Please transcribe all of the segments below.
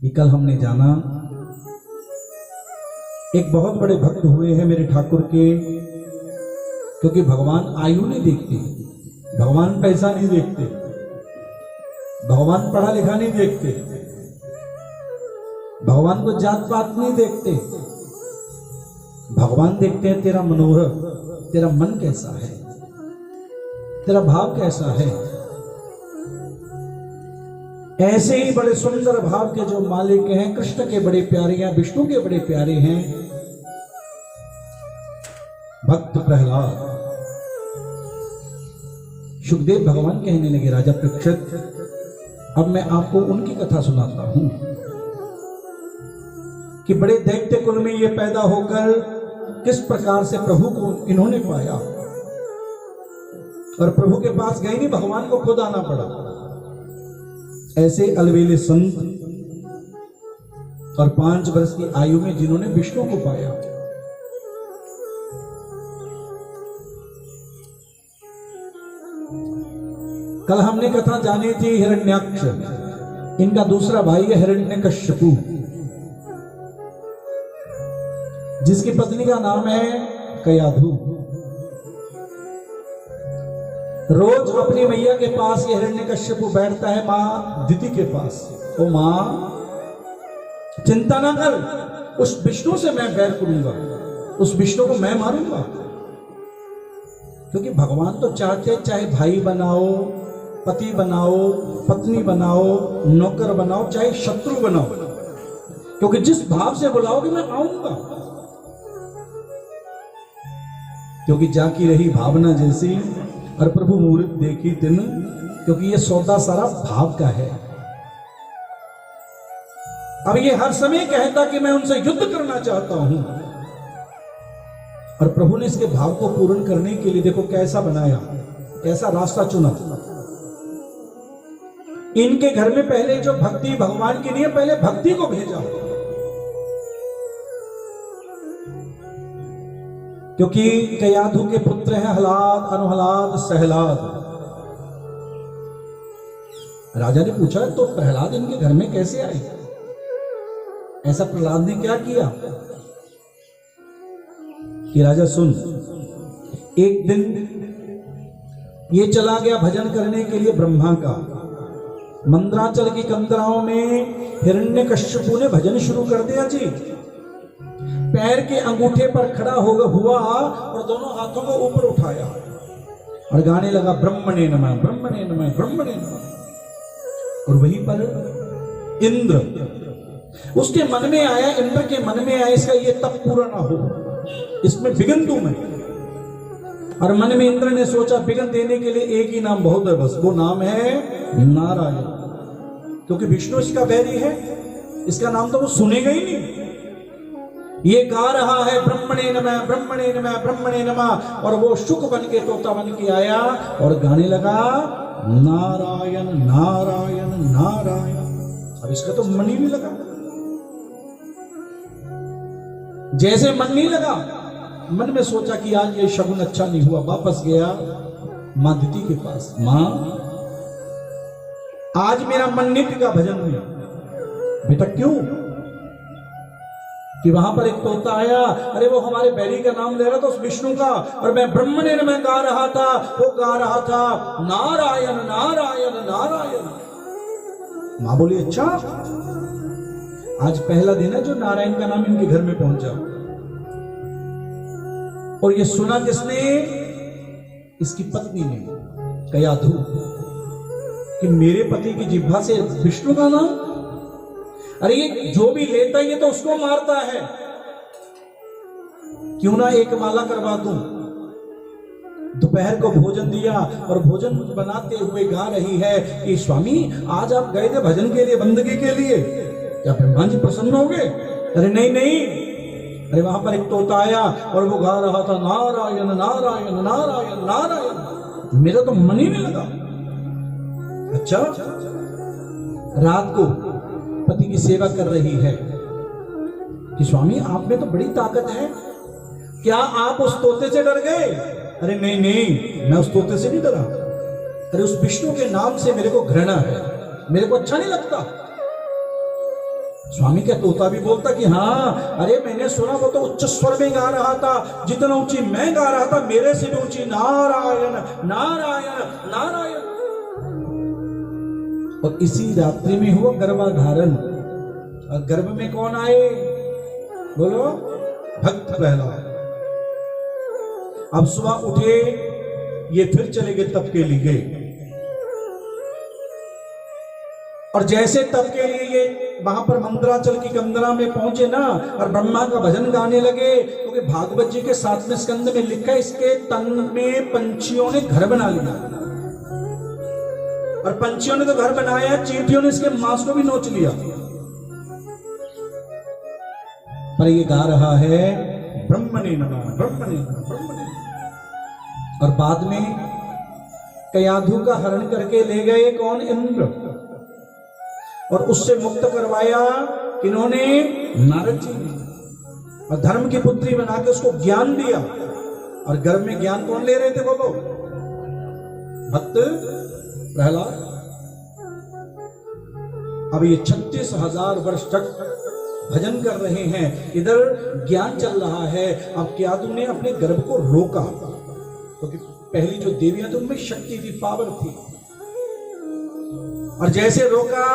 ये कल हमने जाना एक बहुत बड़े भक्त हुए हैं मेरे ठाकुर के, क्योंकि भगवान आयु नहीं देखते, भगवान पैसा नहीं देखते, भगवान पढ़ा लिखा नहीं देखते, भगवान को जात पात नहीं देखते, भगवान देखते हैं तेरा मनोरथ, तेरा मन कैसा है, तेरा भाव कैसा है। ऐसे ही बड़े सुंदर भाव के जो मालिक हैं, कृष्ण के बड़े प्यारे हैं, विष्णु के बड़े प्यारे हैं भक्त प्रहलाद। सुखदेव भगवान कहने लगे, राजा परीक्षित, अब मैं आपको उनकी कथा सुनाता हूं कि बड़े दैत्य कुल में ये पैदा होकर किस प्रकार से प्रभु को इन्होंने पाया, और प्रभु के पास गए नहीं, भगवान को खुद आना पड़ा। ऐसे अलवेले संत और 5 वर्ष की आयु में जिन्होंने विष्णु को पाया। कल हमने कथा जानी थी हिरण्याक्ष, इनका दूसरा भाई है हिरण्यकश्यपु, जिसकी पत्नी का नाम है कयाधु। रोज अपनी मैया के पास ये हिरण्यकश्यपु बैठता है, मां दिति के पास। ओ मां, चिंता ना कर, उस विष्णु से मैं बैर करूंगा, उस विष्णु को मैं मारूंगा। क्योंकि भगवान तो चाहते चाहे भाई बनाओ, पति बनाओ, पत्नी बनाओ, नौकर बनाओ, चाहे शत्रु बनाओ, क्योंकि जिस भाव से बुलाओगे मैं आऊंगा। क्योंकि जाकी रही भावना जैसी, और प्रभु मूर्त देखी दिन, क्योंकि ये सौदा सारा भाव का है। अब ये हर समय कहता कि मैं उनसे युद्ध करना चाहता हूं, और प्रभु ने इसके भाव को पूर्ण करने के लिए देखो कैसा बनाया, कैसा रास्ता चुना। इनके घर में पहले जो भक्ति भगवान की नहीं है, पहले भक्ति को भेजा, क्योंकि कयाधु के पुत्र हैं हलाद, अनुहलाद, सहलाद। राजा ने पूछा तो प्रहलाद इनके घर में कैसे आए, ऐसा प्रहलाद ने क्या किया? कि राजा सुन, एक दिन ये चला गया भजन करने के लिए ब्रह्मा का। मंद्राचल की कंदराओं में हिरण्यकश्यपु ने भजन शुरू कर दिया जी। पैर के अंगूठे पर खड़ा हुआ और दोनों हाथों को ऊपर उठाया और गाने लगा, ब्रह्मणे नमः, ब्रह्मणे नमः, ब्रह्मणे नमः। और वहीं पर इंद्र, उसके मन में आया, इंद्र के मन में आया इसका ये तप पूरा ना हो, इसमें विघ्न दूं मैं। और मन में इंद्र ने सोचा विघ्न देने के लिए एक ही नाम बहुत है, बस वो नाम है नारायण। क्योंकि विष्णु इसका बैरी है, इसका नाम तो वो सुनेगा ही नहीं। ये गा रहा है ब्रह्मणे नमः, ब्रह्मणे नमः, ब्रह्मणे नमः, और वो शुक बन के तोता बन के आया और गाने लगा, नारायण नारायण नारायण। अब इसका तो मन ही नहीं लगा। जैसे मन नहीं लगा, मन में सोचा कि आज ये शगुन अच्छा नहीं हुआ, वापस गया मां दिति के पास। मां, आज मेरा मन नहीं टिका भजन में। बेटा क्यों? कि वहां पर एक तोता आया, अरे वो हमारे बैरी का नाम ले रहा था, उस विष्णु का, और मैं ब्रह्मणे में गा रहा था, वो गा रहा था नारायण नारायण नारायण। मां बोली, अच्छा आज पहला दिन है जो नारायण का नाम इनके घर में पहुंचा। और ये सुना किसने? इसकी पत्नी ने, कयाधु, कि मेरे पति की जिह्वा से विष्णु का नाम। अरे ये जो भी लेता है ये तो उसको मारता है, क्यों ना एक माला करवा दूं। दोपहर को भोजन दिया और भोजन बनाते हुए गा रही है कि स्वामी आज आप गए थे भजन के लिए, बंदगी के लिए, क्या ब्रह्मा जी प्रसन्न हो गए? अरे नहीं नहीं। अरे वहां पर एक तोता आया और वो गा रहा था नारायण नारायण नारायण नारायण। मेरा तो मन ही नहीं लगा। अच्छा, रात को पति की सेवा कर रही है कि स्वामी आप में तो बड़ी ताकत है, क्या आप उस तोते से डर गए? अरे नहीं नहीं, मैं उस तोते से नहीं डरा। अरे उस विष्णु के नाम से मेरे को घृणा है, मेरे को अच्छा नहीं लगता। स्वामी का तोता भी बोलता कि हाँ, अरे मैंने सुना वो तो उच्च स्वर में गा रहा था, जितना ऊंची मैं गा रहा था मेरे से भी ऊंची नारायण नारायण नारायण। और इसी रात्रि में हुआ गर्भाधारण। और गर्भ में कौन आए? बोलो, भक्त प्रहलाद। अब सुबह उठे, ये फिर चले गए तप के लिए। और जैसे तप के लिए ये वहां पर मंदराचल की कंदरा में पहुंचे ना, और ब्रह्मा का भजन गाने लगे, क्योंकि तो भागवत जी के 7वें स्कंद में लिखा है इसके तन में पंछियों ने घर बना लिया। और पंछियों ने तो घर बनाया, चींटियों ने इसके मांस को भी नोच लिया। पर ये गा रहा है ब्रह्मणे नमः ब्रह्मणे नमः ब्रह्मणे नमः। और बाद में कयाधु का हरण करके ले गए कौन? इंद्र। और उससे मुक्त करवाया किन्होंने? नारद जी ने। और धर्म की पुत्री बना के उसको ज्ञान दिया। और गर्भ में ज्ञान कौन ले रहे थे? बोलो, भक्त प्रहलाद। अब ये 36,000 वर्ष तक भजन कर रहे हैं, इधर ज्ञान चल रहा है। अब क्यादु ने अपने गर्भ को रोका, क्योंकि तो पहली जो देवियां थी उनमें शक्ति थी, पावर थी। और जैसे रोका,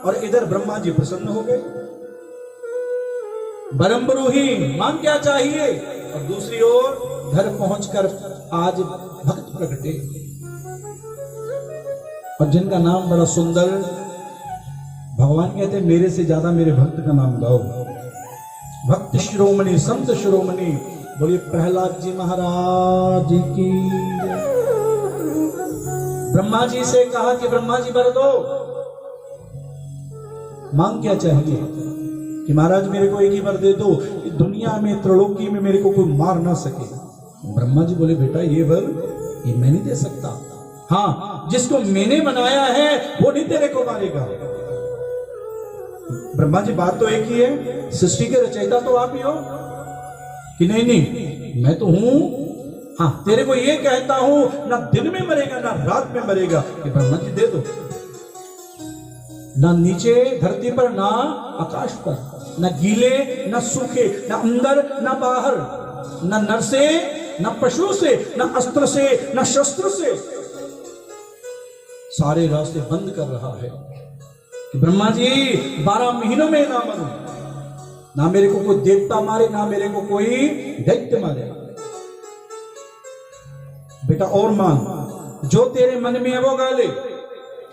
और इधर ब्रह्मा जी प्रसन्न हो गए। बरम्बरूही, मांग क्या चाहिए? और दूसरी ओर घर पहुंचकर आज भक्त प्रगटे, और जिनका नाम बड़ा सुंदर, भगवान कहते हैं मेरे से ज्यादा मेरे भक्त का नाम गाओ। भक्त शिरोमणि, संत शिरोमणि, बोलिए प्रहलाद जी महाराज की। ब्रह्मा जी से कहा कि ब्रह्मा जी वर दो, मांग क्या चाहिए? कि महाराज मेरे को एक ही वर दे दो, दुनिया में त्रिलोकी में मेरे को कोई मार ना सके। ब्रह्मा जी बोले बेटा ये वर ये मैं नहीं दे सकता। हाँ, जिसको मैंने बनाया है वो नहीं तेरे को मारेगा। ब्रह्मा जी बात तो एक ही है, सृष्टि के रचयिता तो आप ही हो। कि नहीं नहीं मैं तो हूं, हाँ तेरे को ये कहता हूं ना दिन में मरेगा ना रात में मरेगा। कि ब्रह्मा जी दे दो, ना नीचे धरती पर ना आकाश पर, ना गीले ना सूखे, ना अंदर ना बाहर, ना नर से ना पशु से, ना अस्त्र से ना शस्त्र से, सारे रास्ते बंद कर रहा है। कि ब्रह्मा जी 12 महीनों में ना मरूं, ना मेरे को कोई देवता मारे ना मेरे को कोई दैत्य मारे। बेटा और मांग, जो तेरे मन में है वो गा ले।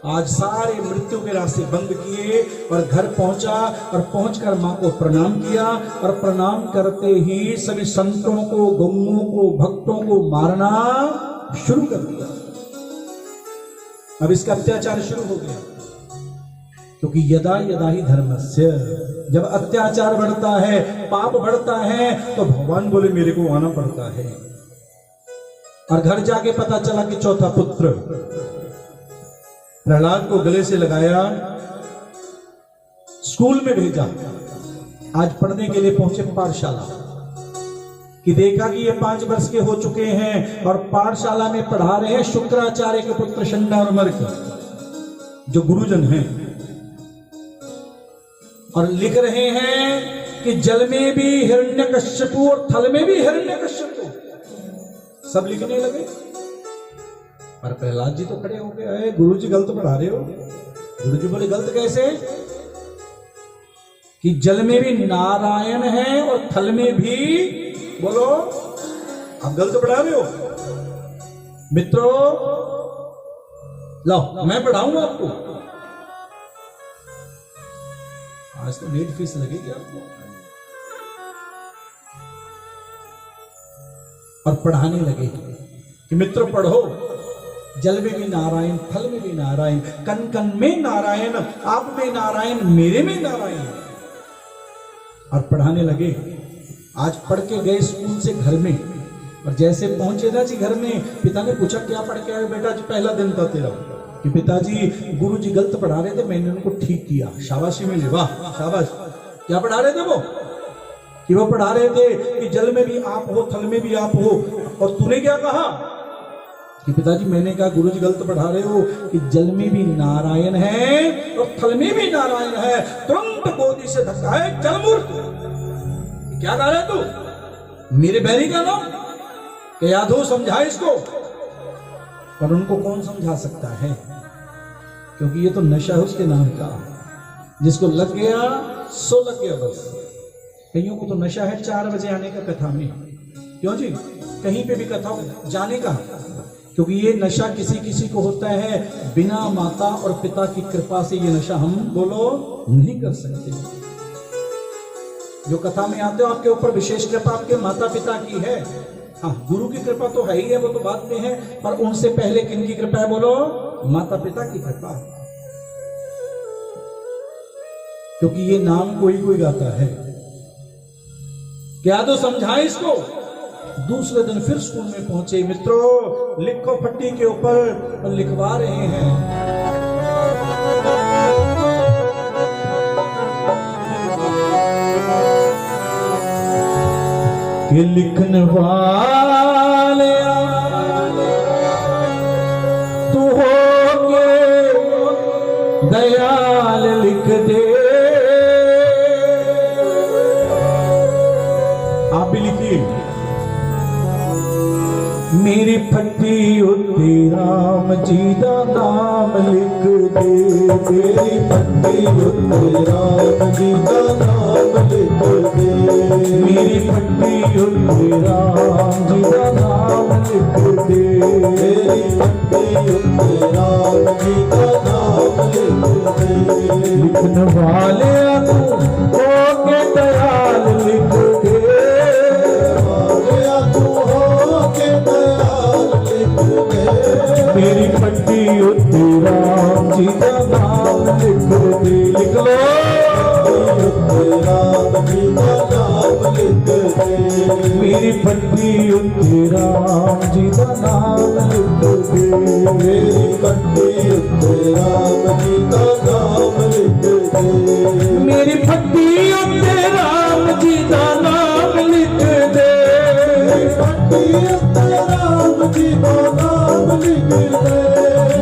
आज सारे मृत्यु के रास्ते बंद किए और घर पहुंचा, और पहुंचकर मां को प्रणाम किया। और प्रणाम करते ही सभी संतों को, गौओं को, भक्तों को मारना शुरू कर दिया। अब इसका अत्याचार शुरू हो गया, क्योंकि यदा यदा ही धर्मस्य, जब अत्याचार बढ़ता है, पाप बढ़ता है, तो भगवान बोले मेरे को आना पड़ता है। और घर जाके पता चला कि चौथा पुत्र प्रहलाद को गले से लगाया, स्कूल में भेजा। आज पढ़ने के लिए पहुंचे पाठशाला, कि देखा कि ये 5 वर्ष के हो चुके हैं और पाठशाला में पढ़ा रहे हैं शुक्राचार्य के पुत्र शंडामर्क, जो गुरुजन हैं, और लिख रहे हैं कि जल में भी हिरण्यकश्यपु और थल में भी हिरण्यकश्यपु, सब लिखने लगे। पर प्रहलाद जी तो खड़े हो गए, गुरु जी गलत पढ़ा रहे हो। गुरु जी बोले गलत कैसे? कि जल में भी नारायण है और थल में भी, बोलो आप गलत पढ़ा रहे हो। मित्रों लो मैं पढ़ाऊंगा आपको। आज तो नेट फीस लगेगी आपको। और पढ़ाने लगे कि मित्र पढ़ो, जल में भी नारायण, फल में भी नारायण, कण कण में नारायण, आप में नारायण, मेरे में नारायण। और पढ़ाने लगे। आज पढ़ के गए स्कूल से घर में, और जैसे पहुंचे ना जी घर में, पिता ने पूछा क्या पढ़ के आए बेटा? जी पहला दिन था तेरा। कि पिताजी गुरु जी गलत पढ़ा रहे थे, मैंने उनको ठीक किया। शाबाशी मिली, वाह शाबाश। क्या पढ़ा रहे थे वो? कि वो पढ़ा रहे थे कि जल में भी आप हो, थल में भी आप हो। और तूने क्या कहा? कि पिताजी मैंने कहा गुरु जी गलत पढ़ा रहे हो, कि जल में भी नारायण है और थल में भी नारायण है। तुरंत से धक्का है, चल मूर्ख, क्या गा रहा है तू, मेरे बैरी का नाम, यादव समझा इसको। पर उनको कौन समझा सकता है, क्योंकि ये तो नशा है उसके नाम का, जिसको लग गया सो लग गया बस। कईयों को तो नशा है 4 बजे आने का कथा में, क्यों जी, कहीं पे भी कथा जाने का, क्योंकि ये नशा किसी किसी को होता है, बिना माता और पिता की कृपा से ये नशा हम बोलो नहीं कर सकते। जो कथा में आते हो आपके ऊपर विशेष कृपा आपके माता पिता की है, हाँ गुरु की कृपा तो है ही है, वो तो बात में है, पर उनसे पहले किनकी कृपा है बोलो, माता पिता की कृपा है। क्योंकि ये नाम कोई कोई गाता है, क्या तो समझाए इसको। दूसरे दिन फिर स्कूल में पहुंचे, मित्रों लिखो फट्टी के ऊपर, लिखवा रहे हैं। कि लिखने वाले तू होगे दयाल लिख दे। आप भी लिखिए, मेरी फट्टी उत्ते राम जी दा नाम लिख दे, मेरी फट्टी उत्ते राम जी दा नाम लिख दे, मेरी फट्टी उत्ते राम जी दा नाम लिख दे, मेरी फट्टी उत्ते राम जी दा नाम लिख दे। लिखने वाले तू हो के दयाल लिख दे, मेरी फट्टी उत्ते राम जी का नाम लिख दे। लिख लो, राम जी का नाम लिख दे, मेरी फट्टी उत्ते राम जी का नाम लिख दे, मेरी फट्टी उत्ते राम जी का नाम लिख दे, मेरी फट्टी उत्ते राम जी का नाम लिख दे, मेरी फट्टी उत्ते राम जी का नाम लिख दे,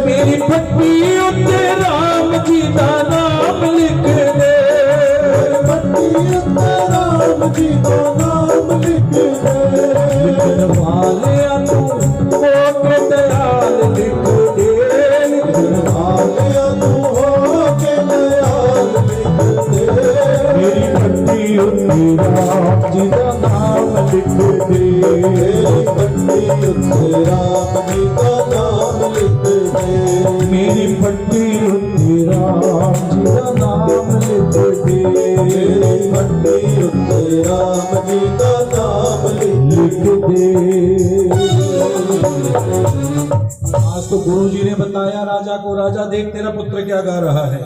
मेरी फट्टी उत्ते राम जी का नाम लिख दे, फट्टी उत्ते राम जी का नाम लिख दे। लिखने वाले तू हो के दयाल लिख दे, लिखने वाले तू हो के दयाल लिख दे, मेरी फट्टी उत्ते राम जी का नाम लिख दे, मेरी फट्टी उत्ते राम जी का नाम लिख दे, मेरी फट्टी उत्ते राम जी का नाम लिख दे, मेरी फट्टी उत्ते राम जी का नाम लिख दे। आज तो गुरु जी ने बताया राजा को, राजा देख तेरा पुत्र क्या गा रहा है,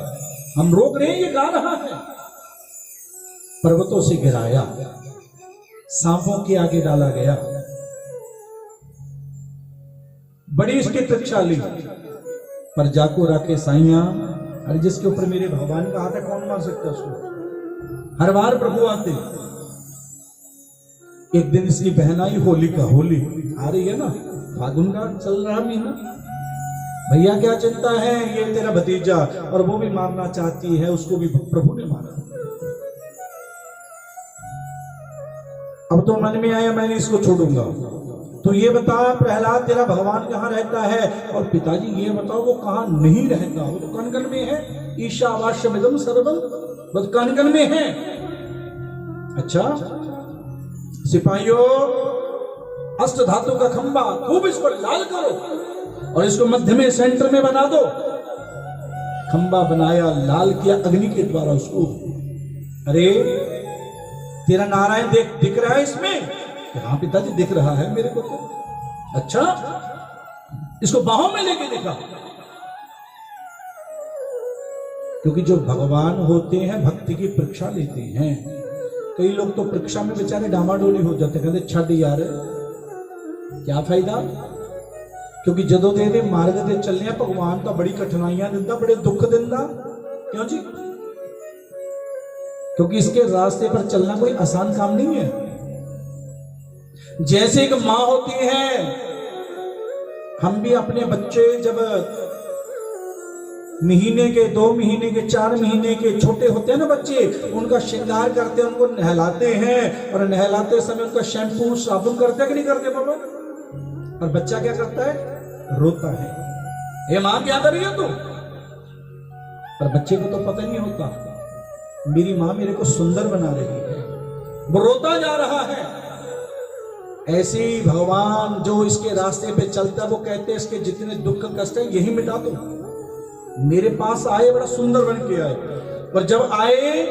हम रोक रहे हैं ये गा रहा है। पर्वतों से गिराया, सांपों के आगे डाला गया, बड़ी इसकी परीक्षा ली, पर जाको राके साइया, अरे जिसके ऊपर मेरे भगवान का हाथ है कौन मार सकता उसको। हर बार प्रभु आते। एक दिन इसकी बहन आई, होली का, होली आ रही है ना, फागुन का चल रहा महीना, भैया क्या चिंता है, ये तेरा भतीजा, और वो भी मारना चाहती है, उसको भी प्रभु ने मारा। अब तो मन में आया मैंने इसको छोड़ूंगा, तो ये बता प्रहलाद तेरा भगवान कहाँ रहता है, और पिताजी ये बताओ वो कहाँ नहीं रहता, वो तो कनकन में है, ईशावास्यमिदं सर्वं, बस कनकन में है। अच्छा सिपाहियों, अष्ट धातु का खंबा खूब इसको लाल करो और इसको मध्य में सेंटर में बना दो। खंबा बनाया, लाल किया अग्नि के द्वारा उसको। अरे तेरा नारायण दिख रहा है इसमें? हाँ पिताजी दिख रहा है मेरे को तो। अच्छा इसको बाहों में लेके देखा, क्योंकि जो भगवान होते हैं भक्ति की परीक्षा लेते हैं। कई लोग तो परीक्षा में बेचारे डामाडोली हो जाते, कहते छठ यार क्या फायदा, क्योंकि जदों तेरे मार्ग ते चलने भगवान तो बड़ी कठिनाइयां दिंदा, बड़े दुख दिंदा। क्यों जी? क्योंकि इसके रास्ते पर चलना कोई आसान काम नहीं है। जैसे एक मां होती है, हम भी अपने बच्चे जब महीने के, 2 महीने के, 4 महीने के छोटे होते हैं ना बच्चे, उनका श्रृंगार करते हैं, उनको नहलाते हैं, और नहलाते समय उनका शैम्पू साबुन करते हैं कि नहीं करते बाबा? और बच्चा क्या करता है? रोता है, ये मां क्या कर रही है तू? पर बच्चे को तो पता नहीं होता मेरी मां मेरे को सुंदर बना रही है, वो रोता जा रहा है। ऐसे ही भगवान जो इसके रास्ते पे चलता है वो कहते हैं इसके जितने दुख कष्ट है यही मिटा दो। मेरे पास आए बड़ा सुंदर बन के आए, पर जब आए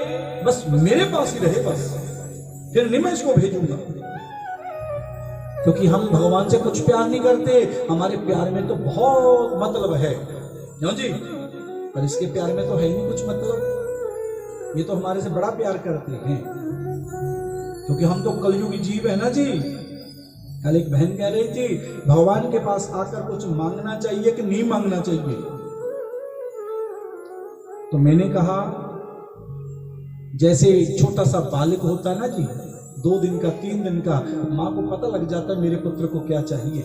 बस मेरे पास ही रहे, बस फिर नहीं मैं इसको भेजूंगा। क्योंकि हम भगवान से कुछ प्यार नहीं करते, हमारे प्यार में तो बहुत मतलब है, क्यों जी? पर इसके प्यार में तो है ही नहीं कुछ मतलब, ये तो हमारे से बड़ा प्यार करते हैं, क्योंकि हम तो कलयुगी जीव है ना जी। कल एक बहन कह रही थी भगवान के पास आकर कुछ मांगना चाहिए कि नहीं मांगना चाहिए? तो मैंने कहा जैसे छोटा सा बालक होता है ना जी, 2 दिन का 3 दिन का, माँ को पता लग जाता है मेरे पुत्र को क्या चाहिए।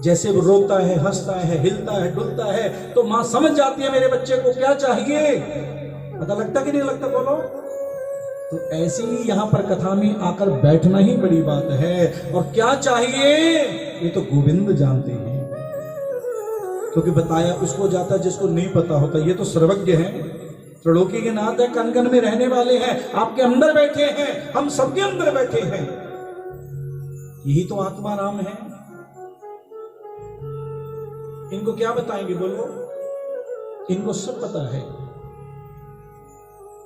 जैसे वो रोता है, हंसता है, हिलता है, डुलता है, तो माँ समझ जाती है मेरे बच्चे को क्या चाहिए। पता लगता कि नहीं लगता बोलो? तो ऐसे ही यहाँ पर कथा में आकर बैठना ही बड़ी बात है। और क्या चाहिए ये तो गोविंद जानते हैं, क्योंकि बताया उसको जाता है जिसको नहीं पता होता। ये तो सर्वज्ञ हैं, त्रिलोकी के नाथ है, कण कण में रहने वाले हैं, आपके अंदर बैठे हैं, हम सबके अंदर बैठे हैं। यही तो आत्मा राम है। इनको क्या बताएंगे बोलो? इनको सब पता है।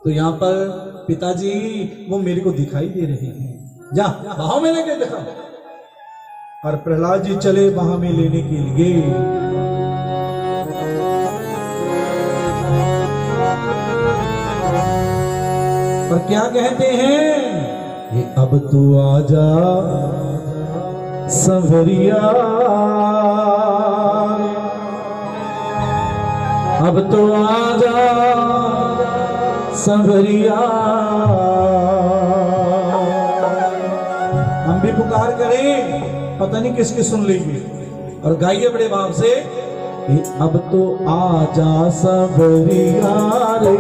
तो यहां पर पिताजी वो मेरे को दिखाई दे रहे हैं, जा बाहों में लेके दिखा। और प्रहलाद जी चले बाहों में लेने के लिए। और क्या कहते हैं ये, अब तू आजा संवरिया, अब तो आजा संवरिया। हम भी पुकार करें, पता नहीं किसकी सुन लेंगे, और गाइए बड़े भाव से कि अब तो आजा संवरिया रे,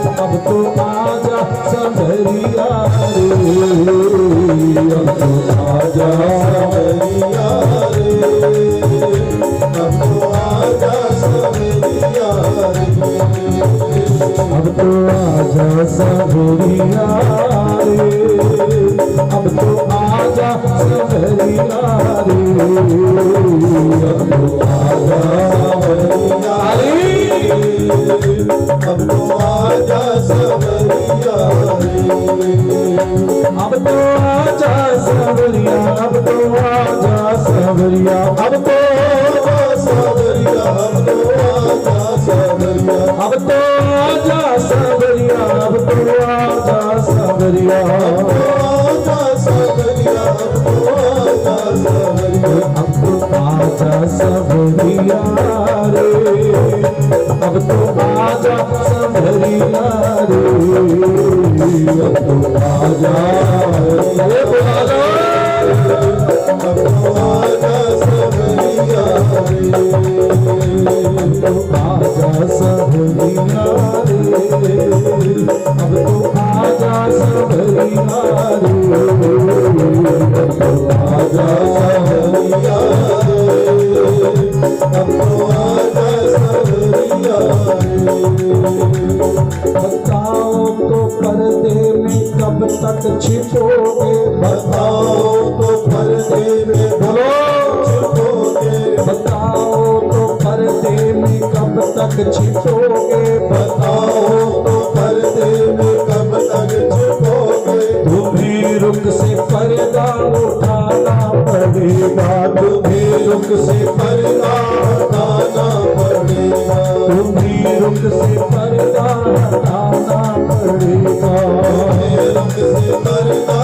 अब तो आजा संवरिया रे, अब तो आजा संवरिया रे, अब तो आजा संवरिया रे, अब तो आजा संवरिया रे, अब तो आजा संवरिया रे, अब तो आजा संवरिया रे, अब तो आजा संवरिया रे, अब तो आजा संवरिया, अब तो आजा संवरिया, अब तो संवरिया, अब तो आजा संवरिया, अब तो आजा संवरिया, अब तो आजा संवरिया, अब तो आजा संवरिया, अब तो आजा संवरिया, अब तो आजा संवरिया रे, अब तो आजा संवरिया रे, अब तो आजा, ये बोला लो, अब तो आजा संवरिया रे, अब तो आजा संवरिया रे, अब तो आजा संवरिया रे, अब तो आजा संवरिया रे, अब तो आजा संवरिया रे। बताओ तो पर्दे में कब तक छिपोगे, बताओ तो पर्दे में बोलो छिपोगे, बताओ तो पर्दे में कब तक छिपोगे, बताओ तो पर्दे में कब तक छिपोगे, तुम्हें रुक से पर्दा उठाना पड़ेगा, तुम्हें रुक से पर्दा हटाना पड़ेगा, तुम्हें रुक से पर्दा हटाना पड़ेगा, तुम्हें रुक से पर्दा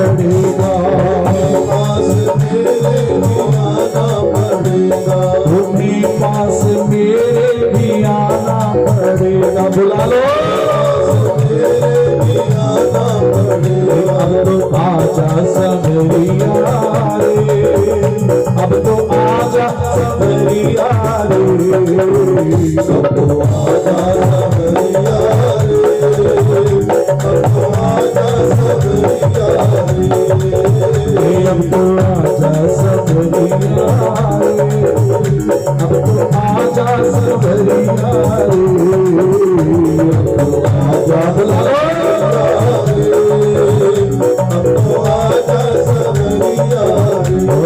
पड़ेगा, तुम्हें पास मेरे भी आना पड़ेगा। बुला लो, अब तो आजा सबरिया रे, अब तो आजा सबरिया रे, अब तो आजा सबरिया रे, अब तो आजा सबरिया रे, अब तो आजा सबरिया रे, अब तो आजा सबरिया रे, अब तो आजा। बुला लो, अब तो आजा सबरिया रे,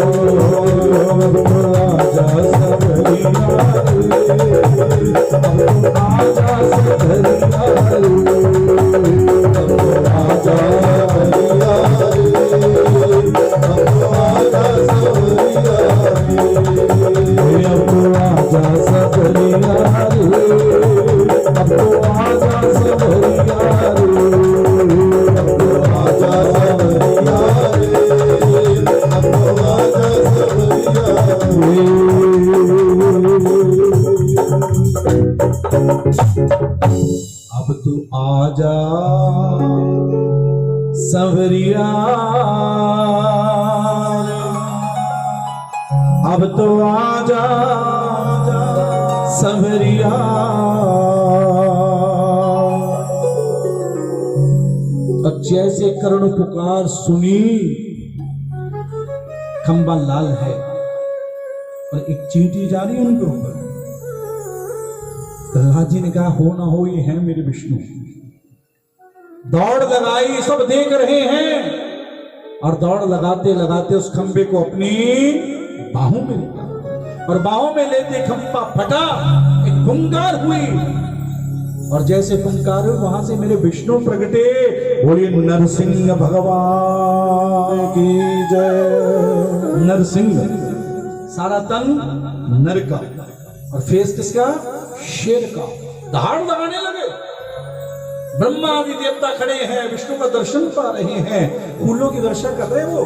अब तो आजा सबरिया रे, अब तो आजा सबरिया रे, अब तो आजा सबरिया रे, अब तो आजा सबरिया रे, अब तो आजा सबरिया रे, अब तो आजा सबरिया अब तू आजा सवरिया, अब तो आजा सवरिया। और जैसे करुण पुकार सुनी, खंबा लाल है और एक चींटी जा रही है उनके ऊपर। प्रहलाद जी ने कहा, हो ना हो ये है मेरे विष्णु। दौड़ लगाई, सब देख रहे हैं, और दौड़ लगाते लगाते उस खंबे को अपनी बाहों में लिया, और बाहों में लेते खंबा फटा, एक फुंकार हुई, और जैसे फुंकार हुई वहां से मेरे विष्णु प्रगटे। बोलिए नरसिंह भगवान की जय। नरसिंह, सारा तन नर का और फेस किसका? शेर का। दहाड़ लगाने लगे। ब्रह्मा आदि देवता खड़े हैं, विष्णु का दर्शन पा रहे हैं, फूलों की वर्षा कर रहे वो।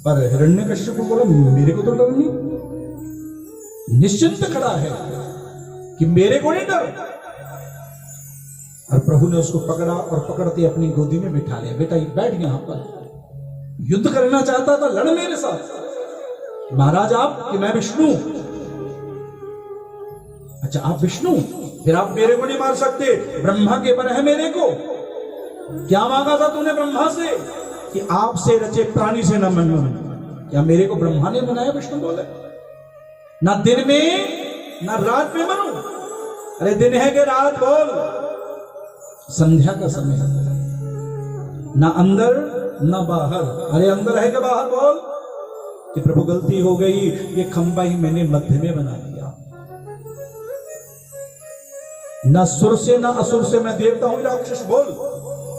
पर हिरण्यकश्यप को बोला, मेरे को तो डर नहीं, निश्चिंत खड़ा है कि मेरे को नहीं डर। और प्रभु ने उसको पकड़ा और पकड़ते अपनी गोदी में बिठा लिया। बेटा ये बैठ यहां पर, युद्ध करना चाहता था, लड़ मेरे साथ। महाराज आप कि मैं विष्णु? अच्छा आप विष्णु, फिर आप मेरे को नहीं मार सकते, ब्रह्मा के पर है मेरे को। क्या मांगा था तूने ब्रह्मा से? कि आपसे रचे प्राणी से न मनो। क्या मेरे को ब्रह्मा ने बनाया? विष्णु बोले, ना दिन में ना रात में मनो। अरे दिन है कि रात बोल, संध्या का समय, ना अंदर ना बाहर। अरे अंदर है कि बाहर बोल। कि प्रभु गलती हो गई, ये खंबा ही मैंने मध्य में बना दिया। ना सुर से ना असुर से मैं देवता हूं राक्षस बोल।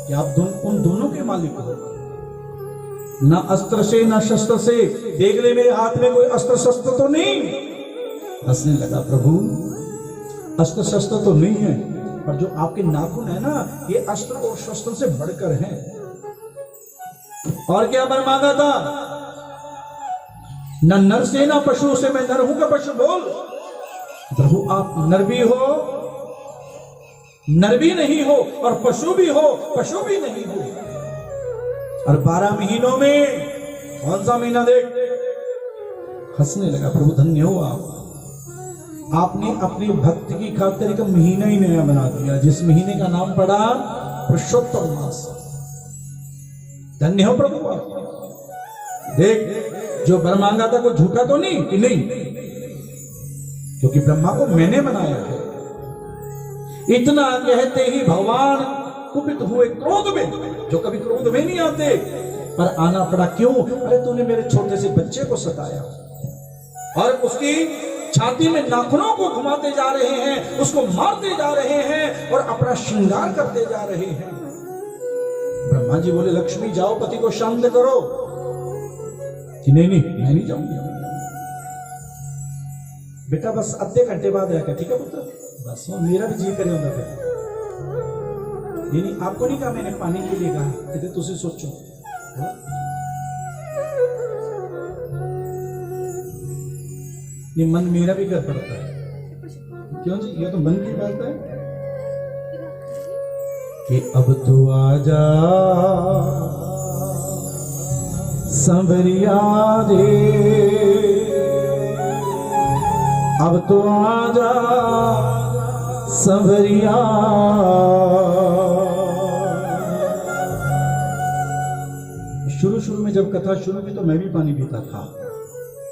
कि आप उन दोनों के मालिक हो। ना अस्त्र से ना शस्त्र से, देख ले मेरे हाथ में कोई अस्त्र शस्त्र तो नहीं। हंसने लगा प्रभु, अस्त्र शस्त्र तो नहीं है, पर जो आपके नाखून है ना, ये अस्त्र और शस्त्र से बढ़कर हैं। और क्या वर मांगा था? न नर से ना पशु से, मैं नर हूं का पशु बोल। प्रभु आप नर भी हो, नर भी नहीं हो, और पशु भी हो, पशु भी नहीं हो। और 12 महीनों में कौन सा महीना देख? हंसने लगा प्रभु, धन्य हो आपने अपने भक्त की खातिर एक महीना ही नया बना दिया, जिस महीने का नाम पड़ा पुरुषोत्तम मास। धन्य हो प्रभु आप। देख जो वर मांगा था कोई झूठा तो नहीं कि नहीं, क्योंकि ब्रह्मा को मैंने बनाया है। इतना कहते ही भगवान कुपित हुए क्रोध में, जो कभी क्रोध में नहीं आते, पर आना पड़ा। क्यों? अरे तूने मेरे छोटे से बच्चे को सताया, और उसकी छाती में नाखूनों को घुमाते जा रहे हैं, उसको मारते जा रहे हैं, और अपना श्रृंगार करते जा रहे हैं। ब्रह्मा जी बोले, लक्ष्मी जाओ पति को शांत करो। कि नहीं नहीं मैं नहीं जाऊंगी बेटा, बस आधे घंटे बाद आएगा, ठीक है पुत्र? बस वो मेरा भी जी करे होगा। नहीं, आपको नहीं कहा मैंने, पानी के लिए कहा। कहते तुझे सोचो, ये मन मेरा भी कर पड़ता है। क्यों जी? ये तो मन की बात है कि अब तो आजा संवरिया रे, अब तो आजा संवरिया। शुरू में जब कथा शुरू की तो मैं भी पानी पीता था।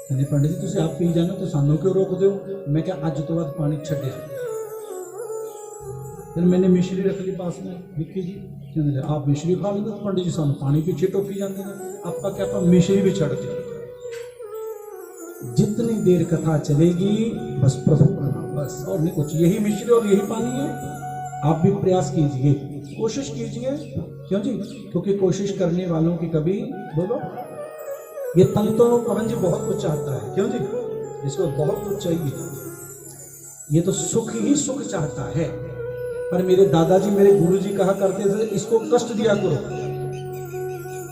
कहने पंडित जी तुझे आप पी जाना तो सानू क्यों रोक दो? मैं क्या आज तो बाद पानी छड्डे। फिर मैंने मिश्री रख ली पास में, विक्की जी कहने आप मिश्री खा लेंगे तो पंडित जी सानू पानी पीछे टोकी जाते हैं, आपका क्या आप मिश्री भी छड़ दी। जितनी देर कथा चलेगी बस प्रभु का नाम, बस और नहीं कुछ। यही मिश्री और यही पानी है। आप भी प्रयास कीजिए, कोशिश कीजिए। क्यों जी? क्योंकि कोशिश करने वालों की कभी, बोलो, ये तन तो पवन जी बहुत कुछ चाहता है। क्यों जी? इसको बहुत कुछ चाहिए। ये तो सुख ही सुख चाहता है। पर मेरे दादाजी, मेरे गुरुजी कहा करते थे इसको कष्ट दिया करो।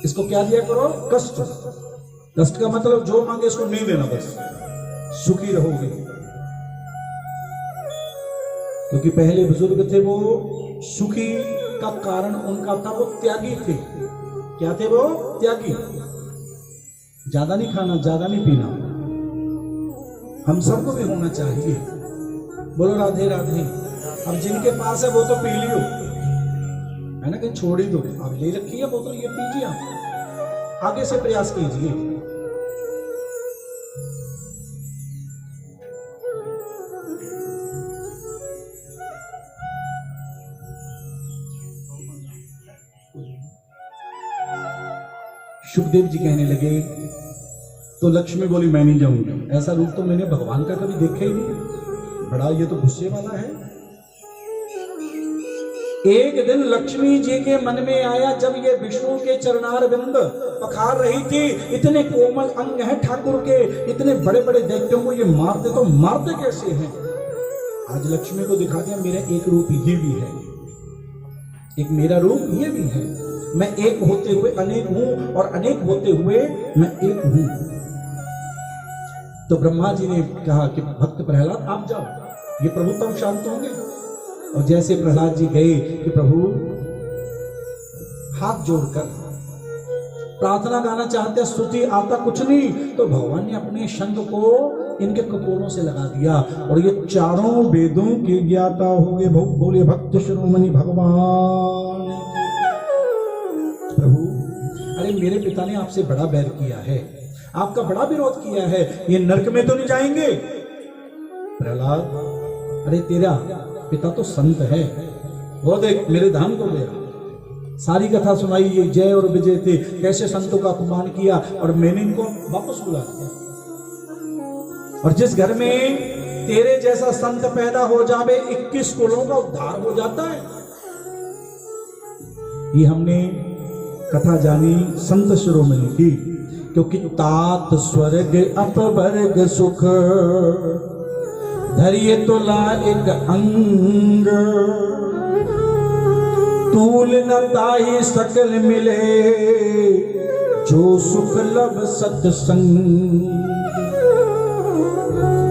इसको क्या दिया करो? कष्ट। कष्ट का मतलब जो मांगे इसको नहीं देना, बस सुखी रहोगे। क्योंकि पहले बुजुर्ग थे वो सुखी का कारण उनका था वो त्यागी थे। क्या थे वो? त्यागी। ज्यादा नहीं खाना, ज्यादा नहीं पीना। हम सबको भी होना चाहिए। बोलो राधे राधे। अब जिनके पास है वो तो पी लियो, है ना, कहीं छोड़ ही दो। अब ले रखी है बोतल, ये पीजिए। आप आगे से प्रयास कीजिए। सुखदेव जी कहने लगे तो लक्ष्मी बोली मैं नहीं जाऊंगी। ऐसा रूप तो मैंने भगवान का कभी देखा ही नहीं, बड़ा ये तो गुस्से वाला है। एक दिन लक्ष्मी जी के मन में आया, जब ये विष्णु के चरणार बिंद पखार रही थी, इतने कोमल अंग हैं ठाकुर के, इतने बड़े बड़े दैत्यों को ये मारते तो मारते कैसे हैं। आज लक्ष्मी को दिखा दिया मेरा एक रूप ये भी है, एक मेरा रूप ये भी है। मैं एक होते हुए अनेक हूं और अनेक होते हुए मैं एक हूं। तो ब्रह्मा जी ने कहा कि भक्त प्रहलाद आप जाओ, ये प्रभु तब शांत होंगे। और जैसे प्रहलाद जी गए कि प्रभु हाथ जोड़कर प्रार्थना गाना चाहते, स्तुति आता कुछ नहीं, तो भगवान ने अपने शंख को इनके कपोलों से लगा दिया और ये चारों वेदों के ज्ञाता हो गए। बोले भक्त शिरोमणि भगवान। प्रभु अरे मेरे पिता ने आपसे बड़ा बैर किया है, आपका बड़ा विरोध किया है, ये नरक में तो नहीं जाएंगे। प्रहलाद अरे तेरा पिता तो संत है, वो देख मेरे धाम को गया, सारी कथा सुनाई, ये जय और विजय थे, कैसे संतों का अपमान किया और मैंने इनको वापस बुला दिया। और जिस घर में तेरे जैसा संत पैदा हो जावे 21 कुलों का उद्धार हो जाता है। ये हमने कथा जानी संत शिरोमणि की, क्योंकि तात स्वर्ग अपवर्ग सुख धरिए तो लायक अंग, तूल न ताहि सकल मिले जो सुख लब सत्संग।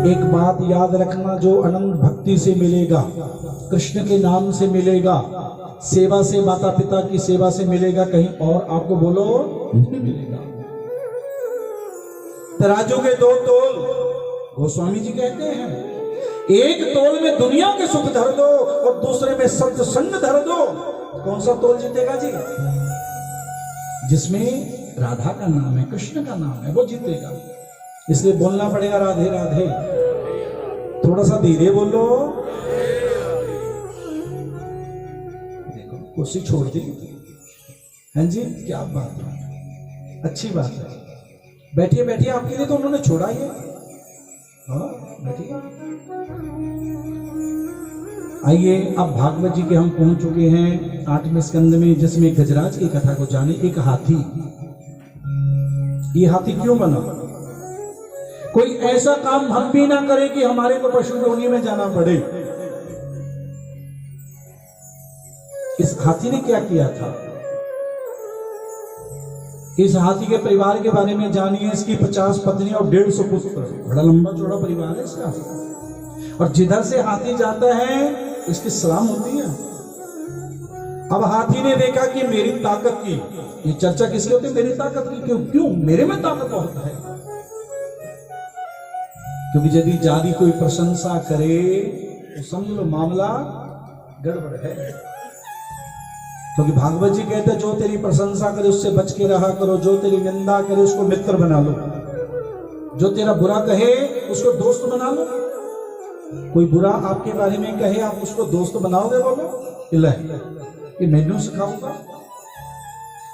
एक बात याद रखना, जो अनंत भक्ति से मिलेगा, कृष्ण के नाम से मिलेगा, सेवा से, माता पिता की सेवा से मिलेगा, कहीं और आपको बोलो नहीं मिलेगा। तराजू के दो तोल, गोस्वामी जी कहते हैं, एक तोल में दुनिया के सुख धर दो और दूसरे में सत्संग धर दो, कौन सा तोल जीतेगा जी? जिसमें राधा का नाम है, कृष्ण का नाम है, वो जीतेगा। इसलिए बोलना पड़ेगा राधे राधे। थोड़ा सा धीरे बोलो। देखो कुर्सी छोड़ दी है जी, क्या बात है, अच्छी बात है। बैठिए बैठिए, आपके लिए तो उन्होंने छोड़ा ही है। हाँ बैठिए। आइए अब भागवत जी के हम पहुंच चुके हैं 8वें स्कंद में, जिसमें गजराज की कथा को जाने। एक हाथी, ये हाथी क्यों बना? कोई ऐसा काम हम भी ना करें कि हमारे को पशु योनि में जाना पड़े। इस हाथी ने क्या किया था? इस हाथी के परिवार के बारे में जानिए। इसकी 50 पत्नी और 150 पुत्र। बड़ा लंबा चौड़ा परिवार है इसका। और जिधर से हाथी जाता है इसकी सलाम होती है। अब हाथी ने देखा कि मेरी ताकत की, ये चर्चा किसकी होती है? मेरी ताकत की। क्यों? क्यों मेरे में ताकत बहुत है। क्योंकि यदि ज्यादा कोई प्रशंसा करे तो समझ लो मामला गड़बड़ है। क्योंकि भागवत जी कहते हैं जो तेरी प्रशंसा करे उससे बच के रहा करो, जो तेरी निंदा करे उसको मित्र बना लो, जो तेरा बुरा कहे उसको दोस्त बना लो। कोई बुरा आपके बारे में कहे आप उसको दोस्त बनाओगे? बोलो ये मैंने सिखाऊंगा।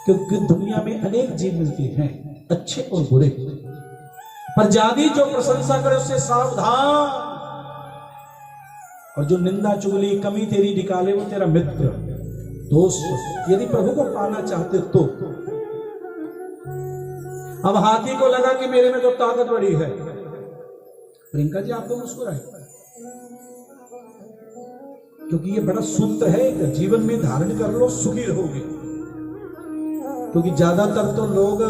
क्योंकि दुनिया में अनेक जीव मिलते हैं, अच्छे और बुरे, पर ज्यादा जो प्रशंसा करे उससे सावधान। और जो निंदा चुगली कमी तेरी निकाले वो तेरा मित्र दोस्त, यदि प्रभु को पाना चाहते तो। अब हाथी को लगा कि मेरे में तो ताकत बड़ी है। प्रियंका जी आपको मुस्कुराए, क्योंकि ये बड़ा सूत्र है, जीवन में धारण कर लो सुखी रहोगे। क्योंकि ज्यादातर तो लोग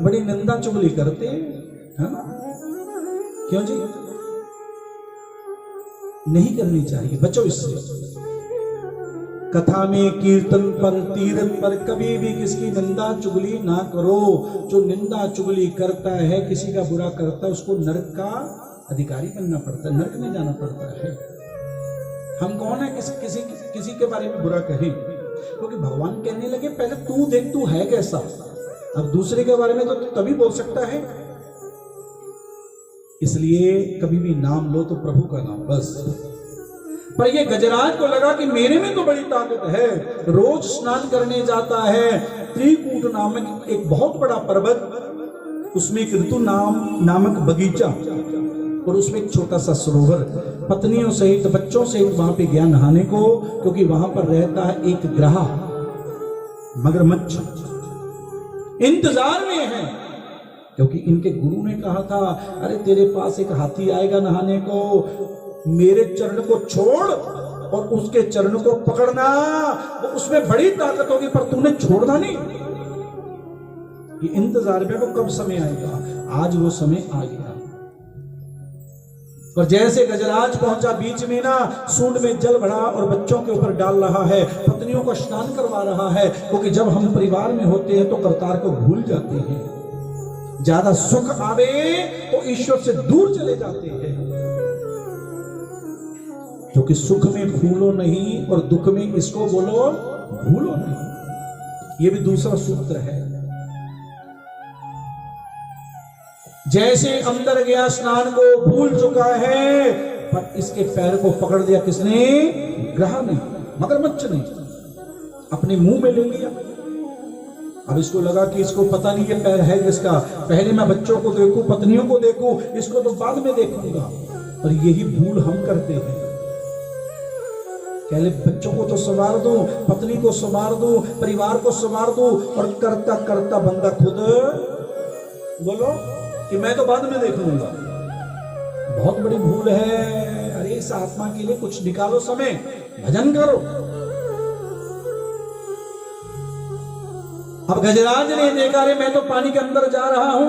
बड़ी निंदा चुगली करते हैं ना। क्यों जी? नहीं करनी चाहिए, बचो इससे। कथा में, कीर्तन पर, तीर्थ पर कभी भी किसकी निंदा चुगली ना करो। जो निंदा चुगली करता है, किसी का बुरा करता है, उसको नरक का अधिकारी बनना पड़ता है, नरक में जाना पड़ता है। हम कौन है किसी के बारे में बुरा कहें? क्योंकि भगवान कहने लगे पहले तू देख तू है कैसा, अब दूसरे के बारे में तो तभी बोल सकता है। इसलिए कभी भी नाम लो तो प्रभु का नाम बस। पर ये गजराज को लगा कि मेरे में तो बड़ी ताकत है। रोज स्नान करने जाता है। त्रिकूट नामक एक बहुत बड़ा पर्वत, उसमें एक ऋतु नामक बगीचा और उसमें एक छोटा सा सरोवर, पत्नियों सहित बच्चों सहित वहां पे गया नहाने को। क्योंकि वहां पर रहता है एक ग्रह मगरमच्छ, इंतजार में है। क्योंकि इनके गुरु ने कहा था अरे तेरे पास एक हाथी आएगा नहाने को, मेरे चरण को छोड़ और उसके चरण को पकड़ना, वो उसमें बड़ी ताकत होगी, पर तूने छोड़ना नहीं। ये इंतजार में वो कब समय आएगा। आज वो समय आ गया। और जैसे गजराज पहुंचा बीच में ना, सूंड में जल भरा और बच्चों के ऊपर डाल रहा है, पत्नियों को स्नान करवा रहा है। क्योंकि जब हम परिवार में होते हैं तो करतार को भूल जाते हैं। ज्यादा सुख आवे तो ईश्वर से दूर चले जाते हैं। क्योंकि सुख में फूलो नहीं और दुख में इसको बोलो भूलो नहीं। ये भी दूसरा सूत्र है। जैसे अंदर गया स्नान को भूल चुका है, पर इसके पैर को पकड़ दिया किसने? ग्रह ने, मगरमच्छ ने अपने मुंह में ले लिया। अब इसको लगा कि इसको पता नहीं ये पैर है किसका, पहले मैं बच्चों को देखूं, पत्नियों को देखूं, इसको तो बाद में देखूंगा। और यही भूल हम करते हैं। पहले बच्चों को तो संवार दूं, पत्नी को संवार दूं, परिवार को संवार दूं, और करता करता बंदा खुद बोलो कि मैं तो बाद में देख लूंगा। बहुत बड़ी भूल है। अरे इस आत्मा के लिए कुछ निकालो समय, भजन करो। अब गजराज ने देखा रे मैं तो पानी के अंदर जा रहा हूं,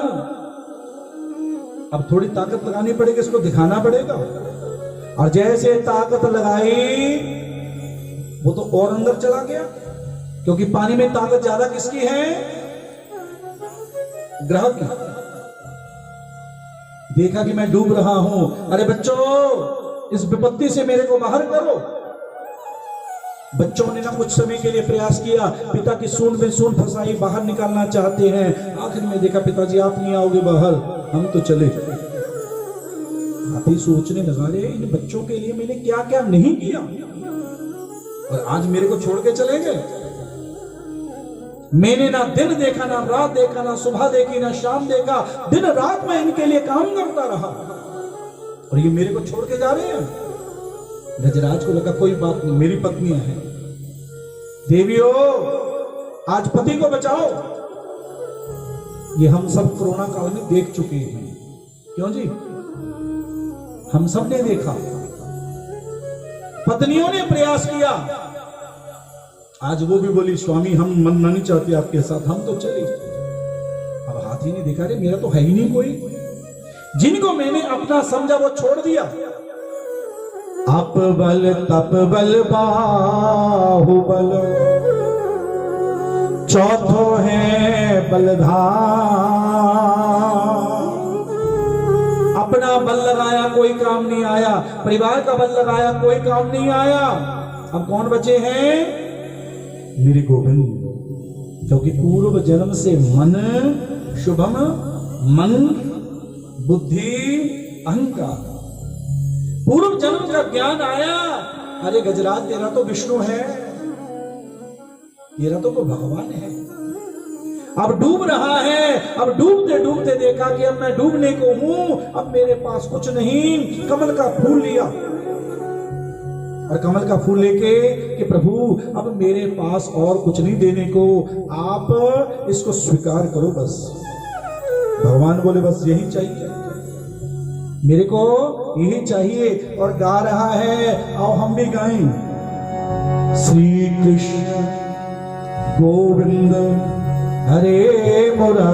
अब थोड़ी ताकत लगानी पड़ेगी, इसको दिखाना पड़ेगा। और जैसे ताकत लगाई वो तो और अंदर चला गया। क्योंकि पानी में ताकत ज्यादा किसकी है? ग्रह की। देखा कि मैं डूब रहा हूं, अरे बच्चों इस विपत्ति से मेरे को बाहर करो। बच्चों ने ना कुछ समय के लिए प्रयास किया, पिता की सूंड में सूंड फंसाई, बाहर निकालना चाहते हैं। आखिर में देखा पिताजी आप नहीं आओगे बाहर, हम तो चले। हाथी सोचने लगा रे इन बच्चों के लिए मैंने क्या क्या नहीं किया, और आज मेरे को छोड़ के चले गए। मैंने ना दिन देखा, ना रात देखा, ना सुबह देखी, ना शाम देखा। दिन रात मैं इनके लिए काम करता रहा और ये मेरे को छोड़ के जा रहे हैं। गजराज को लगा कोई बात नहीं, मेरी पत्नियां हैं। देवियों आज पति को बचाओ। ये हम सब कोरोना काल में देख चुके हैं। क्यों जी? हम सब ने देखा। पत्नियों ने प्रयास किया आज वो भी बोली स्वामी हम मनना नहीं चाहते आपके साथ, हम तो चले। अब हाथी ने देखा रे मेरा तो है ही नहीं कोई, जिनको मैंने अपना समझा वो छोड़ दिया। अप बल तप बल बाहुबल, चौथो है बलधार। अपना बल लगाया कोई काम नहीं आया, परिवार का बल लगाया कोई काम नहीं आया। अब कौन बचे हैं? मेरे गोविंद, क्योंकि पूर्व जन्म से मन शुभम, मन बुद्धि अहंकार, पूर्व जन्म का ज्ञान आया। अरे गजराज तेरा तो विष्णु है, तेरा तो भगवान है। अब डूब रहा है, अब डूबते डूबते देखा कि अब मैं डूबने को हूं, अब मेरे पास कुछ नहीं। कमल का फूल लिया और कमल का फूल लेके कि प्रभु अब मेरे पास और कुछ नहीं देने को, आप इसको स्वीकार करो बस। भगवान बोले बस यही चाहिए मेरे को, यही चाहिए। और गा रहा है, आओ हम भी गाएं। श्री कृष्ण गोविंद हरे मुरारे,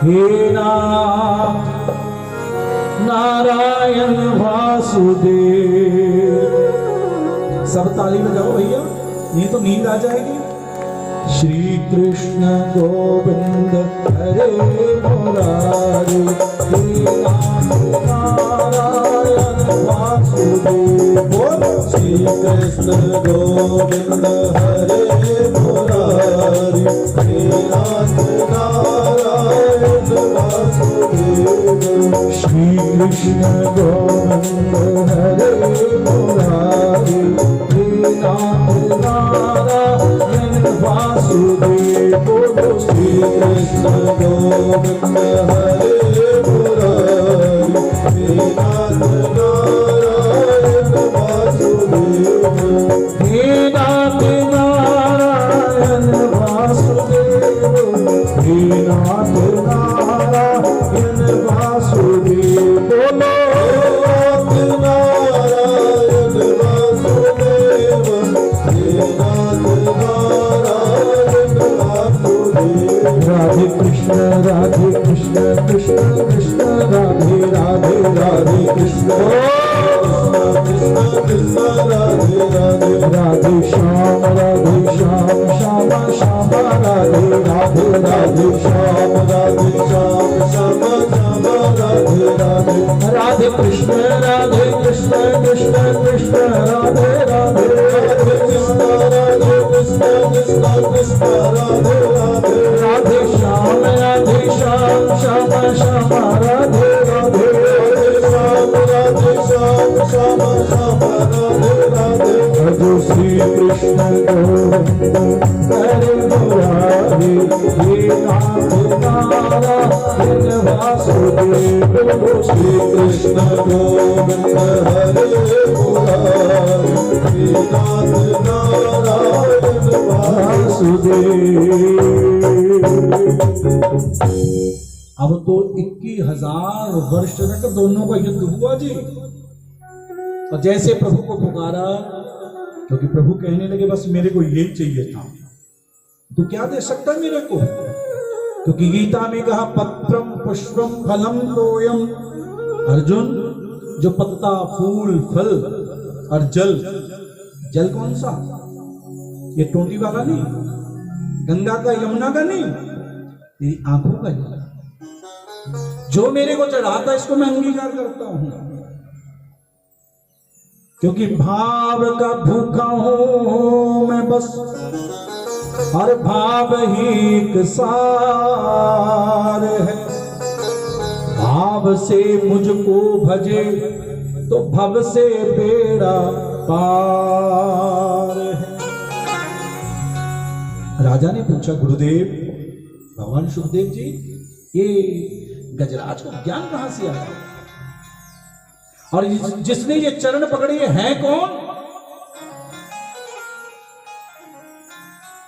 हे नाथ नारायण वासुदेव। सब ताली बजाओ भैया, नहीं तो नींद आ जाएगी। श्री कृष्ण गोविंद हरे मुरारे, हे नाथ नारायण वासुदेव। श्री कृष्ण गोविंद हरे मुरारे, हे नाथ नारायण वासुदेव। श्री कृष्ण गोविंद हरे मुरारे, हे नाथ नारायण वासुदेव। बोलो श्री कृष्ण गोविंद हरे मुरारे, हे नाथ नारायण वासुदेव। हे नाथ नारायण वासुदेव, हे नाथ नारायण वासुदेव। बोलो राधे कृष्ण कृष्ण कृष्ण राधे राधे राधे कृष्ण कृष्ण कृष्ण राधे राधे राधे श्याम श्याम श्याम राधे राधे राधे श्याम श्याम श्याम राधे राधे। राधे कृष्ण कृष्ण कृष्ण राधे राधे राधे कृष्ण कृष्ण कृष्ण राधे राधे। राधे श्याम श्याम श्याम राधे राधे श्याम श्याम राधे राधे। भजो श्री कृष्ण गोविंद हरे मुरारे, हे नाथ नारायण वासुदेव। बोलो श्री कृष्ण गोविंद हरे मुरारे, हे नाथ नारायण वासुदेव। अब तो 21,000 वर्ष तक दोनों का युद्ध हुआ जी। और जैसे प्रभु को पुकारा, क्योंकि प्रभु कहने लगे बस मेरे को यही चाहिए था, तू क्या दे सकता है मेरे को? क्योंकि गीता में कहा पत्रम पुष्पम फलम तोयम। अर्जुन, जो पत्ता फूल फल और जल, जल कौन सा? ये टोटी वाला नहीं, गंगा का यमुना का नहीं, तेरी आंखों का जल। जो मेरे को चढ़ाता इसको मैं अंगीकार करता हूं, क्योंकि भाव का भूखा हूं मैं बस, और भाव ही एक सार है। भाव से मुझको भजे तो भव से बेड़ा पार है। राजा ने पूछा गुरुदेव, भगवान सुखदेव जी, ये गजराज को ज्ञान कहां से आया? और जिसने ये चरण पकड़े है कौन?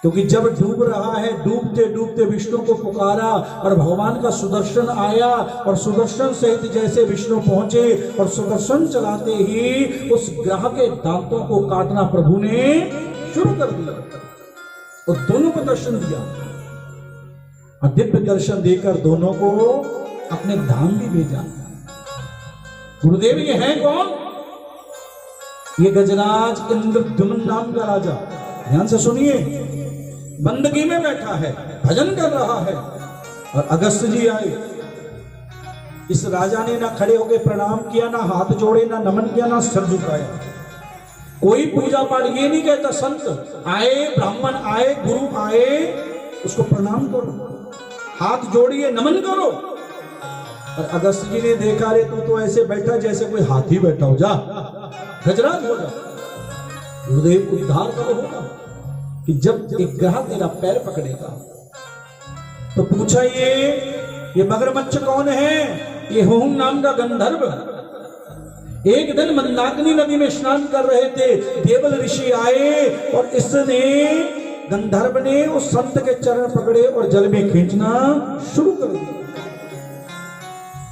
क्योंकि जब डूब रहा है, डूबते डूबते विष्णु को पुकारा और भगवान का सुदर्शन आया और सुदर्शन सहित जैसे विष्णु पहुंचे और सुदर्शन चलाते ही उस ग्रह के दांतों को काटना प्रभु ने शुरू कर दिया और दोनों को दर्शन दिया और दिव्य दर्शन देकर दोनों को अपने धाम भी भेजा। गुरुदेव ये हैं कौन? ये गजराज इंद्रद्युम्न नाम का राजा, ध्यान से सुनिए, बंदगी में बैठा है, भजन कर रहा है और अगस्त जी आए। इस राजा ने ना खड़े होकर प्रणाम किया, ना हाथ जोड़े, ना नमन किया, ना सिर झुकाया, कोई पूजा पाठ ये नहीं कहता। संत आए, ब्राह्मण आए, गुरु आए, उसको प्रणाम करो, हाथ जोड़िए, नमन करो। और अगस्त जी ने देखा, रे तू तो ऐसे बैठा जैसे कोई हाथी बैठा हो, जा गजराज हो जा। गुरुदेव उद्धार कब होगा? कि जब एक ग्रह तेरा पैर पकड़ेगा। तो पूछा ये मगरमच्छ कौन है? ये होम नाम का गंधर्व। एक दिन मंदाकिनी नदी में स्नान कर रहे थे, देवल ऋषि आए और इसने, गंधर्व ने उस संत के चरण पकड़े और जल में खींचना शुरू कर दिया।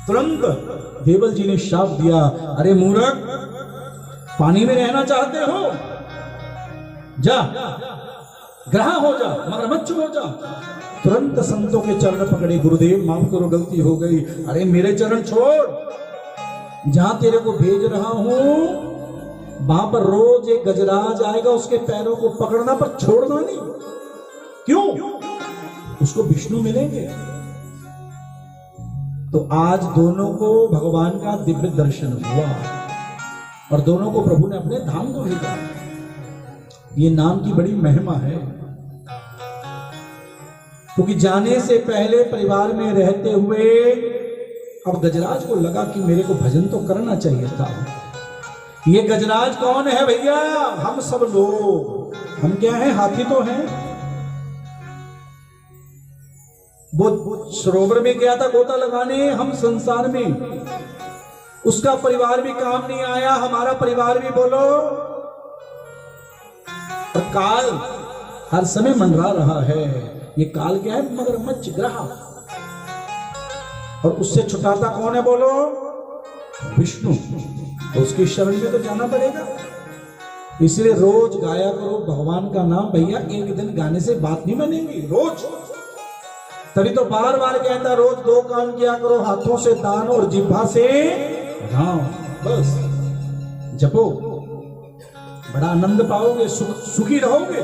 तुरंत देवल जी ने शाप दिया, अरे मूर्ख, पानी में रहना चाहते हो? जा ग्रह हो जा, मगरमच्छ हो जा। तुरंत संतों के चरण पकड़े, गुरुदेव माफ करो, गलती हो गई। अरे मेरे चरण छोड़, जहां तेरे को भेज रहा हूं वहां पर रोज एक गजराज आएगा, उसके पैरों को पकड़ना पर छोड़ना नहीं। क्यों? उसको विष्णु मिलेंगे। तो आज दोनों को भगवान का दिव्य दर्शन हुआ और दोनों को प्रभु ने अपने धाम को भेजा। ये नाम की बड़ी महिमा है, क्योंकि जाने से पहले परिवार में रहते हुए अब गजराज को लगा कि मेरे को भजन तो करना चाहिए था। ये गजराज कौन है भैया? हम सब लोग। हम क्या हैं? हाथी तो हैं। वो सरोवर में गया था गोता लगाने, हम संसार में। उसका परिवार भी काम नहीं आया, हमारा परिवार भी बोलो। और काल हर समय मंडरा रहा है। ये काल क्या है? मगरमच्छ ग्रह। और उससे छुटाता कौन है बोलो? विष्णु। तो उसकी शरण में तो जाना पड़ेगा। इसलिए रोज गाया करो भगवान का नाम। भैया एक दिन गाने से बात नहीं बनेगी, रोज। तभी तो बार बार कहता, रोज 2 काम किया करो, हाथों से दान और जिह्वा से राम। बस जपो, बड़ा आनंद पाओगे, सुखी रहोगे।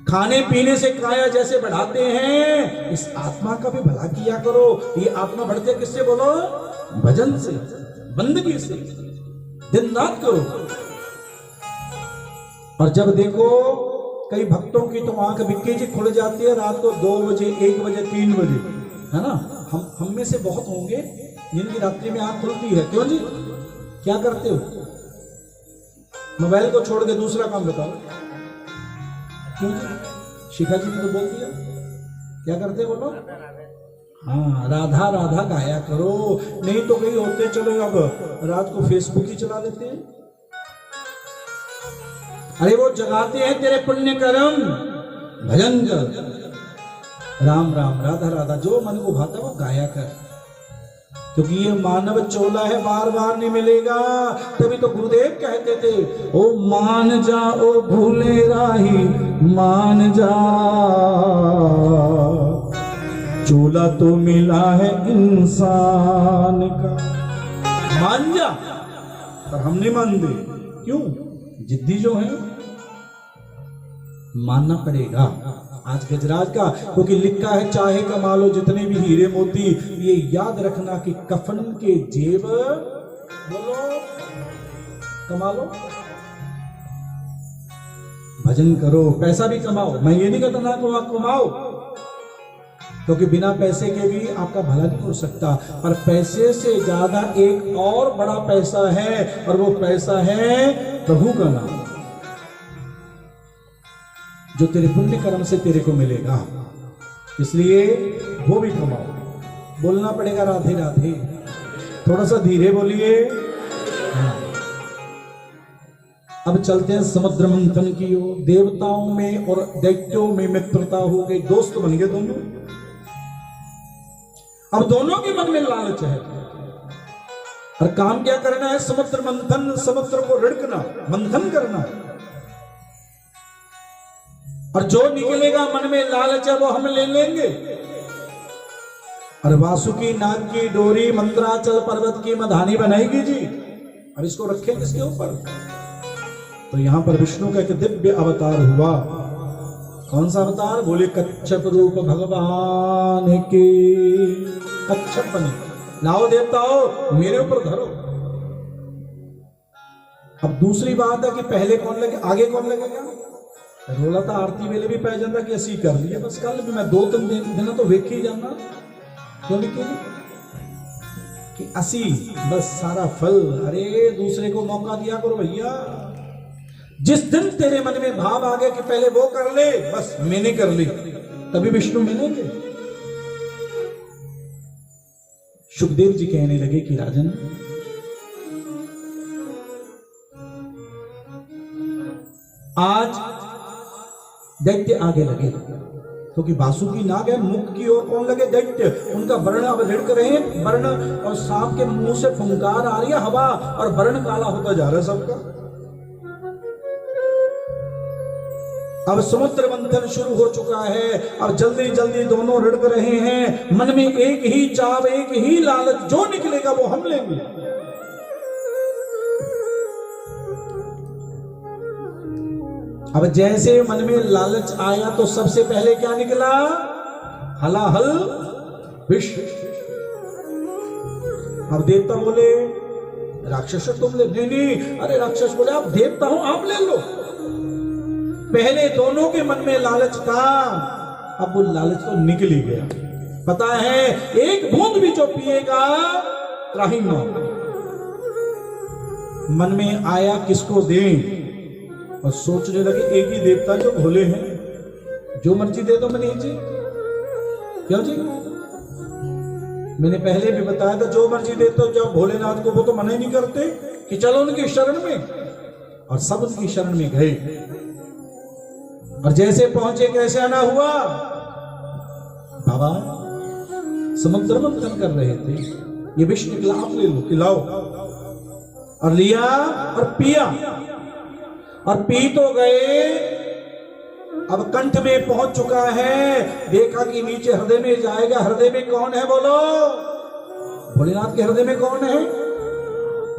खाने पीने से काया जैसे बढ़ाते हैं, इस आत्मा का भी भला किया करो। ये आत्मा बढ़ते किससे बोलो? भजन से, बंदगी से। दिन रात करो। और जब देखो कई भक्तों की तो आंख बिक्की जी खुल जाती है रात को 2 बजे, 1 बजे, 3 बजे, है ना। हम में से बहुत होंगे जिनकी रात्रि में आंख खुलती है। क्यों जी? क्या करते हो? मोबाइल को छोड़ के दूसरा काम बताओ। क्यों जी? शिखा जी ने तो बोल दिया। क्या करते बोलो? हाँ, राधा राधा गाया करो। नहीं तो कहीं होते चलो अब रात को फेसबुक ही चला लेते हैं। अरे वो जगाते हैं तेरे पुण्य कर्म, भजन कर, राम राम, राधा राधा, जो मन को भाता वो गाया कर। क्योंकि ये मानव चोला है, बार बार नहीं मिलेगा। तभी तो गुरुदेव कहते थे, ओ मान जा ओ भूले राही, मान जा, चोला तो मिला है इंसान का। मान जा, पर हम नहीं मानते। क्यों? जिद्दी जो है, मानना पड़ेगा। आज गजराज का क्योंकि लिखा है, चाहे कमा लो जितने भी हीरे मोती, ये याद रखना कि कफन के जेब बोलो कमा लो, भजन करो, पैसा भी कमाओ। मैं ये नहीं कहता ना कमाओ, क्योंकि बिना पैसे के भी आपका भला नहीं हो सकता। पर पैसे से ज्यादा एक और बड़ा पैसा है, और वो पैसा है प्रभु का नाम, जो तेरे पुण्य कर्म से तेरे को मिलेगा। इसलिए वो भी कमाओ। बोलना पड़ेगा राधे राधे। थोड़ा सा धीरे बोलिए। हाँ। अब चलते हैं समुद्र मंथन की ओर। देवताओं में और दैत्यों में मित्रता हो गई, दोस्त बन गए दोनों। अब दोनों के मन में लालच है और काम क्या करना है? समुद्र मंथन, समुद्र को रिड़कना, मंथन करना। और जो निकलेगा मन में लालच है वो हम ले लेंगे। और वासुकी नाग की डोरी मंदराचल पर्वत की मधानी बनाएगी जी। अब इसको रखें किसके ऊपर? तो यहां पर विष्णु का एक दिव्य अवतार हुआ। कौन सा अवतार? बोले कच्छप रूप भगवान के। कच्छप बने, लाओ देवताओ मेरे ऊपर धरो। अब दूसरी बात है कि पहले कौन लगे, आगे कौन लगेगा? रोला था आरती वेले भी पै जाता कि असी कर लिए बस। कल भी मैं 2-3 दिन तो वेख ही जाना। क्यों लिखे कि असी बस सारा फल। अरे दूसरे को मौका दिया करो भैया। जिस दिन तेरे मन में भाव आ गया कि पहले वो कर ले, बस मैंने कर ली, तभी विष्णु मिलेंगे। सुखदेव जी कहने लगे कि राजन, आज दैत्य आगे लगे क्योंकि वासुकी नाग है, मुख की ओर कौन लगे? दैत्य। उनका वर्ण अब रिड़क रहे हैं, वर्ण और सांप के मुंह से फुंकार आ रही है हवा और वर्ण काला होता जा रहा है सबका। अब समुद्र मंथन शुरू हो चुका है। अब जल्दी जल्दी दोनों रिड़क रहे हैं। मन में एक ही चाव, एक ही लालच, जो निकलेगा वो हम लेंगे। अब जैसे मन में लालच आया तो सबसे पहले क्या निकला? हलाहल विष। अब देवता बोले राक्षस तुम ले। नहीं, अरे राक्षस बोले आप देवता हो, आप ले लो। पहले दोनों के मन में लालच था, अब वो लालच तो निकल ही गया। पता है एक बूंद भी जो पिएगा त्राही न। मन में आया किसको दें, और सोचने लगे एक ही देवता जो भोले हैं, जो मर्जी दे दो मनीष जी। क्यों जी? मैंने पहले भी बताया था जो मर्जी देते हो जब भोलेनाथ को, वो तो मना ही नहीं करते कि चलो उनकी शरण में। और सब उनकी शरण में गए। और जैसे पहुंचे कैसे आना हुआ? बाबा समुद्र मंथन कर रहे थे, ये विष निकला, आप ले लो, खिलाओ। और लिया और पिया, और पी तो गए। अब कंठ में पहुंच चुका है। देखा कि नीचे हृदय में जाएगा। हृदय में कौन है बोलो? भोलेनाथ के हृदय में कौन है?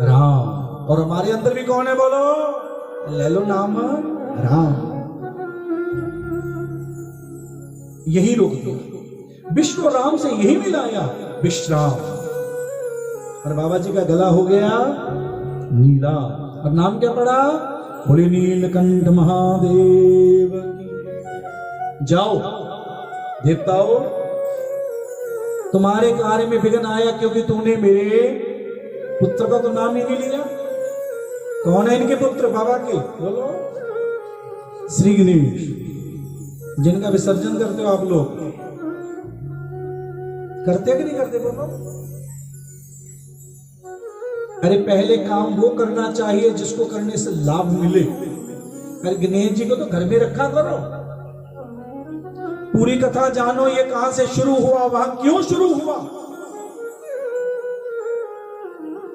राम। और हमारे अंदर भी कौन है बोलो? ले लो नाम राम। यही रोक दिया। विष्णु राम से यही मिलाया, विश्राम। और बाबा जी का गला हो गया नीला। और नाम क्या पड़ा? बोले नीलकंठ महादेव। जाओ देवताओं, तुम्हारे कार्य में विघ्न आया क्योंकि तुमने मेरे पुत्र का तो नाम ही नहीं लिया। कौन है इनके पुत्र बाबा के? बोलो श्री गणेश, जिनका विसर्जन करते हो आप लोग। करते कि नहीं करते बोलो? अरे पहले काम वो करना चाहिए जिसको करने से लाभ मिले। अरे गणेश जी को तो घर में रखा करो। पूरी कथा जानो, ये कहां से शुरू हुआ, वहां क्यों शुरू हुआ।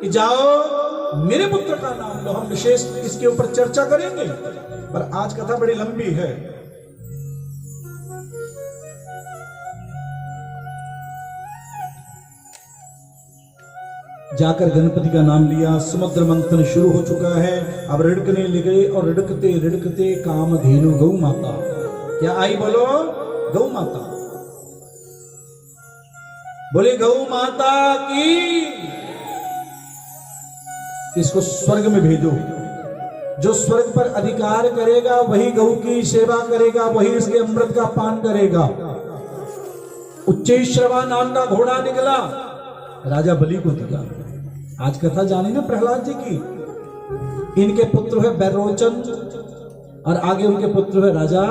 कि जाओ मेरे पुत्र का नाम लो। हम विशेष इसके ऊपर चर्चा करेंगे, पर आज कथा बड़ी लंबी है। जाकर गणपति का नाम लिया। समुद्र मंथन शुरू हो चुका है। अब रिड़कने लगे और रिड़कते रिड़कते कामधेनु गौ माता क्या आई बोलो? गौ माता। बोले गौ माता की। इसको स्वर्ग में भेजो। जो स्वर्ग पर अधिकार करेगा वही गौ की सेवा करेगा, वही इसके अमृत का पान करेगा। उच्चैश्रवा नाम का घोड़ा निकला, राजा बलि को दिया। आज कथा जानी ना प्रहलाद जी की। इनके पुत्र है बैरोचन और आगे उनके पुत्र है राजा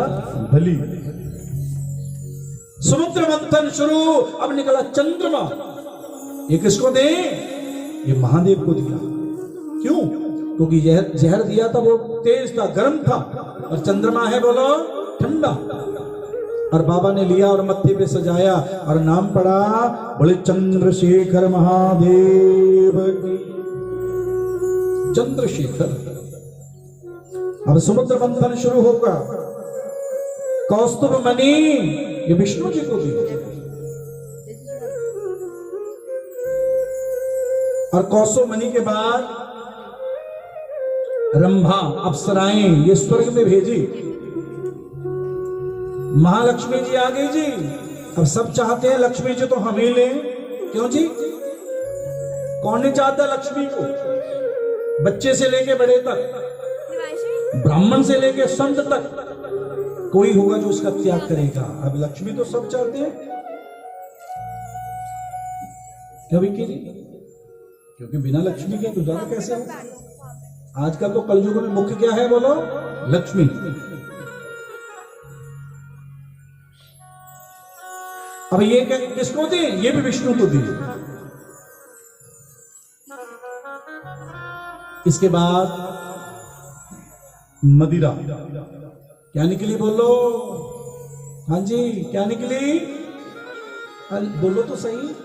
बलि। समुद्र मंथन शुरू। अब निकला चंद्रमा। ये किसको दे? ये महादेव को दिया। क्यों? क्योंकि जहर दिया था वो तेज था, गर्म था, और चंद्रमा है बोलो ठंडा। और बाबा ने लिया और मत्थे पे सजाया और नाम पड़ा, बोले चंद्रशेखर महादेव की। चंद्रशेखर। अब समुद्र मंथन शुरू होगा। कौस्तुभ मणि ये विष्णु जी को दी, और कौस्तुभ मणि के बाद रंभा अप्सराएं ये स्वर्ग में भेजी। महालक्ष्मी जी आ गई जी। अब सब चाहते हैं लक्ष्मी जी तो हम ही लें, क्यों जी? कौन नहीं चाहता लक्ष्मी को? बच्चे से लेके बड़े तक, ब्राह्मण से लेके संत तक, कोई होगा जो उसका त्याग करेगा। अब लक्ष्मी तो सब चाहते हैं, क्या विक्की जी? क्योंकि बिना लक्ष्मी के गुजारा कैसे हो? आजकल तो कलयुग में मुख्य क्या है बोलो? लक्ष्मी। अब ये किसको दी? ये भी विष्णु को दी। इसके बाद मदिरा क्या निकली बोलो? हाँ जी, क्या निकली? बोलो तो सही।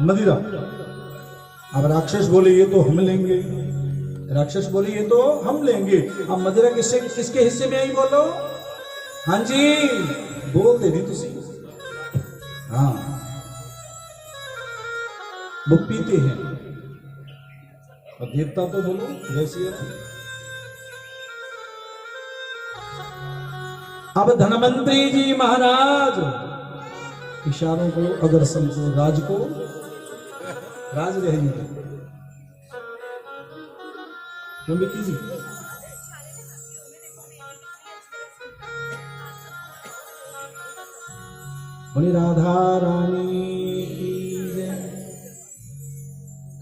मदिरा। अब राक्षस बोले ये तो हम लेंगे, राक्षस बोले ये तो हम लेंगे। अब मदिरा किसके हिस्से में आई बोलो? हाँ जी, बोल दे दी तुसी। हाँ, वो पीते हैं। और देवता तो बोलो जैसी है। अब धनवंतरी जी महाराज इशारों को अगर समझो, राज को राज रहने दो। क्यों बेटी जी? बोली राधा रानी की जय।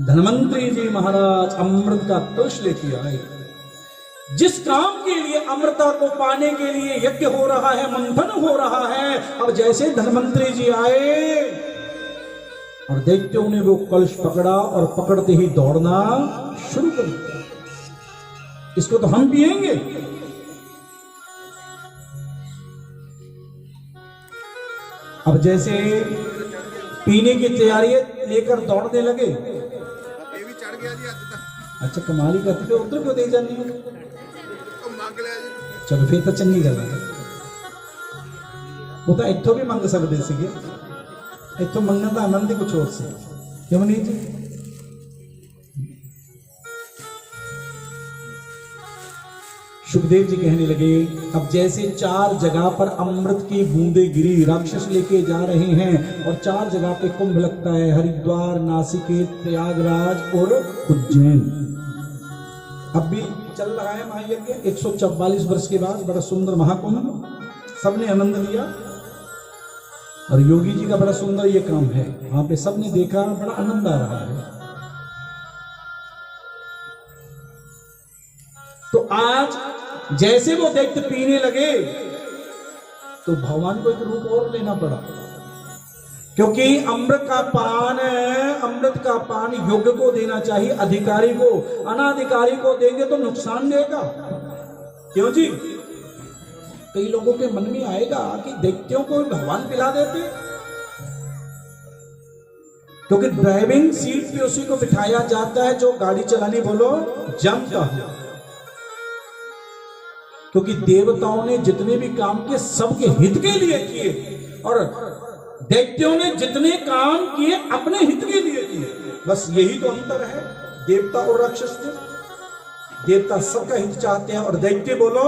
धनवंतरी जी महाराज अमृत का कलश लेके आए। जिस काम के लिए अमृता को पाने के लिए यज्ञ हो रहा है, मंथन हो रहा है, अब जैसे धनवंतरी जी आए और दैत्यों ने वो कलश पकड़ा और पकड़ते ही दौड़ना शुरू कर दिया। इसको तो हम पिएंगे। अब जैसे पीने की तैयारी लेकर दौड़ने लगे। ये भी चढ़ गया जी आज तक। अच्छा, कमाल ही करते उधर क्यों दे जानी है? चलो फिर तो चंगी गल है। वो तो इत्थों भी मंग सकते सीगे, इत्थों मंगने का आनंद ही कुछ और से, क्यों नहीं जी? सुखदेव जी कहने लगे, अब जैसे 4 जगह पर अमृत की बूंदे गिरी, राक्षस लेके जा रहे हैं, और 4 जगह पे कुंभ लगता है, हरिद्वार, नासिकेत, प्रयागराज और उज्जैन। अब भी चल रहा है महायज्ञ 144 वर्ष के बाद, बड़ा सुंदर महाकुंभ, सबने आनंद लिया। और योगी जी का बड़ा सुंदर ये काम है, वहां पे सबने देखा, बड़ा आनंद आ रहा है। तो आज जैसे वो दैत्य पीने लगे तो भगवान को एक रूप और लेना पड़ा, क्योंकि अमृत का पान योग्य को देना चाहिए, अधिकारी को। अनाधिकारी को देंगे तो नुकसान देगा, क्यों जी? कई लोगों के मन में आएगा कि दैत्यों को भगवान पिला देते, क्योंकि ड्राइविंग सीट पे उसी को बिठाया जाता है जो गाड़ी चलानी बोलो जानता है। क्योंकि देवताओं ने जितने भी काम किए सबके हित के लिए किए, और दैत्यों ने जितने काम किए अपने हित के लिए किए। बस यही तो अंतर है देवता और राक्षस में। देवता सबका हित चाहते हैं और दैत्य बोलो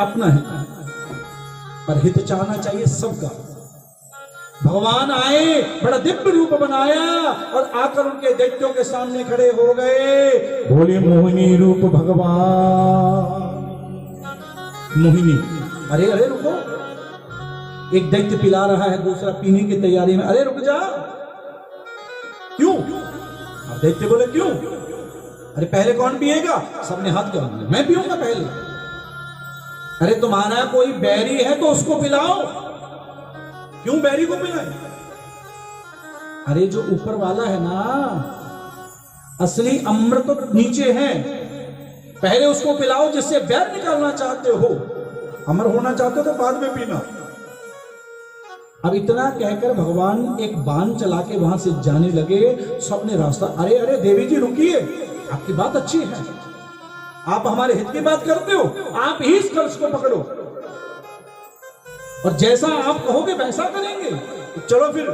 अपना हित, पर हित चाहना चाहिए सबका। भगवान आए, बड़ा दिव्य रूप बनाया और आकर उनके दैत्यों के सामने खड़े हो गए। बोले मोहिनी रूप भगवान। मोहिनी, अरे अरे रुको, एक दैत्य पिला रहा है, दूसरा पीने की तैयारी में, अरे रुक जा, क्यों? अब दैत्य बोले क्यों? अरे पहले कौन पिएगा? सबने हाथ कर दिया, मैं पीऊंगा पहले। अरे तुम्हारा कोई बैरी है तो उसको पिलाओ, क्यों बैरी को पिलाए? अरे जो ऊपर वाला है ना, असली अमृत तो नीचे है, पहले उसको पिलाओ जिससे बैर निकालना चाहते हो, अमर होना चाहते हो तो बाद में पीना। अब इतना कहकर भगवान एक बाण चला के वहां से जाने लगे। सबने रास्ता, अरे अरे देवी जी रुकिए, आपकी बात अच्छी है, आप हमारे हित की बात करते हो, आप ही इस कलश को पकड़ो और जैसा आप कहोगे वैसा करेंगे। तो चलो फिर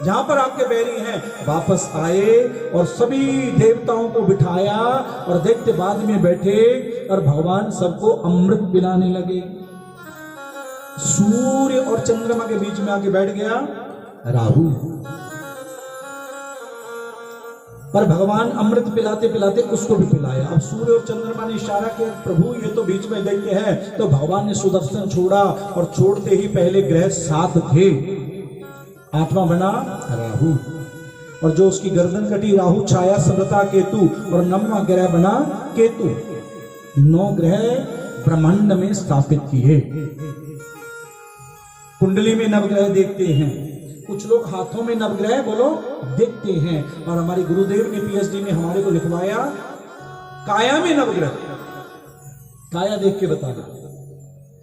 जहां पर आपके बैरी हैं। वापस आए और सभी देवताओं को बिठाया और दैत्य बाद में बैठे और भगवान सबको अमृत पिलाने लगे। सूर्य और चंद्रमा के बीच में आके बैठ गया राहु, पर भगवान अमृत पिलाते पिलाते उसको भी पिलाया। अब सूर्य और चंद्रमा ने इशारा किया, प्रभु ये तो बीच में दैत्य है। तो भगवान ने सुदर्शन छोड़ा और छोड़ते ही पहले ग्रह 7 थे, 8वां बना राहु, और जो उसकी गर्दन कटी राहु छाया समृता केतु, और 9वां ग्रह बना केतु। 9 ग्रह ब्रह्मांड में स्थापित किए। कुंडली में नवग्रह देखते हैं, कुछ लोग हाथों में नवग्रह बोलो देखते हैं, और हमारे गुरुदेव ने पीएचडी में हमारे को लिखवाया काया में नवग्रह, काया देख के बताना,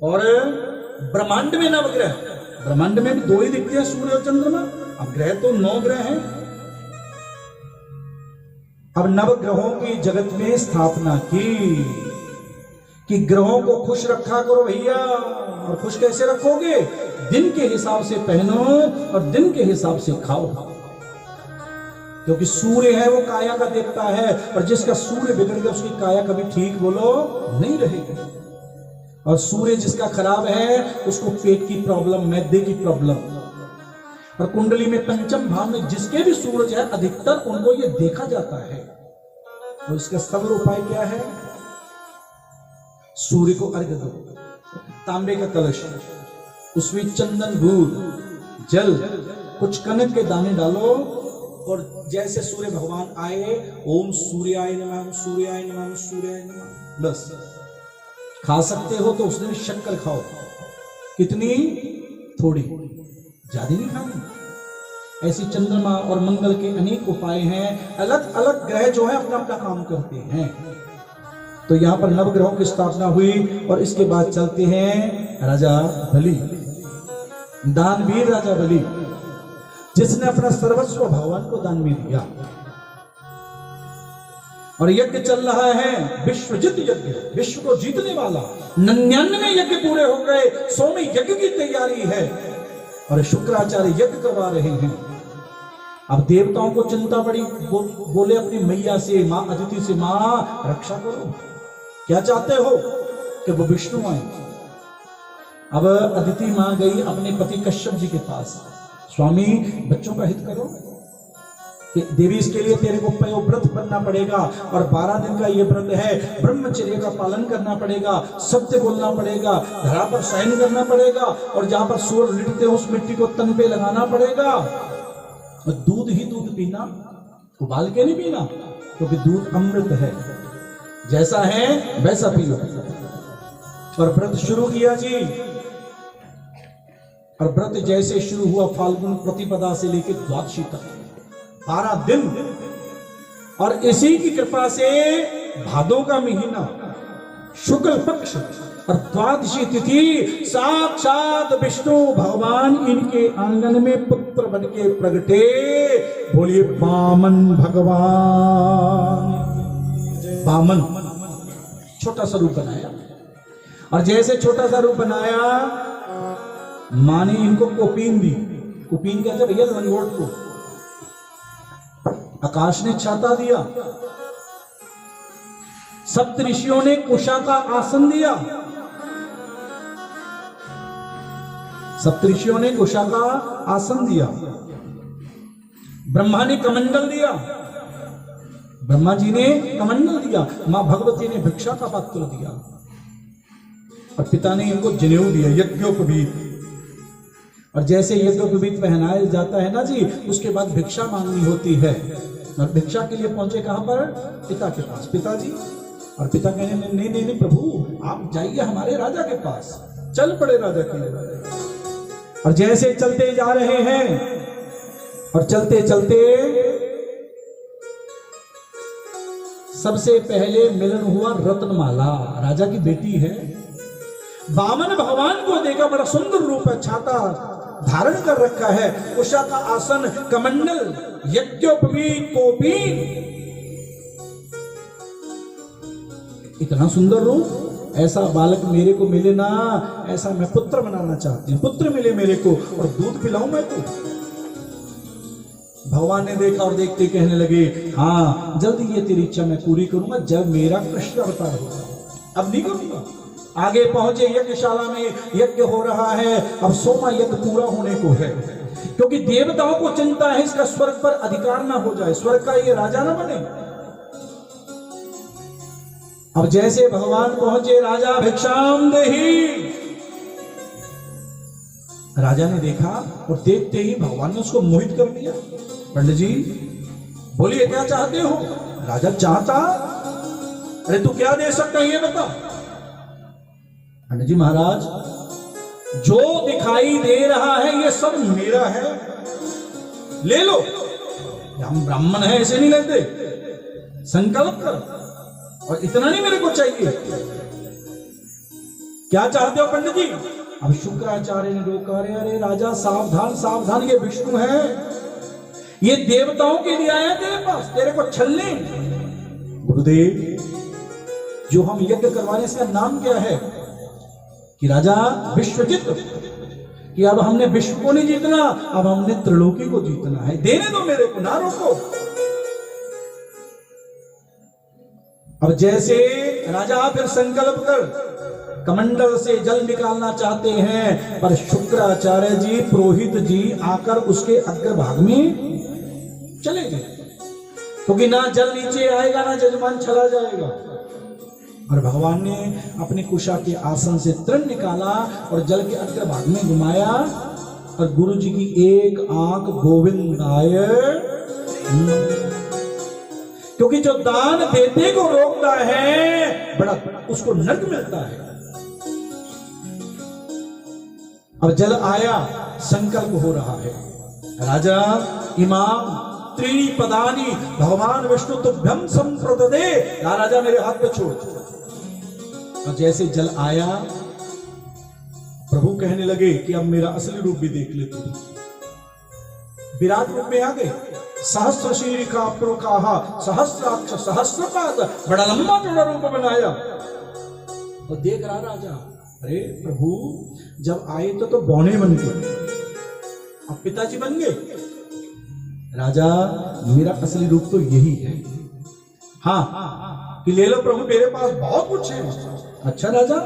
और ब्रह्मांड में नवग्रह, ब्रह्मांड में भी 2 ही दिखते हैं, सूर्य और चंद्रमा। अब ग्रह तो 9 ग्रह हैं। अब नवग्रहों की जगत में स्थापना की कि ग्रहों को खुश रखा करो भैया। और खुश कैसे रखोगे? दिन के हिसाब से पहनो और दिन के हिसाब से खाओ, क्योंकि सूर्य है वो काया का देवता है, और जिसका सूर्य बिगड़ गया उसकी काया कभी ठीक बोलो नहीं रहेगी। और सूर्य जिसका खराब है उसको पेट की प्रॉब्लम, मैदे की प्रॉब्लम। और कुंडली में पंचम भाव में जिसके भी सूरज है अधिकतर उनको ये देखा जाता है। और इसका सरल उपाय क्या है? सूर्य को अर्घ्य दो, तांबे का कलश, उसमें चंदन, दूध, जल, कुछ कनक के दाने डालो, और जैसे सूर्य भगवान आए ओम सूर्याय नमः, सूर्याय नमः, सूर्याय नमः, बस। खा सकते हो तो उस दिन शक्कर खाओ, कितनी? थोड़ी, ज्यादा नहीं खानी। ऐसी चंद्रमा और मंगल के अनेक उपाय हैं। अलग अलग ग्रह जो है अपना अपना काम करते हैं। तो यहां पर नवग्रहों की स्थापना हुई, और इसके बाद चलते हैं राजा बलि, दानवीर राजा बलि, जिसने अपना सर्वस्व भगवान को दान में दिया। और यज्ञ चल रहा है विश्वजित यज्ञ, विश्व को जीतने वाला। 99 यज्ञ पूरे हो गए, 100वें यज्ञ की तैयारी है, और शुक्राचार्य यज्ञ करवा रहे हैं। अब देवताओं को चिंता पड़ी, बोले अपनी मैया से, मां अदिति से, मां रक्षा करो, क्या चाहते हो? कि वो विष्णु आए। अब अदिति मां गई अपने पति कश्यप जी के पास, स्वामी बच्चों का हित करो कि देवी इसके लिए तेरे को पयोव्रत बनना पड़ेगा, और 12 दिन का ये व्रत है, ब्रह्मचर्य का पालन करना पड़ेगा, सत्य बोलना पड़ेगा, धरा पर शयन करना पड़ेगा, और जहां पर सूर्य लिटते हो उस मिट्टी को तन पे लगाना पड़ेगा। और दूध ही दूध पीना, उबाल के नहीं पीना, क्योंकि दूध अमृत है, जैसा है वैसा पी लो। और व्रत शुरू किया जी, और व्रत जैसे शुरू हुआ फाल्गुन प्रतिपदा से लेकर द्वादशी तक 12 दिन, और इसी की कृपा से भादों का महीना शुक्ल पक्ष और द्वादशी तिथि साक्षात विष्णु भगवान इनके आंगन में पुत्र बन के प्रगटे। बोलिए वामन भगवान। वामन छोटा सा रूप बनाया, और जैसे छोटा सा रूप बनाया मां ने इनको कोपीन दी। कोपीन कहते भैया लंगोट को। आकाश ने छाता दिया, सप्त ऋषियों ने कुशा का आसन दिया, सप्त ऋषियों ने कुशा का आसन दिया, ब्रह्मा ने कमंडल दिया, ब्रह्मा जी ने कमंडल दिया, मां भगवती ने भिक्षा का पात्र दिया, और पिता ने इनको जनेऊ दिया यज्ञोपवीत। और जैसे यज्ञोपवीत पहनाया जाता है ना जी, उसके बाद भिक्षा मांगनी होती है, और भिक्षा के लिए पहुंचे कहां पर? पिता के पास। पिताजी, और पिता कहने नहीं नहीं नहीं प्रभु आप जाइए हमारे राजा के पास। चल पड़े राजा के लिए, और जैसे चलते जा रहे हैं, और चलते चलते सबसे पहले मिलन हुआ रत्नमाला, राजा की बेटी है। वामन भगवान को देखा, बड़ा सुंदर रूप है, छाता धारण कर रखा है, उषा का आसन, कमंडल, यज्ञोपवीत कोपीन, इतना सुंदर रूप। ऐसा बालक मेरे को मिले ना, ऐसा मैं पुत्र बनाना चाहती हूं, पुत्र मिले मेरे को और दूध पिलाऊं मैं को। भगवान ने देखा और देखते कहने लगे, हाँ जल्दी ये तेरी इच्छा मैं पूरी करूंगा जब मेरा कृष्ण अवतार होगा, अब नहीं करूंगा। आगे पहुंचे, यज्ञशाला में यज्ञ हो रहा है। अब 100वां यज्ञ पूरा होने को है, क्योंकि देवताओं को चिंता है इसका स्वर्ग पर अधिकार ना हो जाए, स्वर्ग का ये राजा ना बने। अब जैसे भगवान पहुंचे, राजा भिक्षाम देहि, राजा ने देखा और देखते ही भगवान ने उसको मोहित कर दिया। पंडित जी बोलिए क्या चाहते हो? राजा चाहता, अरे तू क्या दे सकता है ये बता। पंडित जी महाराज, जो दिखाई दे रहा है ये सब मेरा है, ले लो। हम ब्राह्मण है ऐसे नहीं लेते, संकल्प कर, और इतना नहीं मेरे को चाहिए। क्या चाहते हो पंडित जी? अब शुक्राचार्य ने रोका, अरे राजा सावधान सावधान, ये विष्णु है, ये देवताओं के लिए आया तेरे पास, तेरे को छलने। गुरुदेव, जो हम यज्ञ करवाने, इसका नाम क्या है? कि राजा विश्वजित, कि अब हमने विश्व को नहीं जीतना, अब हमने त्रिलोकी को जीतना है, देने दो मेरे को, ना रोको। अब जैसे राजा फिर संकल्प कर कमंडल से जल निकालना चाहते हैं, पर शुक्राचार्य जी, पुरोहित जी आकर उसके अग्रभाग में चले गए, क्योंकि ना जल नीचे आएगा ना जजमान चला जाएगा। और भगवान ने अपने कुशा के आसन से तृण निकाला और जल के अग्रभाग में घुमाया, और गुरु जी की एक आंख गोविंदाय, क्योंकि जो दान देते को रोकता है बड़ा उसको नर्क मिलता है। अब जल आया, संकल्प हो रहा है, राजा इमाम त्रीणि पदानी भगवान विष्णु तुभ्यम संप्रददे, राजा मेरे हाथ पे छोड़। और जैसे जल आया, प्रभु कहने लगे कि अब मेरा असली रूप भी देख ले तू। विराट रूप में आ गए, सहस्र शीर्षा प्रोकाहा, सहस्राक्ष सहस्रपाद, बड़ा लंबा चौड़ा रूप बनाया। और देख रहा राजा, अरे प्रभु जब आए तो बौने बन गए, अब पिताजी बन गए। राजा मेरा असली रूप तो यही है। हाँ कि ले लो प्रभु, मेरे पास बहुत कुछ है। अच्छा राजा,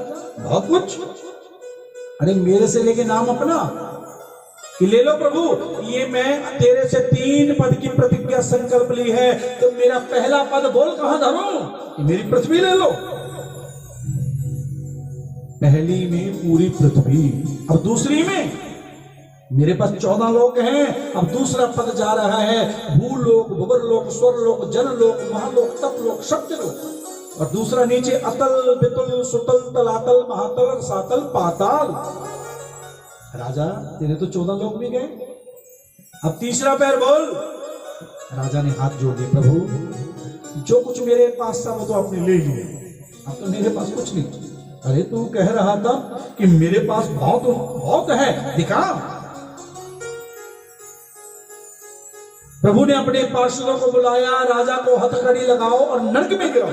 बहुत कुछ? अरे मेरे से लेके नाम अपना, कि ले लो प्रभु, ये मैं तेरे से 3 पद की प्रतिज्ञा संकल्प ली है, तो मेरा पहला पद बोल कहां धरूं? कि मेरी पृथ्वी ले लो। पहली में पूरी पृथ्वी, अब दूसरी में मेरे पास 14 लोक हैं, अब दूसरा पद जा रहा है, भूलोक, भुवरलोक, स्वर्लोक, जनलोक, महालोक, तपलोक, सत्यलोक। और दूसरा नीचे अतल, वितल, सुतल, तलातल, महातल, सातल, पाताल। राजा तेरे तो 14 लोक भी गए, अब तीसरा पैर बोल। राजा ने हाथ जोड़ दिए, प्रभु जो कुछ मेरे पास था वो तो आपने ले लिया, अब तो मेरे पास कुछ नहीं। अरे तू कह रहा था कि मेरे पास बहुत बहुत है, दिखा। प्रभु ने अपने पार्षदों को बुलाया, राजा को हथकड़ी लगाओ और नरक में गिराओ।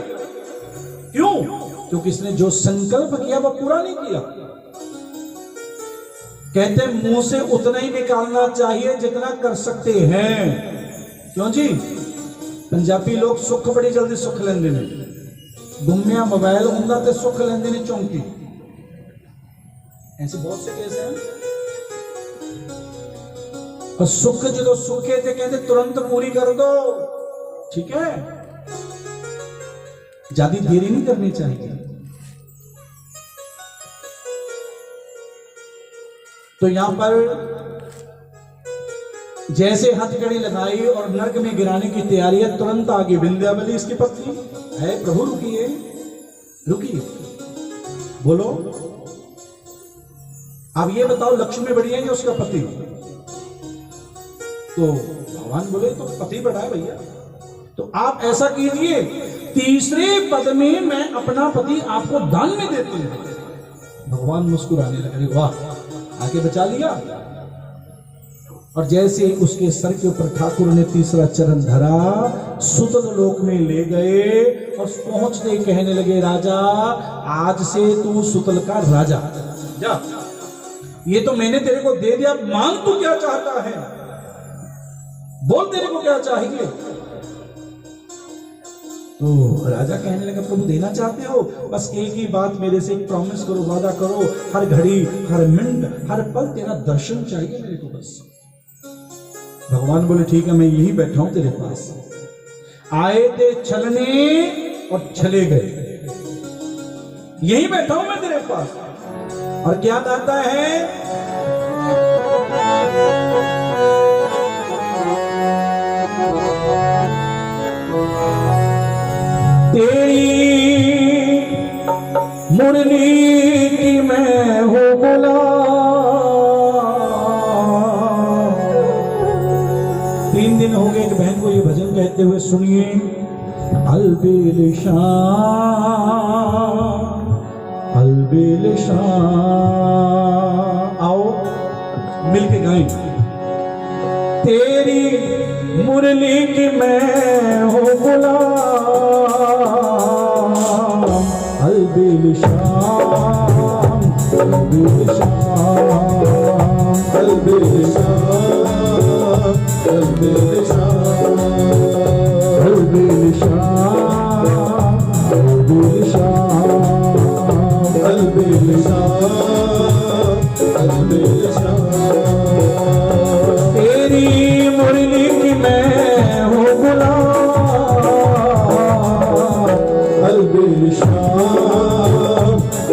क्यों? क्योंकि इसने जो संकल्प किया वो पूरा नहीं किया। कहते मुंह से उतना ही निकालना चाहिए जितना कर सकते हैं। क्यों जी? पंजाबी लोग सुख बड़ी जल्दी सुख लेंगे ने, गुम्मिया मोबाइल होंगे तो सुख लेंगे ने चौंकी। ऐसे बहुत से केस हैं। और सुख जो सुखे थे कहते तुरंत पूरी कर दो, ठीक है, ज्यादा देरी नहीं करनी चाहिए। तो यहां पर जैसे हथकड़ी लगाई और नर्क में गिराने की तैयारी है, तुरंत आगे विंध्यावली इसकी पत्नी है, प्रभु रुकिए रुकिए, बोलो अब ये बताओ लक्ष्मी बढ़िया है उसका पति? तो भगवान बोले तो पति बढ़ा है भैया, तो आप ऐसा कीजिए तीसरे पद में मैं अपना पति आपको दान में देती हूं। भगवान मुस्कुराने लगे, वाह, आगे बचा लिया। और जैसे ही उसके सर के ऊपर ठाकुर ने तीसरा चरण धरा, सुतल लोक में ले गए और पहुंचते ही कहने लगे, राजा आज से तू सुतल का राजा जा, ये तो मैंने तेरे को दे दिया, मांग तू क्या चाहता है, बोल तेरे को क्या चाहिए। तो राजा कहने लगा, प्रभु देना चाहते हो, बस एक ही बात मेरे से एक प्रॉमिस करो, वादा करो, हर घड़ी हर मिनट हर पल तेरा दर्शन चाहिए मेरे को बस। भगवान बोले ठीक है, मैं यही बैठा हूं तेरे पास। आए थे छलने और चले गए, यही बैठा हूं मैं तेरे पास। और क्या कहता है, तेरी मुरली की मैं हो बोला, 3 दिन हो गए एक बहन को ये भजन कहते हुए, सुनिए। अलबेल शाह, अलबेल शाह, आओ मिलके गाएं। तेरी मुरली की मैं हो गुलाम, अलबेल शाम, अलबेल शाम, अलबेल शाम, अलबेल शाम, अलबेल शाम, अलबेल शाम, अलबेल शाम, अलबेल शाम। तेरी मुरली की मैं हो गुलाम, अलबेल शाम,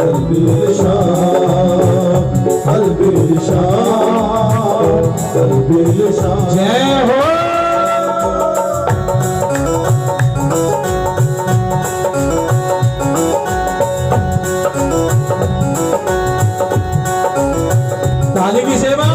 अलबेल शाम, अलबेल शाम, अलबेल शाम। जय हो। ताली की सेवा।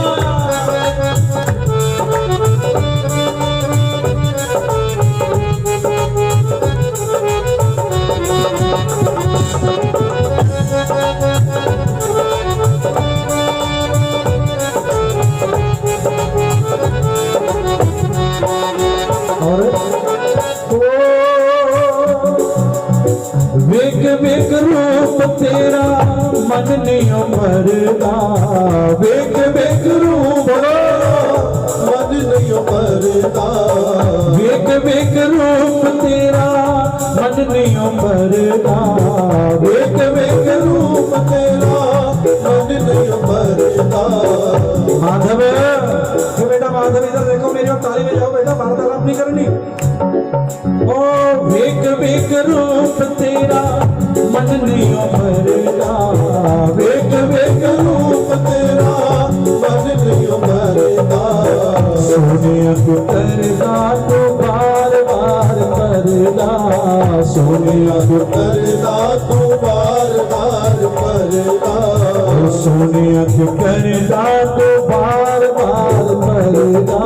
और वेग वेग रूप तेरा मन नहीं मरदा, वेग वेग रूप मन नहीं मरदा, वेग वेग रूप तेरा मन नहीं मरदा, वेग वेग रूप तेरा मन नहीं मरदा। माधव, बेटा माधव इधर देखो, मेरी ओर ताली बजाओ बेटा, वार्तालाप नहीं करनी। ओ वेग वेग रूप तेरा मन नहीं मरदा, वेग वेग रूप तेरा मन नहीं मरदा। सोने को करदा तो बार बार करदा, सोने को करदा तो बार बार करदा, सोने को करदा तो बार बार करदा,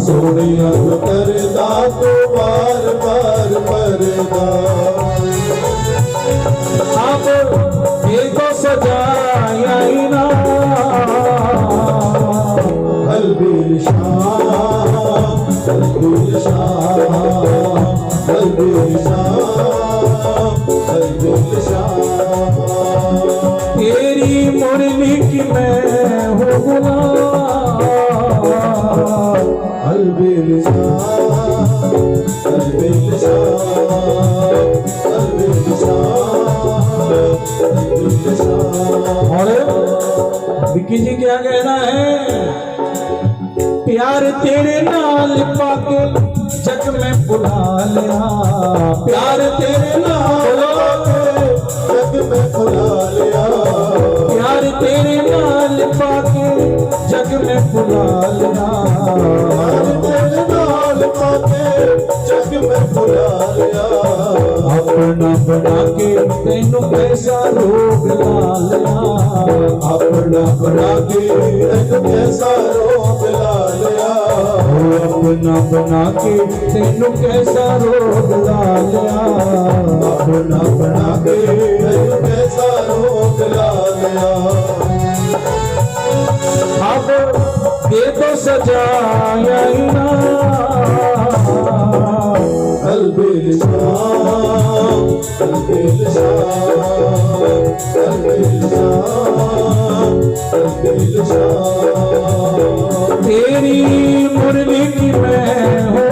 सोने को करदा तो बार बार करदा। अब देखो सजाया ना, अलबेल शाम, अलबेल शाम, अलबेल शाम, अलबेल शाम। तेरी मुरली की मैं हो गुलाम, अलबेल शाम, अलबेल शाम, अलबेल शाम, अलबेल शाम। और विक्की जी क्या कहना है, प्यार तेरे नाल पाके जग में बुला लिया, प्यार तेरे नाल जग में बुला लिया, प्यार तेरे नाल पाके जग में बुला लिया, प्यार तेरे नाल पाके जग में बुला लिया। अपना बना के तेनू कैसा रोग ला लिया, अपना बना के तेनू कैसा रोग ला लिया। अपना बना के तेनू कैसा रोग ला लिया, अपना बना के तेनू कैसा रोग ला लिया। अब दे तो सजाया ना तेरी मुरली की मैं हूँ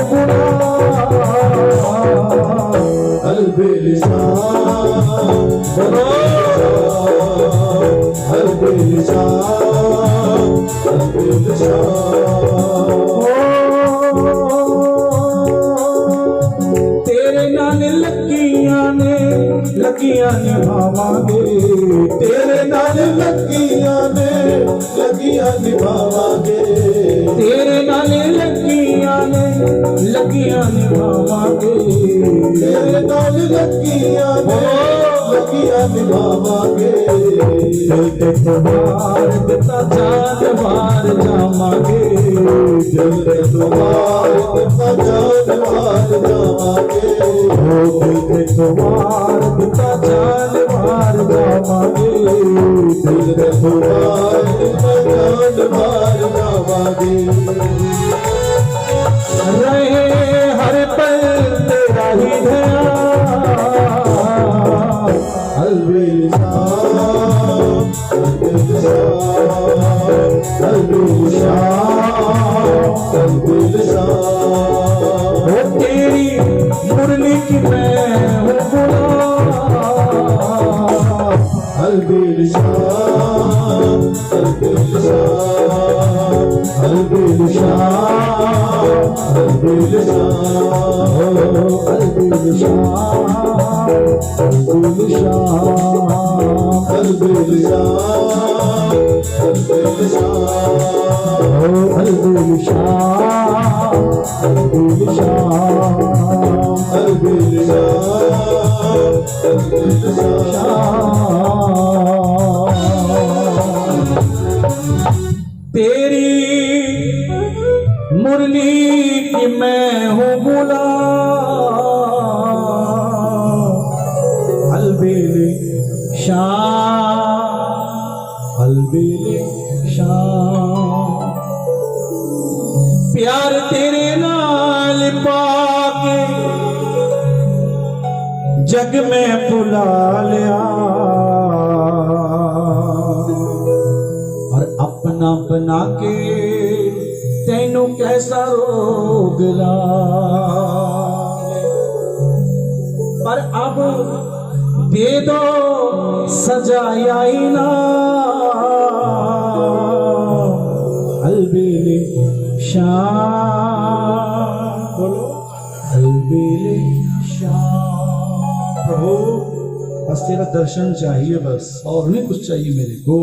तेरे नाल लगियां निभावांगे, तेरे नाल लगियां निभावांगे, तेरे नाल लगियां निभावांगे, तेरे नाल लगियां निभावांगे। दिल ते तुम्हार दिता जान मार जावांगे, दिल ते तुम्हार दिता जान मार जावांगे, दिल ते तुम्हार दिता जान मार जावांगे, दिल ते तुम्हार दिता जान मार जावांगे। रहे हर पल तेरा ही ध्यान, अलविदा तेरी मुरली की मैं हूँ गुलाम, अलविदा तेरी मुरली की मैं हूँ गुलाम, अलबेले शाम, अलबेले शाम। प्यार तेरे नाल पाके जग में बुला लिया, और अपना बना के तेनू कैसा रोग ला। पर अब दे दो सजाया ना, अलबेले शाम, बोलो अलबेले शाम। प्रभु बस तेरा दर्शन चाहिए, बस और नहीं कुछ चाहिए मेरे को,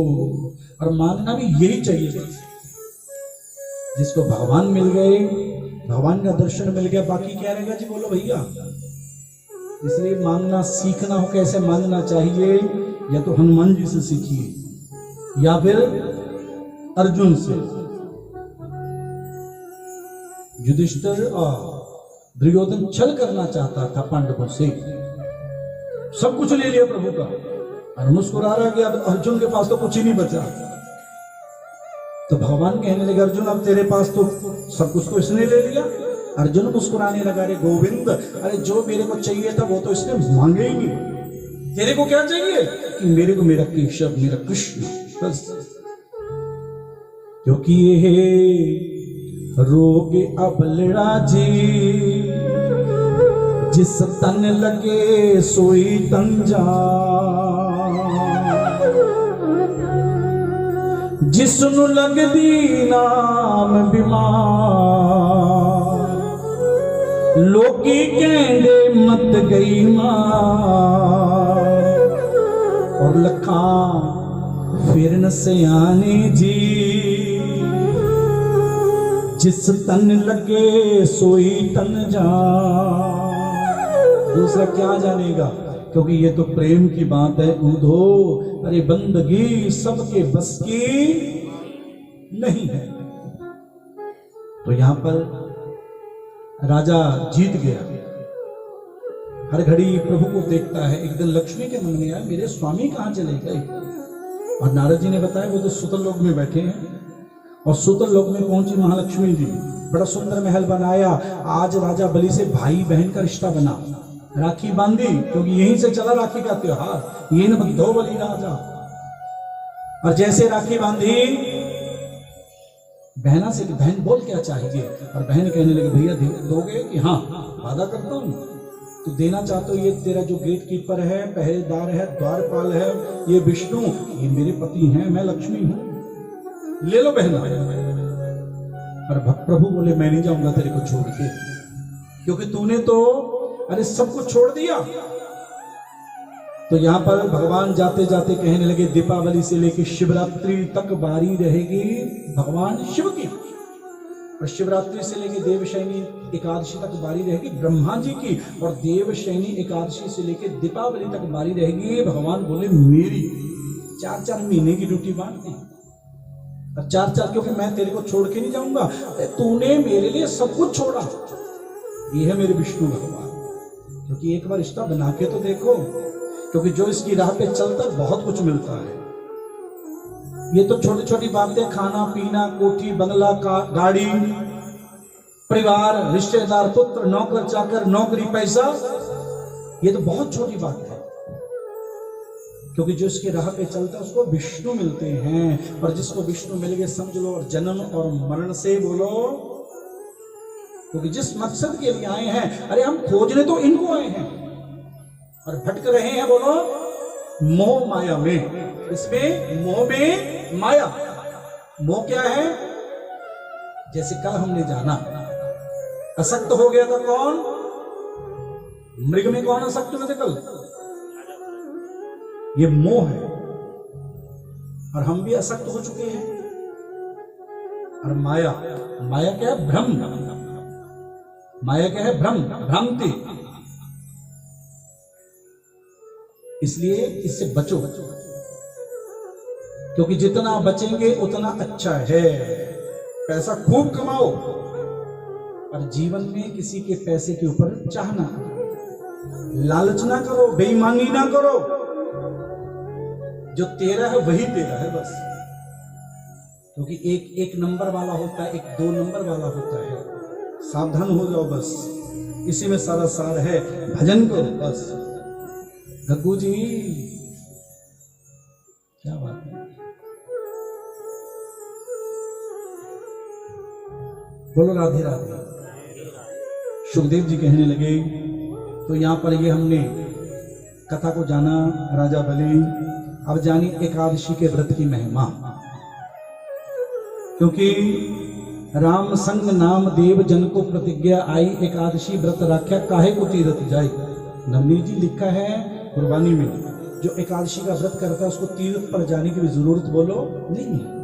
और मांगना भी यही चाहिए बस। जिसको भगवान मिल गए, भगवान का दर्शन मिल गया, बाकी क्या रहेगा जी, बोलो भैया। इसलिए मांगना सीखना हो, कैसे मांगना चाहिए, या तो हनुमान जी से सीखिए या फिर अर्जुन से। युधिष्ठिर और दुर्योधन छल करना चाहता था पांडवों से, सब कुछ ले लिया प्रभु का, और मुस्कुरा रहा कि अब अर्जुन के पास तो कुछ ही नहीं बचा। तो भगवान कहने लगे, अर्जुन अब तेरे पास तो सब कुछ तो इसने ले लिया। अर्जुन मुस्कुराने लगा, रे गोविंद, अरे जो मेरे को चाहिए था वो तो इसने मांगे ही नहीं, तेरे को क्या चाहिए? कि मेरे को मेरा केशव, मेरा कृष्ण, बस। क्योंकि ये रोग अबलड़ा जी, जिस तन लगे सोई तन जान, जिसनु लगदी नाम बीमार, लोकी कहंदे मत गई मां, और लखा फिर न सियाने जी, जिस तन लगे सोई तन जान। दूसरा क्या जानेगा, क्योंकि ये तो प्रेम की बात है। ऊधो अरे बंदगी सबके बस की नहीं है। तो यहां पर राजा जीत गया, हर घड़ी प्रभु को देखता है। एक दिन लक्ष्मी के मन में आया, मेरे स्वामी कहां चले गए? और नारद जी ने बताया वो तो सुतल लोक में बैठे हैं। और सुतल लोक में पहुंची महालक्ष्मी जी, बड़ा सुंदर महल बनाया। आज राजा बलि से भाई बहन का रिश्ता बना, राखी बांधी, क्योंकि यहीं से चला राखी का त्योहार, ये न बद्धो बलि राजा। और जैसे राखी बांधी, बहना से कि बहन बोल क्या चाहिए, और बहन कहने लगी भैया दोगे कि हाँ वादा करता हूं, तो देना चाहते हो। ये तेरा जो गेट कीपर है, पहरेदार है, द्वारपाल है, ये विष्णु, ये मेरे पति हैं, मैं लक्ष्मी हूं, ले लो बहना। और प्रभु बोले मैं नहीं जाऊंगा तेरे को छोड़ के, क्योंकि तूने तो अरे सब कुछ छोड़ दिया। तो यहां पर भगवान जाते जाते कहने लगे दीपावली से लेकर शिवरात्रि तक बारी रहेगी भगवान शिव की, और शिवरात्रि से लेकर देवशयनी एकादशी तक बारी रहेगी ब्रह्मा जी की, और देवशयनी एकादशी से लेकर दीपावली तक बारी रहेगी भगवान बोले मेरी। 4-4 महीने की ड्यूटी बांट दी, और 4-4, क्योंकि मैं तेरे को छोड़ के नहीं जाऊंगा, तूने मेरे लिए सब कुछ छोड़ा। ये है मेरे विष्णु भगवान, क्योंकि एक बार रिश्ता बना के तो देखो, क्योंकि जो इसकी राह पे चलता है बहुत कुछ मिलता है। ये तो छोटी छोटी बातें, खाना पीना, कोठी बंगला, गाड़ी, परिवार, रिश्तेदार, पुत्र, नौकर चाकर, नौकरी, पैसा, ये तो बहुत छोटी बात है। क्योंकि जो इसकी राह पे चलता है उसको विष्णु मिलते हैं, और जिसको विष्णु मिल गए समझ लो, और जन्म और मरण से बोलो, क्योंकि जिस मकसद के लिए आए हैं, अरे हम खोजने तो इनको आए हैं, और भटक रहे हैं बोलो मोह माया में। इसमें मोह में माया, मोह क्या है? जैसे कल हमने जाना, असक्त हो गया था कौन? मृग में कौन असक्त हुए थे कल? ये मोह है, और हम भी असक्त हो चुके हैं। और माया, माया क्या है? भ्रम। माया क्या है? भ्रम, भ्रांति। इसलिए इससे बचो, क्योंकि जितना बचेंगे उतना अच्छा है। पैसा खूब कमाओ, और जीवन में किसी के पैसे के ऊपर चाहना, लालच ना करो, बेईमानी ना करो। जो तेरा है वही तेरा है बस, क्योंकि एक नंबर वाला होता है, एक 2 नंबर वाला होता है। सावधान हो जाओ बस, इसी में सारा सार है। भजन करो बस। गग्गू जी क्या बात है, बोलो राधे राधे। सुखदेव जी कहने लगे, तो यहां पर ये हमने कथा को जाना राजा बलि। अब जानी एकादशी के व्रत की महिमा, क्योंकि राम संग नाम देव जन को प्रतिज्ञा आई, एकादशी व्रत राख्या काहे को तीरथ जाए। नवनीत जी लिखा है कुर्बानी में, जो एकादशी का व्रत करता है उसको तीर्थ पर जाने की भी जरूरत बोलो नहीं है।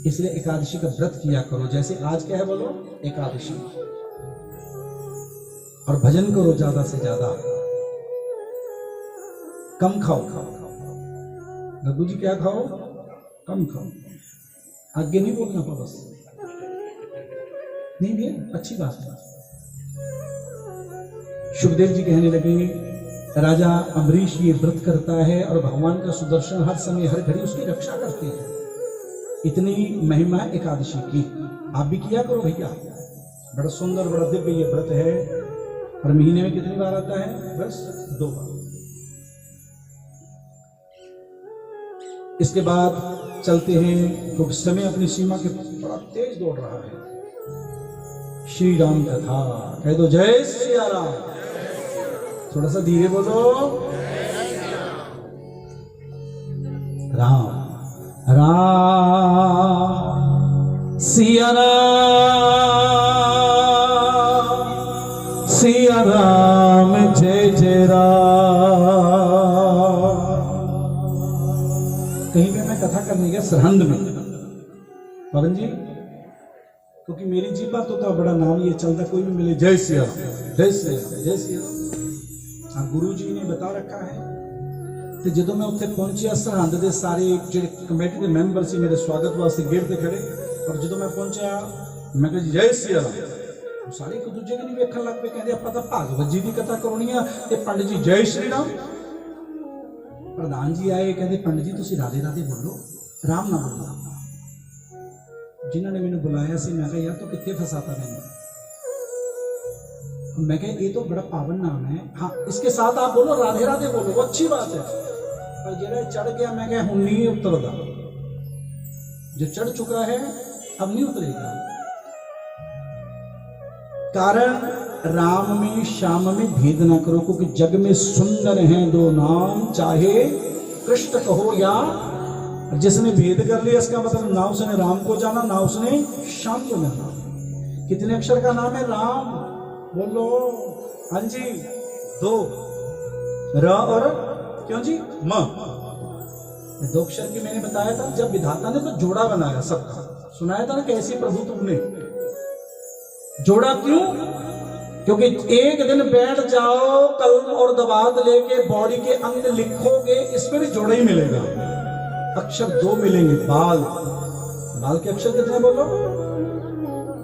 इसलिए एकादशी का व्रत किया करो। जैसे आज क्या है बोलो? एकादशी। और भजन करो ज्यादा से ज्यादा, कम खाओ। गग्गू जी क्या खाओ? कम खाओ। आगे नहीं बोलना पा बस, नहीं भैया अच्छी बात है। सुखदेव जी कहने लगे, राजा अम्बरीश ये व्रत करता है, और भगवान का सुदर्शन हर समय हर घड़ी उसकी रक्षा करते हैं। इतनी महिमा है एकादशी की, आप भी किया करो भैया। बड़ा सुंदर, बड़ा दिव्य ये व्रत है। और महीने में कितनी बार आता है? बस 2 बार। इसके बाद चलते हैं, तो समय अपनी सीमा के बड़ा तेज दौड़ रहा है। श्री राम कथा कह दो, जय सिया राम। थोड़ा सा धीरे बोलो, राम राम सिया राम जय जय राम। कहीं पे मैं कथा करने गया सरहंद में, पवन जी, क्योंकि मेरी जीवा तो बड़ा नाम ये चलता, कोई भी मिले जय सिया जय सिया जय सिया। गुरु जी ने बता रखा है। तो जो मैं उत्थे पहुंचा सरहंद के सारे जो कमेटी के मैंबर से मेरे स्वागत वास्ते गेट पे खड़े, और जो मैं पहुंचा मैं कहा जी जय सिया राम। सारे एक दूजे के नहीं वेखण लग पे, कहते ਆਪਾਂ ਤਾਂ ਭਾਗਵਤ जी की कथा कराਉਣੀ ਆ ਤੇ पंडित जी जय श्री राम। प्रधान जी आए, कहते पंडित जी तुसी राधे राधे बोलो, राम ना बोलो। जिन्होंने मैंने बुलाया सी, मैं कहा यार तू कितने फंसाता मैंने। मैं कहा ये तो बड़ा पावन नाम है, हाँ इसके साथ आप बोलो राधे राधे बोलो, वो अच्छी बात है। पर जरा चढ़ गया, मैं कहा हूं नहीं उतरदा, जो चढ़ चुका है अब नहीं उतरेगा। कारण राम में श्याम में भेद ना करो, क्योंकि जग में सुंदर हैं दो नाम, चाहे कृष्ण कहो या। जिसने भेद कर लिया इसका मतलब ना उसने राम को जाना ना उसने श्याम को जाना। कितने अक्षर का नाम है राम? बोलो हाँ जी, 2 र और क्यों जी म। 2 अक्षर की मैंने बताया था, जब विधाता ने तो जोड़ा बनाया सबका, सुनाया था ना कैसे प्रभु तुमने जोड़ा। क्यों? क्योंकि एक दिन बैठ जाओ कलम और दवात लेके बॉडी के अंग लिखोगे, इसमें भी जोड़ा ही मिलेगा। अक्षर 2 मिलेंगे। बाल, बाल के अक्षर कितने बोलो?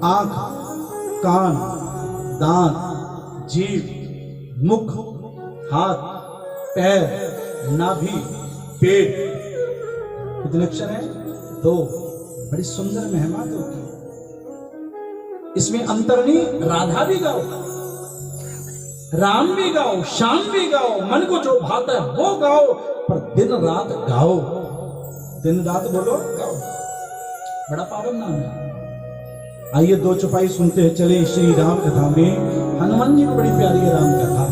आंख, कान, दांत, जीभ, मुख, हाथ, पैर, नाभि, पेट। कितने अक्षर हैं? 2। बड़ी सुंदर मेहमान होती है। इसमें अंतर नहीं, राधा भी गाओ, राम भी गाओ, श्याम भी गाओ, मन को जो भाता है वो गाओ, पर दिन रात गाओ, दिन रात बोलो गाओ। बड़ा पावन नाम है। आइए 2 चौपाई सुनते हैं चले श्री राम कथा में। हनुमान जी को बड़ी प्यारी है राम कथा,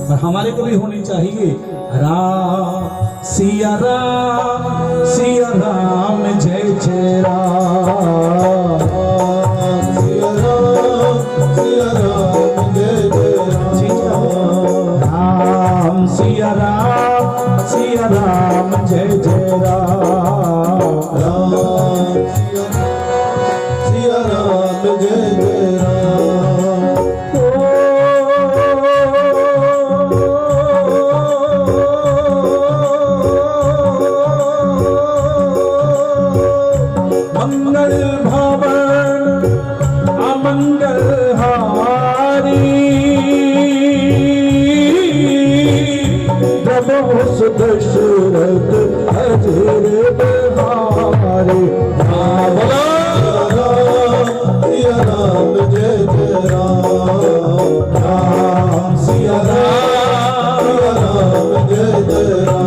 और हमारे को भी होनी चाहिए। राम सिया राम जय जय राम, सिया राम जय जय राम, सिया राम जय जय राम, सिया राम जय जय राम। मंगल भवन अमंगल हारी, प्रभु सुदशरथ अजर बहारे। राम सिया राम जय जय राम, राम सिया राम जय जय राम।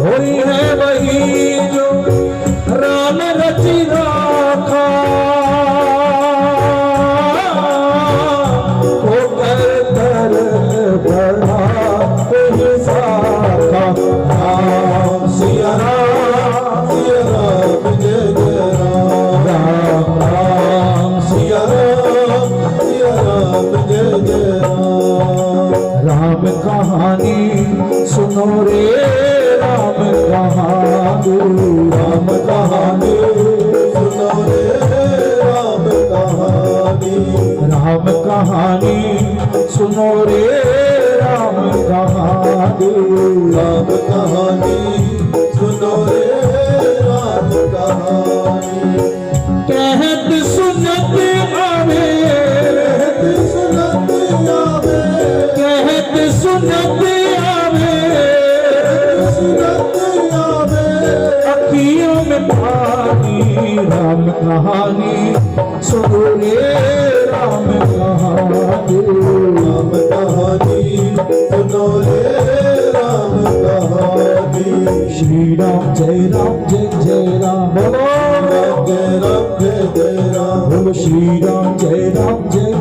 होई है वही जो राम रचि राखा, होकर कर बढ़ा कोई साखा। राम सिया राम जय जय राम, राम सिया राम जय जय राम। राम कहानी सुनो रे राम कहानी, राम कहानी सुनो रे राम कहानी, राम कहानी सुनो रे राम कहानी, राम कहानी सुनो रे राम कहानी। कहत सुनत आवे, कहत सुनत आवे, कहत सुनत आवे, अखियों में पानी। राम कहानी सुनो रे राम कहानी, राम कहानी सुनो रे राम कहानी। श्री राम जय जय राम, बोलो जय राम जय जय राम, बोलो श्री राम जय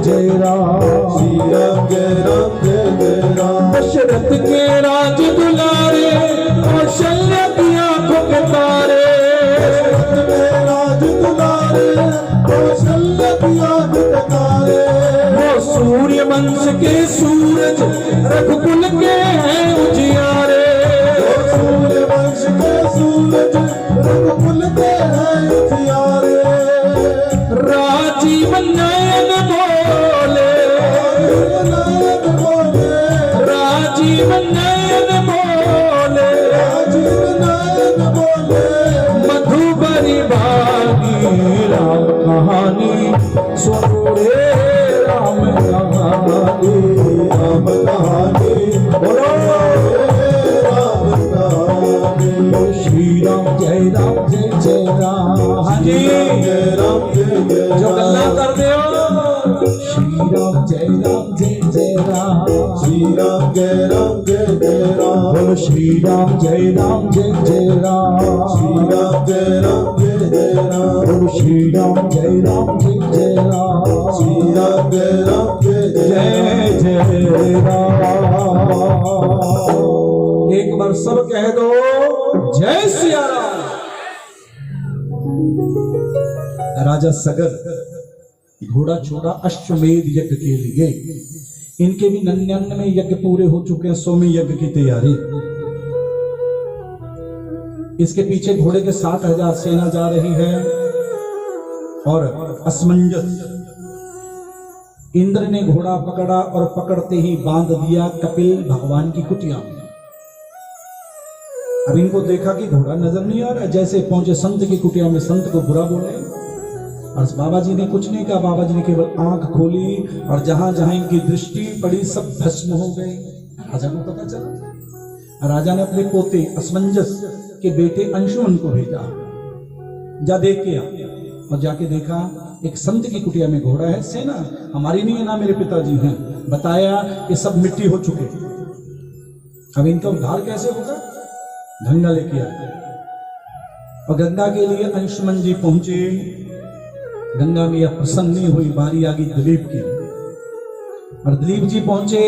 जय राम, श्री राम जय जय राम। दशरथ के राज दुलारे, कौशल्या की आंखों के तारे, दशरथ के राज दुलारे, कौशल्या की आंखों के तारे। वो सूर्य वंश के सूरज, रघुकुल के हैं उजियारे, वो सूर्य वंश के सूरज, रघुकुल के हैं उजियारे। राजीव नयन बोल कहानी सुनो रे राम कहानी, राम कहानी बोलो राम कहानी। श्री राम जय राम। हाँ जी, जय राम जय जय जो गल्ला राम। कर दे श्री राम जय राम। श्री राम जय राम जय जय राम। बोलो श्री राम जय राम। श्री राम जय राम जय जय राम। बोलो श्री राम जय राम। श्री राम जय राम जय जय राम। एक बार सब कह दो जय सिया राम। राजा सगर घोड़ा छोड़ा अश्वमेध यज्ञ के लिए। इनके भी 99 यज्ञ पूरे हो चुके हैं, 100वें यज्ञ की तैयारी। इसके पीछे घोड़े के 7,000 सेना जा रही है और असमंजस इंद्र ने घोड़ा पकड़ा और पकड़ते ही बांध दिया कपिल भगवान की कुटिया में। अब इनको देखा कि घोड़ा नजर नहीं आ रहा, जैसे पहुंचे संत की कुटिया में संत को बुरा बोले। और बाबा जी ने कुछ नहीं कहा, बाबा जी ने केवल आंख खोली और जहां जहां इनकी दृष्टि पड़ी सब भस्म हो गए। राजा को पता चला। राजा ने अपने पोते असमंजस के बेटे अंशुमन को भेजा, जा देख के आ। और जाके देखा एक संत की कुटिया में घोड़ा है, सेना हमारी नहीं है ना मेरे पिताजी हैं। बताया कि सब मिट्टी हो चुके, अब इनका उद्धार कैसे होगा। गंगा लेके आए और गंगा के लिए अंशुमन जी पहुंचे। गंगा में यह प्रसन्न नहीं हुई, बारी आ गई दिलीप की। और दिलीप जी पहुंचे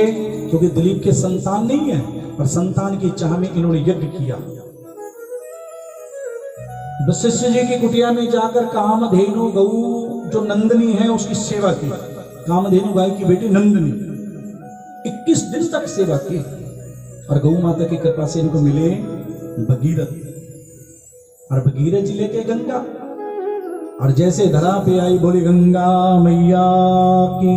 क्योंकि दिलीप के संतान नहीं है और संतान की चाह में इन्होंने यज्ञ किया। वशिष्ठ जी की कुटिया में जाकर कामधेनु गऊ जो नंदनी है उसकी सेवा की। कामधेनु गाय की बेटी नंदनी 21 दिन तक सेवा की। और गौ माता की कृपा से इनको मिले भगीरथ, और भगीरथ जी लेके गंगा। और जैसे धरा पे आई बोली गंगा मैया की।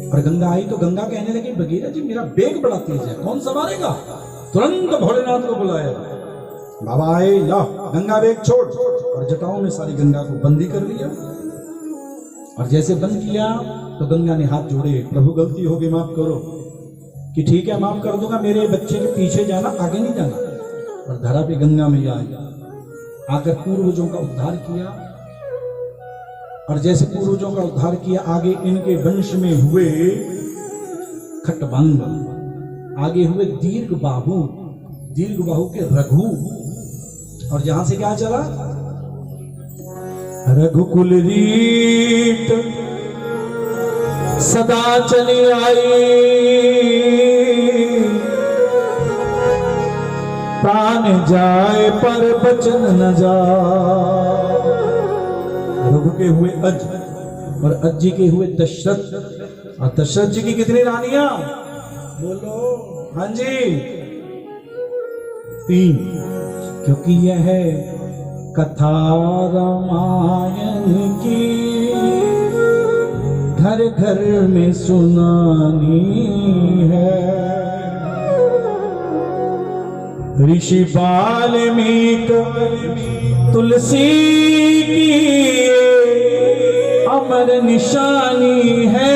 और गंगा आई तो गंगा कहने लगी भगीरथ जी मेरा बेग बड़ा तेज है, कौन संभालेगा। तुरंत भोलेनाथ को बुलाया। बाबा आए, ला गंगा बेग छोड़। और जटाओं में सारी गंगा को बंदी कर लिया। और जैसे बंद किया तो गंगा ने हाथ जोड़े, प्रभु गलती हो गई माफ करो। कि ठीक है माफ कर दूंगा, मेरे बच्चे के पीछे जाना, आगे नहीं जाना। और धरा पे गंगा मैया आई, आकर पूर्वजों का उद्धार किया। और जैसे पूर्वजों का उद्धार किया, आगे इनके वंश में हुए खटबंग, आगे हुए दीर्घ बाहु के रघु। और यहां से क्या चला, रघुकुल रीत सदा चली आई, प्राण जाए पर बचन न जाए। रघु के हुए अज और अज जी के हुए दशरथ। और दशरथ जी की कितनी रानियां बोलो। हाँ जी 3, क्योंकि यह है कथा रामायण की, घर घर में सुनानी है। ऋषि वाल्मीकि तुलसी की अमर निशानी है।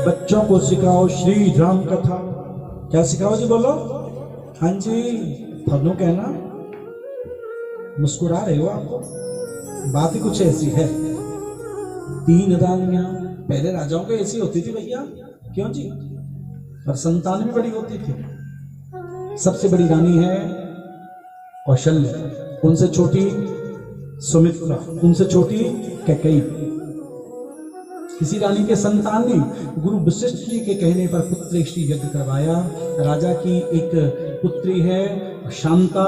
बच्चों को सिखाओ श्री राम कथा। क्या सिखाओ जी बोलो। हाँ जी थनो कहना, मुस्कुरा रहे हो आपको, बात ही कुछ ऐसी है। 3 रानियां, पहले राजाओं को ऐसी होती थी भैया, क्यों जी। और संतान भी बड़ी होती थी। सबसे बड़ी रानी है कौशल्य, उनसे छोटी सुमित्रा, उनसे छोटी कैकेयी। किसी रानी के संतान नहीं। गुरु वशिष्ठ जी के कहने पर पुत्रेष्टि यज्ञ करवाया। राजा की एक पुत्री है शांता,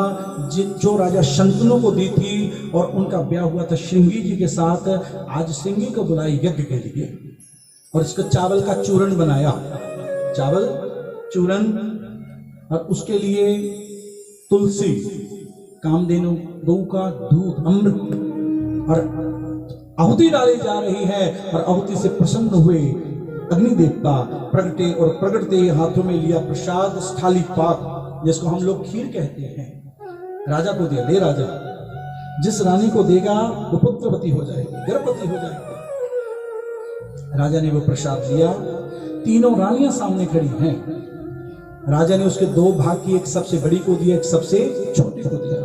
जो राजा शंतनु को दी थी, और उनका ब्याह हुआ था श्रृंगी जी के साथ। आज श्रृंगी को बुलाई यज्ञ के लिए, और इसका चावल का चूरण बनाया, चावल चूरण। और उसके लिए तुलसी, कामधेनु गौ का दूध, अमृत और आहुति डाली जा रही है। और आहुति से प्रसन्न हुए अग्नि देवता प्रगटे, और प्रगटते हाथों में लिया प्रसाद स्थाली पाक, जिसको हम लोग खीर कहते हैं। राजा को दिया, ले राजा जिस रानी को देगा वो पुत्रवती हो जाएगी, गर्भवती हो जाएगी। राजा ने वो प्रसाद लिया, तीनों रानियां सामने खड़ी हैं। राजा ने उसके दो भाग की, एक सबसे बड़ी को दिया, एक सबसे छोटी को दिया।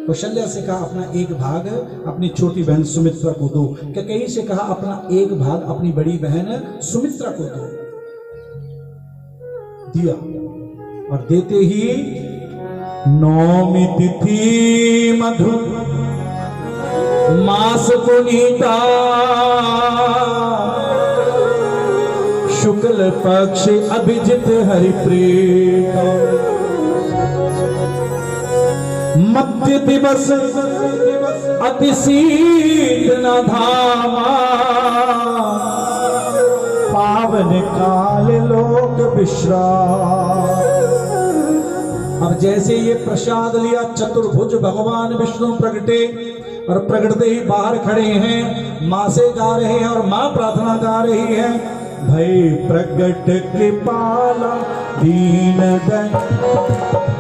कौशल्या से कहा अपना एक भाग अपनी छोटी बहन सुमित्रा को दो। कैकेयी से कहा अपना एक भाग अपनी बड़ी बहन सुमित्रा को दो। दिया, और देते ही नौमी तिथि मधु मास पुनीता शुक्ल पक्ष अभिजित हरिप्रीत मध्य दिवस अति शीत न धामा पावन काल लोक विश्राम। अब जैसे ये प्रसाद लिया, चतुर्भुज भगवान विष्णु प्रगटे, और प्रगटते ही बाहर खड़े हैं, मां से गा रहे हैं और मां प्रार्थना गा रही है, भय प्रगट कृपाला दीन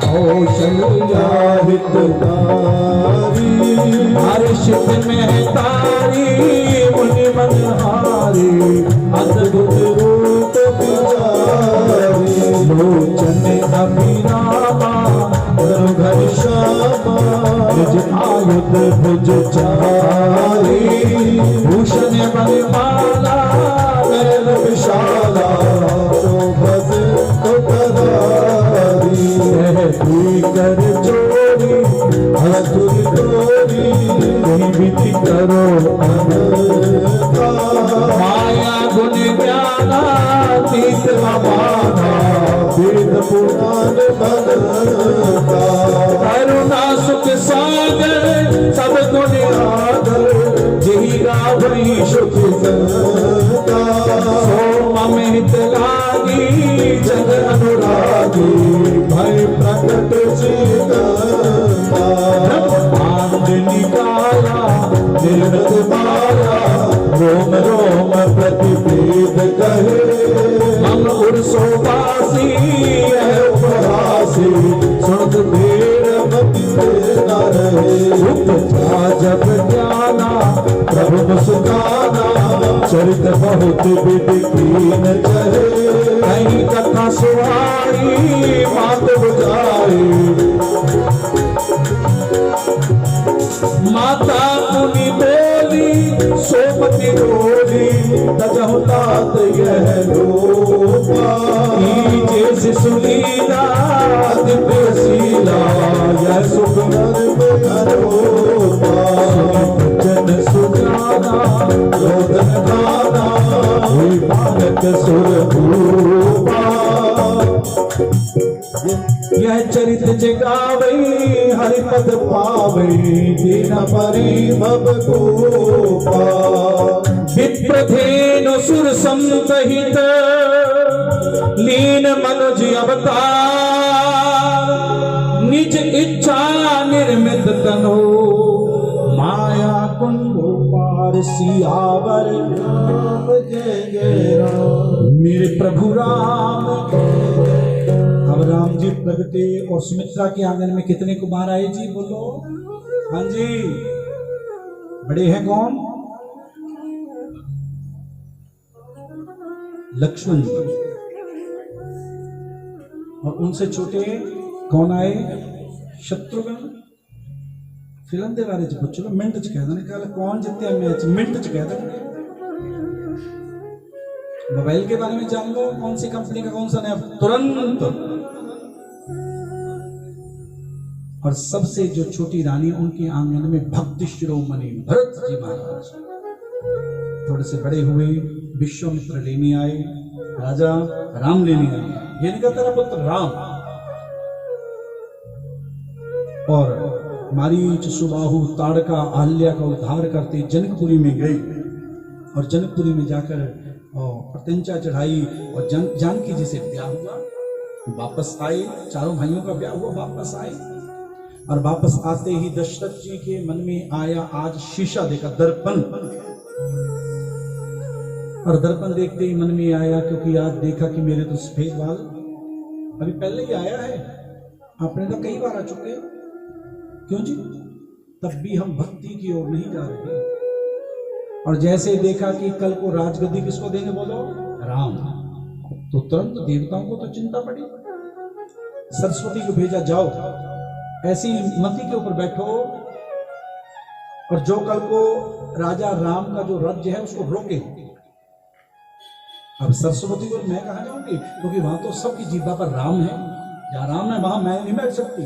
कौशल्या हितकारी हर्षित में तारी मुनि मनहारी अद्भुत रूप विचारी लोचन अभिरामा घर श्यामा निज आयुध भुज चारी भूषण बलमाला नयन विशाला शोभत कर चोरी हथुर तोरी विधि करो अनंता माया गुण ज्ञानातीत अपाना वेद पुराण बनता करुणा सुख सागर सब गुण आदर जही रावणी सुख संता सोम में हित लागी जग अनुरागी भय प्रकट ब्रह्मांड निकाला निर्गत माया रोम रोम प्रतिवेद कहे मम उर्सोवासी उपहासी सुनत देर मति न रहे उपजा जब ज्ञाना प्रभु मुस्काना चरित बहुत विधि कीन चहे कहीं कथा सुहाई मात बुझाई माता मुनि बोली सोमति डोली तजहु तात यह लोका जैसे सुनीला दिव्य सीला यह सुख जन सुजाना रोदन गाना हुई बालक सुर भूपा यह चरित जगावई हरिपद पावई दीन परिभव गोपा विप्रधेनु सुर संतहित लीन मनुज अवतार निज इच्छा निर्मित तनो माया कुंभो पार सियावर जय जय राम। मेरे प्रभु राम। अब राम जी प्रगटे और सुमित्रा के आंगन में कितने कुमार आए जी? बोलो। हाँ जी, बड़े हैं कौन? लक्ष्मण जी। और उनसे छोटे कौन आए? शत्रुघ्न। फिल्म दे बारे च पुछो, मिनट च कहते हैं कौन जितने मैच, मिनट च कहते हैं। मोबाइल के बारे में जान लो, कौन सी कंपनी का कौन सा नया, तुरंत। और सबसे जो छोटी रानी, उनके आंगन में भक्ति शिरोमणि भरत जी महाराज। थोड़े से बड़े हुए विश्वामित्र लेने आए, राजा राम लेने आए। ये नहीं कहता पुत्र राम। और मारीच सुबाहु ताड़का अहल्या का उद्धार करते जनकपुरी में गए, और जनकपुरी में जाकर प्रत्यंचा चढ़ाई, और जानकी जी से ब्याह हुआ। वापस आए, चारों भाइयों का ब्याह हुआ, वापस आए। और वापस आते ही दशरथ जी के मन में आया आज शीशा देखा, दर्पण। और दर्पण देखते ही मन में आया, क्योंकि आज देखा कि मेरे तो सफेद बाल अभी पहले ही आया है, आपने तो कई बार आ चुके। क्यों जी? तब भी हम भक्ति की ओर नहीं जा रहे। और जैसे देखा कि कल को राजगद्दी किसको देंगे, बोलो राम, तो तुरंत देवताओं को तो चिंता पड़ी, सरस्वती को भेजा, जाओ ऐसी मति के ऊपर बैठो और जो कल को राजा राम का जो राज्य है उसको रोके। अब सरस्वती को मैं कहा जाऊंगी, क्योंकि वहां तो सबकी जीभा पर राम है, जहां राम है वहां मैं नहीं बैठ सकती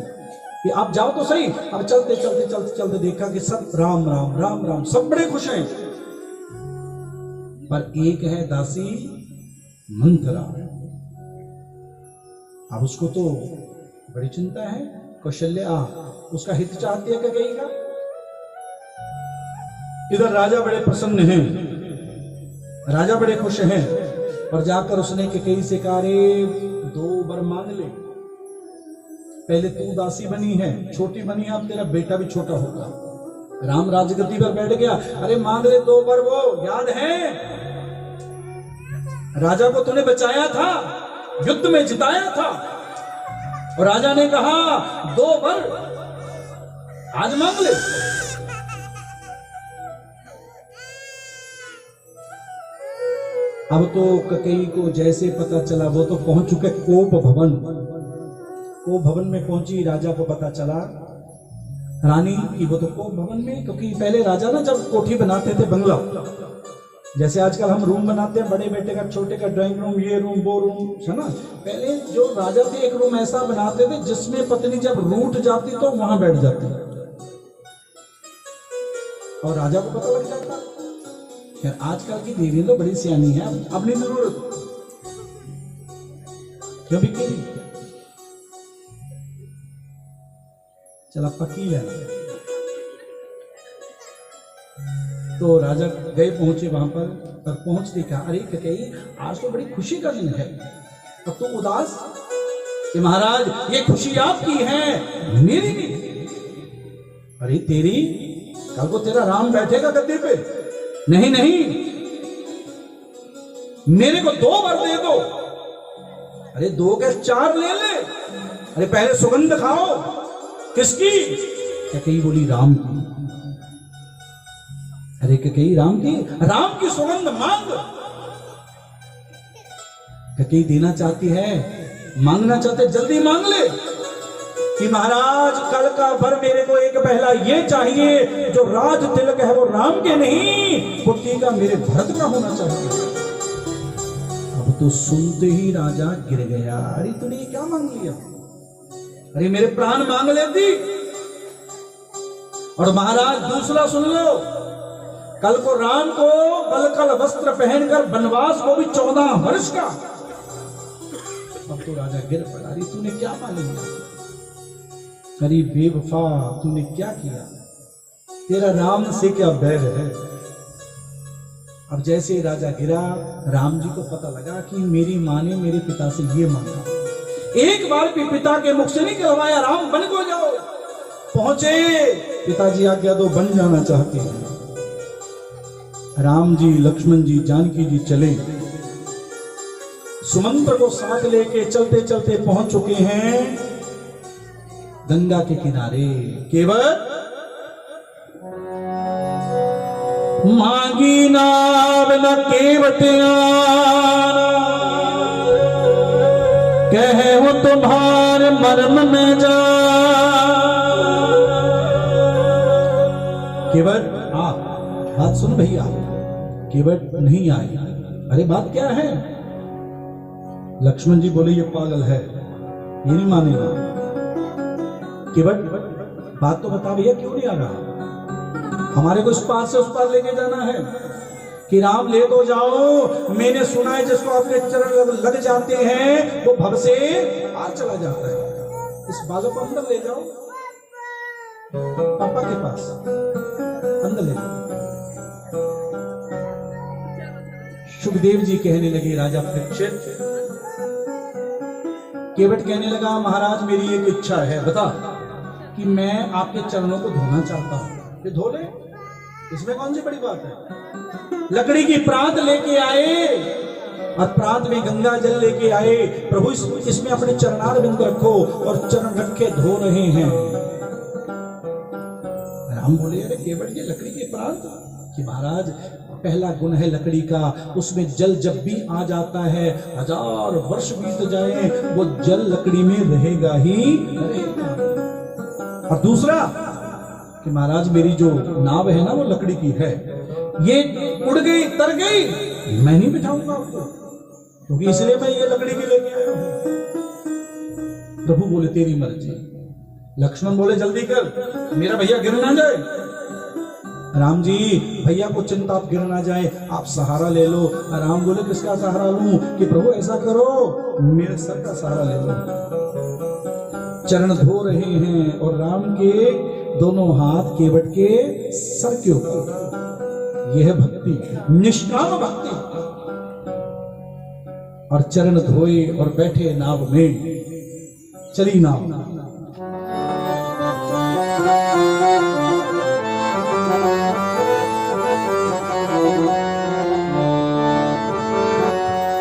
कि आप जाओ तो सही। अब चलते चलते चलते चलते देखा कि सब राम राम राम राम, सब बड़े खुश हैं, पर एक है दासी मंथरा। अब उसको तो बड़ी चिंता है, कौशल्या उसका हित चाहती है कैकेयी का। इधर राजा बड़े प्रसन्न हैं, राजा बड़े खुश हैं, और जाकर उसने कैकेयी से कहा, रे 2 वर मांग ले, पहले तू दासी बनी है, छोटी बनी है, अब तेरा बेटा भी छोटा होगा। राम राजगद्दी पर बैठ गया, अरे मांग ले 2 वर, वो याद है राजा को तूने बचाया था, युद्ध में जिताया था, और राजा ने कहा 2 वर आज मांग ले। अब तो कैकेयी को जैसे पता चला, वो तो पहुंच चुके कोप भवन, कोप भवन में पहुंची, राजा को पता चला रानी की वो तो कोप भवन में, क्योंकि पहले राजा ना जब कोठी बनाते थे, बंगला, जैसे आजकल हम रूम बनाते हैं, बड़े बेटे का छोटे का ड्राइंग रूम, ये रूम वो रूम, है ना, पहले जो राजा थे एक रूम ऐसा बनाते थे जिसमें पत्नी जब रूठ जाती तो वहां बैठ जाती और राजा को पता लग जाता। यार आजकल की देवी तो बड़ी सियानी है, अपनी जरूरत क्यों बिकी, चला पकी है। तो राजा गए, पहुंचे वहां पर पहुंचते कहा, अरे कैकेयी आज तो बड़ी खुशी का दिन है, अब तो उदास कि महाराज ये खुशी आपकी है, मेरी नहीं। अरे तेरी, कल को तेरा राम बैठेगा गद्दी पे, नहीं नहीं मेरे को 2 वर दे दो। अरे 2 के 4 ले ले, अरे पहले सुगंध खाओ। किसकी? कैकेयी बोली राम की। अरे कैकेयी राम की? राम की सुगंध मांग। कैकेयी देना चाहती है, मांगना चाहते, जल्दी मांग ले कि महाराज कल का वर मेरे को एक पहला ये चाहिए, जो राज तिलक है वो राम के नहीं, पुत्री का मेरे भरत का होना चाहिए। अब तो सुनते ही राजा गिर गया, अरे तूने ये क्या मांग लिया, अरे मेरे प्राण मांग लेती। और महाराज दूसरा सुन लो, कल को राम को बलकल वस्त्र पहनकर वनवास को भी 14 वर्ष का। अब तो राजा गिर पड़ा, अरे तूने क्या मांग लिया, अरे बेवफा तूने क्या किया, तेरा राम से क्या बैर है। अब जैसे राजा गिरा, राम जी को पता लगा कि मेरी माँ ने मेरे पिता से ये मांगा, एक बार भी पिता के मुख से नहीं कहवाया राम बन को जाओ। पहुंचे, पिताजी आज्ञा दो, बन जाना चाहते हैं। राम जी, लक्ष्मण जी, जानकी जी चले, सुमंत्र को साथ लेके चलते चलते पहुंच चुके हैं गंगा के किनारे। केवल मांगी नाव न केवट कहे हो तुम्हारे मर्म में जा। केवट बात सुन भैया, केवट नहीं आए। अरे बात क्या है? लक्ष्मण जी बोले ये पागल है, ये नहीं मानेगा। केवट बात तो बता भैया, क्यों नहीं आ रहा? हमारे को इस पार से उस पार लेके जाना है कि राम ले तो जाओ। मैंने सुना है जिसको आपके चरण लग जाते हैं वो भव से पार चला जाता है। इस बालों को अंदर ले जाओ, पापा के पास अंदर ले जाओ। सुखदेव जी कहने लगे, राजा परीक्षित। केवट कहने लगा, महाराज मेरी एक इच्छा है, बता कि मैं आपके चरणों को धोना चाहता हूं। ये धो ले, इसमें कौन सी बड़ी बात है। लकड़ी की प्रांत लेके आए और प्रांत में गंगा जल लेके आए। प्रभु इसमें अपने चरणार बिंद रखो, और चरण रख के धो रहे हैं। राम बोले अरे केवट ये लकड़ी के प्राण कि महाराज पहला गुण है लकड़ी का, उसमें जल जब भी आ जाता है 1000 वर्ष बीत जाए वो जल लकड़ी में रहेगा ही रहेगा। और दूसरा कि महाराज मेरी जो नाव है ना वो लकड़ी की है, ये उड़ गई तर गई मैं नहीं बिठाऊंगा आपको, क्योंकि इसलिए मैं ये लकड़ी की लेके आया हूं। प्रभु बोले तेरी मर्जी। लक्ष्मण बोले जल्दी कर मेरा भैया गिर ना जाए। राम जी भैया को चिंता आप गिर ना जाए, आप सहारा ले लो। राम बोले किसका सहारा लूं? कि प्रभु ऐसा करो मेरे सर का सहारा ले लो। चरण धो रहे हैं और राम के दोनों हाथ केवट के सर के ऊपर। यह भक्ति, निष्काम भक्ति। और चरण धोए और बैठे नाव में, चली नाव।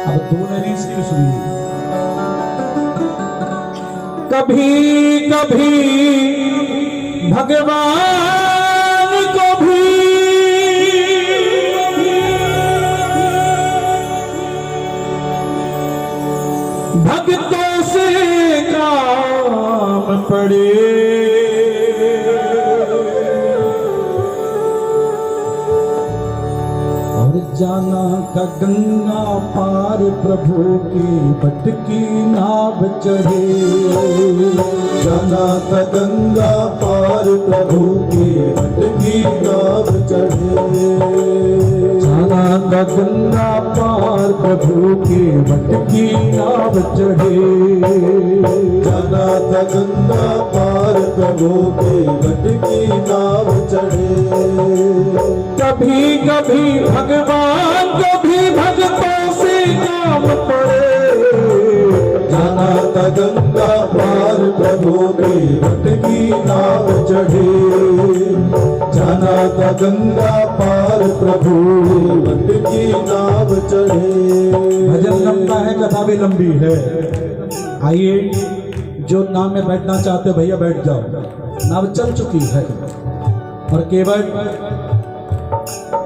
अब दो नदी इसकी सुनिए। कभी कभी भगवान को भी भक्तों से काम पड़े, जाना था गंगा पार प्रभु की भटकी नाव चढ़े। जाना था गंगा पार प्रभु की भटकी नाव चढ़े। जाना था गंगा पार प्रभु की भटकी नाव चढ़े। जाना था गंगा पार प्रभु की भटकी नाव चढ़े। कभी कभी भगवान को भी भक्तों से काम पड़े। जाना था गंगा पार प्रभु की भटकी नाव चढ़े। जाना था गंगा पार प्रभु भटकी नाव चढ़े। भजन लंबा है, कथा भी लंबी है। आइए जो नाव में बैठना चाहते भैया बैठ जाओ, नाव चल चुकी है। और केवल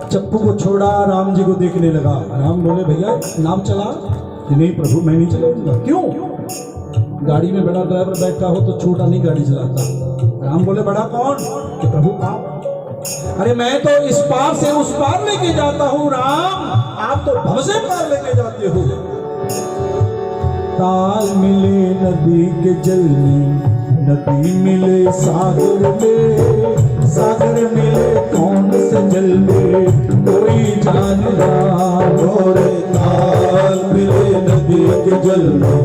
चप्पू को छोड़ा, राम जी को देखने लगा। राम बोले भैया नाम चला? कि नहीं प्रभु मैं नहीं चलाऊंगा। क्यों? गाड़ी में बड़ा ड्राइवर बैठा हो तो छोटा नहीं गाड़ी चलाता। राम बोले बड़ा कौन? कि प्रभु आप। अरे मैं तो इस पार से उस पार लेके जाता हूँ राम, आप तो भव से पार लेके जाते हो। ताल मिले नदी के जल में, नदी मिले सागर में, सागर मिले कौन से जल में कोई जान गोरे ताल मिले नदी के जल में,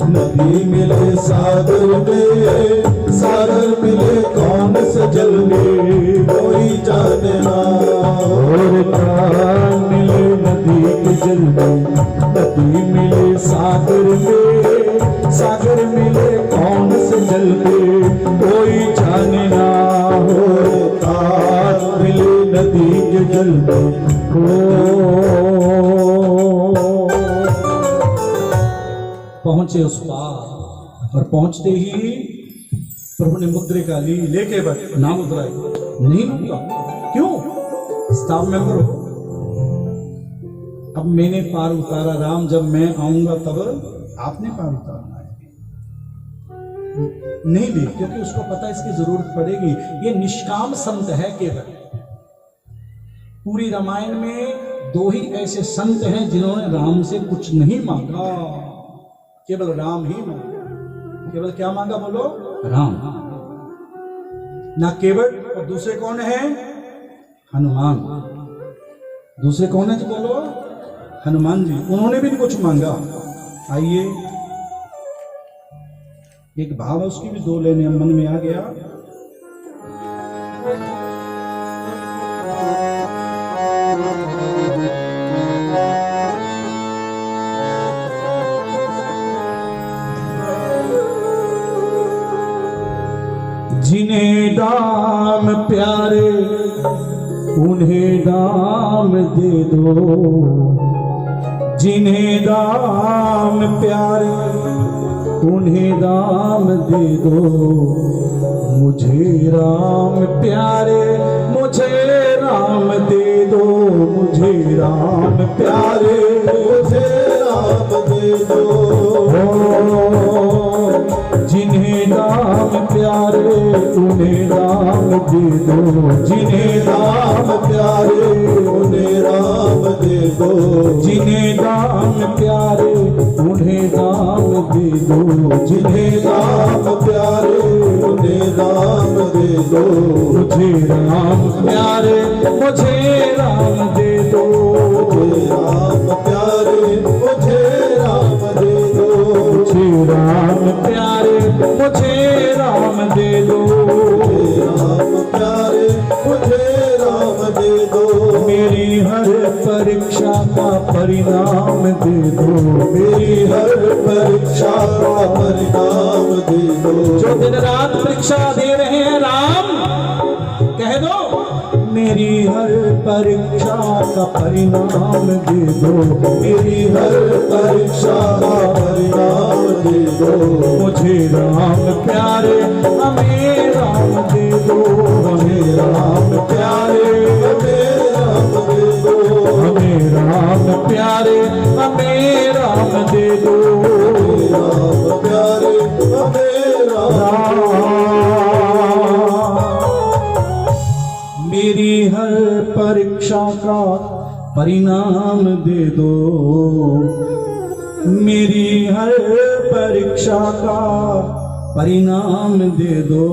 नदी मिले सागर में, सागर मिले कौन से जल में कोई जाने ना। गोरे ताल मिले नदी के जल में, नदी मिले सागर में, सागर मिले कौन से जल में कोई जाने ना। गोरे ताल मिले नदी के जल में पहुंचे उस पार। और पहुंचते ही प्रभु ने मुद्रिका ली, लेके बैठ नाम उतराई। नहीं लूंगा। क्यों? स्टाफ मेंबर हो। अब मैंने पार उतारा राम, जब मैं आऊंगा तब आपने पार उतारना है। नहीं ली, क्योंकि उसको पता इसकी जरूरत पड़ेगी। ये निष्काम संत है केवल। पूरी रामायण में दो ही ऐसे संत हैं जिन्होंने राम से कुछ नहीं मांगा, केवल राम ही मांगा। केवल क्या मांगा बोलो? राम। ना केवल। और दूसरे कौन है? हनुमान। दूसरे कौन है जो बोलो? हनुमान जी। उन्होंने भी कुछ मांगा। आइए एक भाव है उसकी भी दो लेने मन में आ गया। जिन्हें दाम प्यारे उन्हें दाम दे दो, जिन्हें दाम प्यारे उन्हें दाम दे दो। मुझे राम प्यारे, मुझे राम दे दो, मुझे राम प्यारे, मुझे राम दे दो। जिन्हें राम प्यारे उन्हें राम दे दो, जिन्हें राम प्यारे उन्हें राम दे दो। जिन्हें राम प्यारे उन्हें राम दे दो, जिन्हें राम प्यारे उन्हें राम दे दो। मुझे राम प्यारे, मुझे राम दे दो, मुझे राम प्यारे मुझे राम दे दो। मुझे राम प्यारे, मुझे राम दे दो, मुझे राम प्यारे मुझे राम दे दो। मेरी हर परीक्षा का परिणाम दे दो, मेरी हर परीक्षा का परिणाम दे दो। जो दिन रात परीक्षा दे रहे हैं राम, कह दो मेरी हर परीक्षा का परिणाम दे दो, मेरी हर परीक्षा का परिणाम दे दो। मुझे राम प्यारे हमें राम दे दो, हमें राम प्यारे हमें राम दे दो। हमें राम प्यारे हमें राम दे दो, राम प्यारे हमें राम। मेरी हर परीक्षा का परिणाम दे दो, मेरी हर परीक्षा का परिणाम दे दो,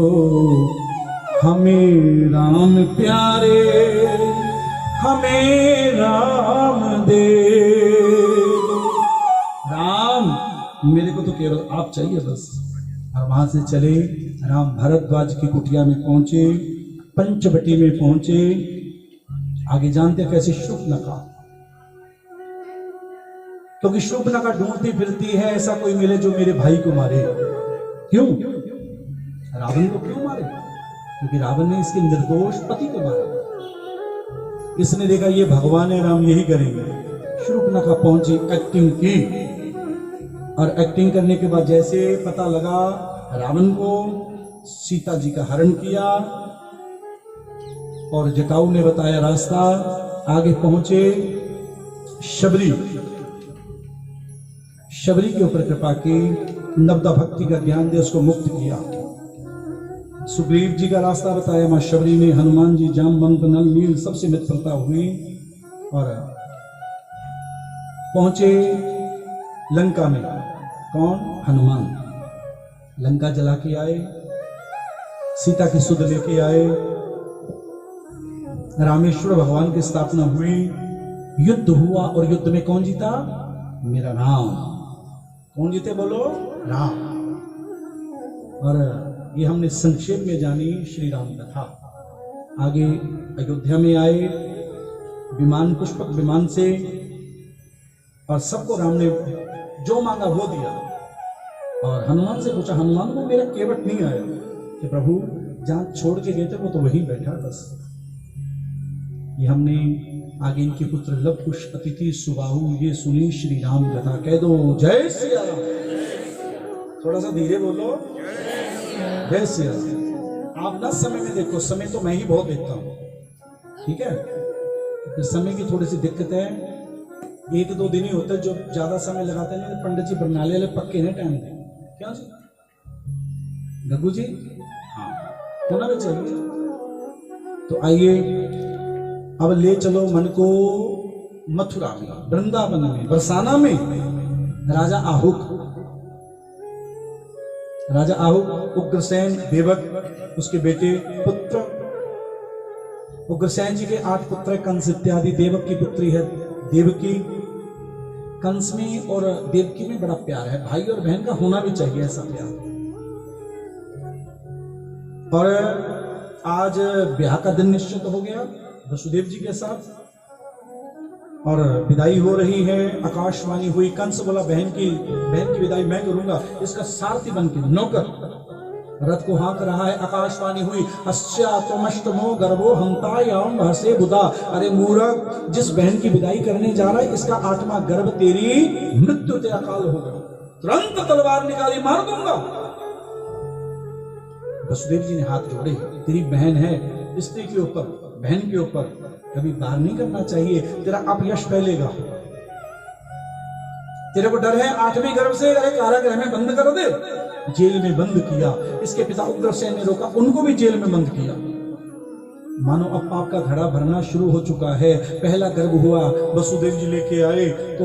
हमें राम प्यारे हमें राम दे दो। राम मेरे को तो केवल आप चाहिए बस। और वहां से चले, राम भरद्वाज की कुटिया में पहुंचे, पंचवटी में पहुंचे। आगे जानते कैसे शूर्पणखा, क्योंकि शूर्पणखा ढूंढती फिरती है ऐसा कोई मिले जो मेरे भाई को मारे। क्यों? रावण को क्यों मारे? क्योंकि रावण ने इसके निर्दोष पति को मारा। इसने देखा ये भगवान है, राम यही करेंगे। शूर्पणखा पहुंची, एक्टिंग की, और एक्टिंग करने के बाद जैसे पता लगा रावण को, सीता जी का हरण किया और जटाऊ ने बताया रास्ता। आगे पहुंचे, शबरी के ऊपर कृपा की, नवदा भक्ति का ज्ञान दे, उसको मुक्त किया। सुग्रीव जी का रास्ता बताया, मां शबरी ने। हनुमान जी, जामवंत, नल, नील सबसे मित्रता हुई और पहुंचे लंका में। कौन? हनुमान। लंका जला के आए, सीता की सुध लेके आए, रामेश्वर भगवान की स्थापना हुई, युद्ध हुआ और युद्ध में कौन जीता? मेरा राम। कौन जीते बोलो? राम। और ये हमने संक्षेप में जानी श्री राम कथा। आगे अयोध्या में आए, विमान, पुष्पक विमान से, और सबको राम ने जो मांगा वो दिया। और हनुमान से पूछा, हनुमान को मेरा केवट नहीं आया कि प्रभु जहां छोड़ के गए थे वो तो वहीं बैठा बस। ये हमने आगे इनके पुत्र लव कुश, अतिथि, सुबाहु, ये सुनी श्री राम कथा। कह दो जय श्री राम। थोड़ा सा धीरे बोलो, जय श्री राम। आप ना समय में देखो, समय तो मैं ही बहुत देखता हूँ, ठीक है? तो समय की थोड़ी सी दिक्कत है, 1-2 दिन ही होता है जो ज्यादा समय लगाते नहीं। पंडित जी बरनाले वाले पक्के हैं टाइम दे। क्या जी गग्गू जी? हाँ, होना भी चाहिए। तो आइए अब ले चलो मन को मथुरा में, वृंदावन में, बरसाना में। राजा आहुक उग्रसेन, देवक उसके बेटे पुत्र। उग्रसेन जी के 8 पुत्र है, कंस इत्यादि। देवक की पुत्री है देवकी। कंस में और देवकी में बड़ा प्यार है, भाई और बहन का होना भी चाहिए ऐसा प्यार। और आज ब्याह का दिन निश्चित हो गया वसुदेव जी के साथ, और विदाई हो रही है। आकाशवाणी हुई, कंस बोला बहन की विदाई मैं करूंगा, इसका सारथी बन के नौकर रथ को हाँक रहा है। आकाशवाणी हुई, अस्यात्मष्टमो गर्भो हंतायाम हसे बुधा। अरे मूर्ख, जिस बहन की विदाई करने जा रहा है इसका 8वां गर्भ तेरी मृत्यु ते अकाल होगा, तुरंत तलवार निकाली मार दूंगा। वसुदेव जी ने हाथ जोड़े, तेरी बहन है, स्त्री के ऊपर, बहन के ऊपर कभी वार नहीं करना चाहिए, तेरा अपयश फैलेगा। तेरे को डर है 8वें गर्भ से, अरे कारागृह में बंद कर दे। जेल में बंद किया। इसके पिता उग्रसेन ने रोका, उनको भी जेल में बंद किया। मानो अब पाप का घड़ा भरना शुरू हो चुका है। पहला गर्भ हुआ, वसुदेव जी लेके आए, तो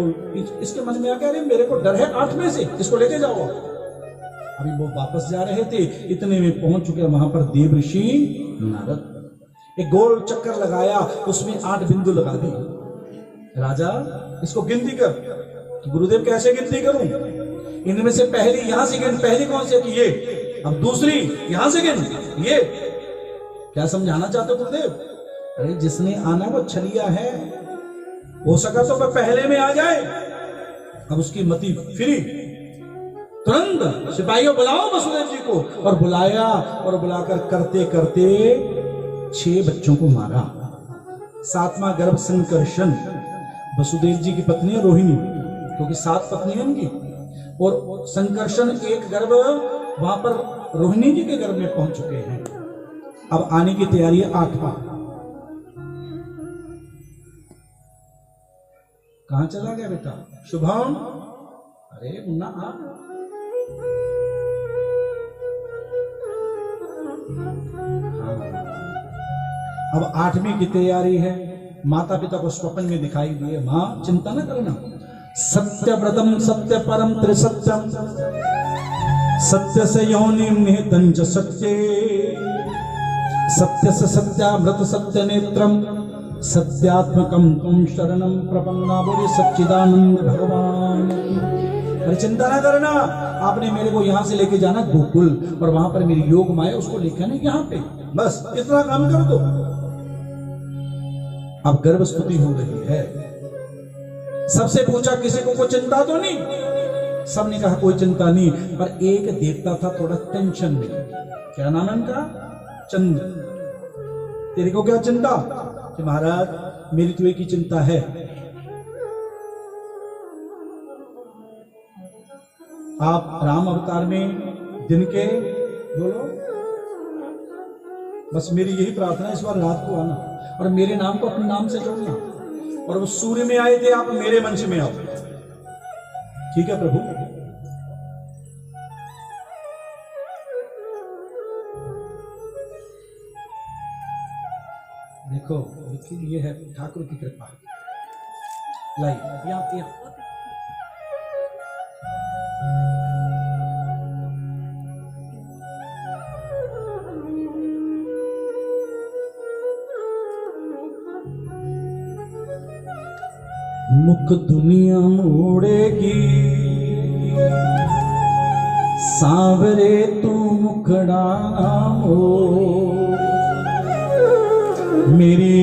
इसके मन में आ गया, अरे मेरे को डर है 8वें से, इसको लेके जाओ। अभी वो वापस जा रहे थे, इतने में पहुंच चुके वहां पर देव ऋषि नारद। एक गोल चक्कर लगाया, उसमें 8 बिंदु लगा दी। राजा इसको गिनती कर। तो गुरुदेव कैसे गिनती करूं? इनमें से पहली यहां से गिन। पहली कौन सी? कि ये। अब दूसरी यहां से गिन, ये। क्या समझाना चाहते हो गुरुदेव? अरे जिसने आना वो छलिया है, हो सका तो वह पहले में आ जाए। अब उसकी मति फिरी। तुरंत सिपाहियों बुलाओ वसुदेव जी को, और बुलाया, और बुलाकर करते करते 6 बच्चों को मारा। 7वां गर्भ संकर्षण, वसुदेव जी की पत्नी है रोहिणी, क्योंकि 7 पत्नी है उनकी, और संकर्षण एक गर्भ वहां पर रोहिणी जी के गर्भ में पहुंच चुके हैं। अब आने की तैयारी है 8वां। कहां चला गया बेटा? शुभम, अरे मुन्ना आ। अब 8वीं की तैयारी है। माता पिता को स्वप्न में दिखाई दिए, मां चिंता न करना, सत्यव्रतम सत्य परम त्रिसत्यम, सत्य से योनिम निहितं च सत्ये, सत्य से सत्यामृत सत्य नेत्रम, सत्यात्मकम तुम शरणम प्रपन्ना। बोले सच्चिदानंद भगवान। अरे चिंता ना करना, आपने मेरे को यहां से लेके जाना गोकुल, और वहां पर मेरी योग माया उसको लेके आना यहाँ पे, बस इतना काम कर दो। अब गर्भ स्तुति हो रही है। सबसे पूछा किसी को कोई चिंता तो नहीं? सबने कहा कोई चिंता नहीं, पर एक देवता था थोड़ा टेंशन में। क्या नाम है उनका? चंद्र। तेरे को क्या चिंता? कि महाराज मेरी तो एक ही चिंता है, आप राम अवतार में दिन के बोलो, बस मेरी यही प्रार्थना है, इस बार रात को आना और मेरे नाम को अपने नाम से जोड़ना। और वो सूर्य में आए थे, आप मेरे मंच में आओ। ठीक है प्रभु। देखो ये है ठाकुर की कृपा। लाइए यहाँ मुख दुनिया मोड़ेगी, सांवरे तू मुखड़ा मोड़। मेरी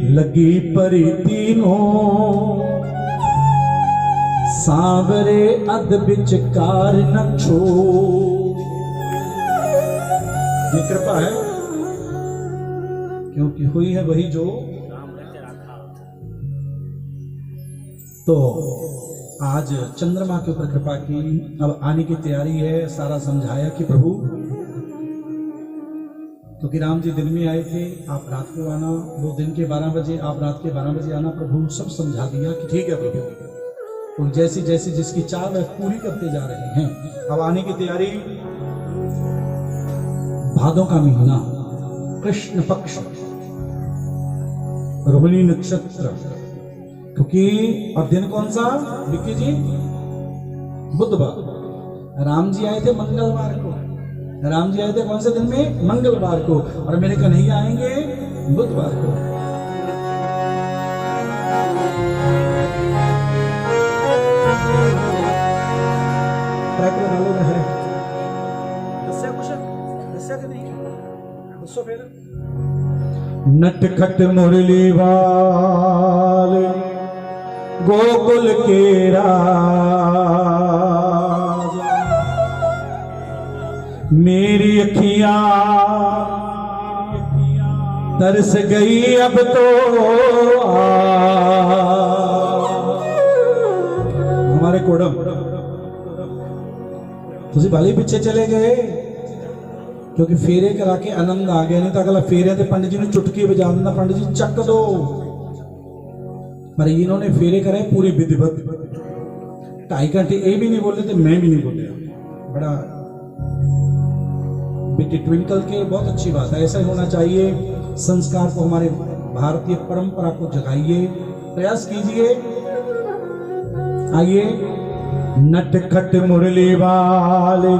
लगी परी तीनों, सांवरे अध विचकार न छोड़। ये कृपा है, क्योंकि हुई है वही जो। तो आज चंद्रमा के ऊपर कृपा की। अब आने की तैयारी है। सारा समझाया कि प्रभु, क्योंकि राम जी दिन में आए थे, आप रात को आना, वो दिन के 12 बजे, आप रात के 12 बजे आना। प्रभु सब समझा दिया कि ठीक है प्रभु। और जैसी जैसी जिसकी चाह वह पूरी करते जा रहे हैं। अब आने की तैयारी। भादों का महीना, कृष्ण पक्ष, रोहिणी नक्षत्र, क्योंकि अब दिन कौन सा विक्की जी? बुधवार। राम जी आए थे मंगलवार को। राम जी आए थे कौन से दिन में? मंगलवार को। और मेरे कन्हैया आएंगे बुधवार को। ट्रैक में मालूम है दस्या कुछ दस्या कि नहीं? दसो फिर। नटखट मुरली वाले गोकुल के राज, मेरी अखियां तरस गई अब तो हमारे कोडम तुझे भले पीछे चले गए। क्योंकि फेरे करा के आनंद आ गया, नहीं तो अगला फेरे ते पंडित जी ने चुटकी बजा देना, पंडित जी चक दो। पर इन्होंने फेरे कराए पूरी विधिवत, 2.5 घंटे ये भी नहीं बोले थे, मैं भी नहीं बोलिया। बड़ा बेटी ट्विंकल के बहुत अच्छी बात है, ऐसा ही होना चाहिए। संस्कार को, हमारे भारतीय परंपरा को जगाइए, प्रयास कीजिए। आइए, नटखट मुरली वाले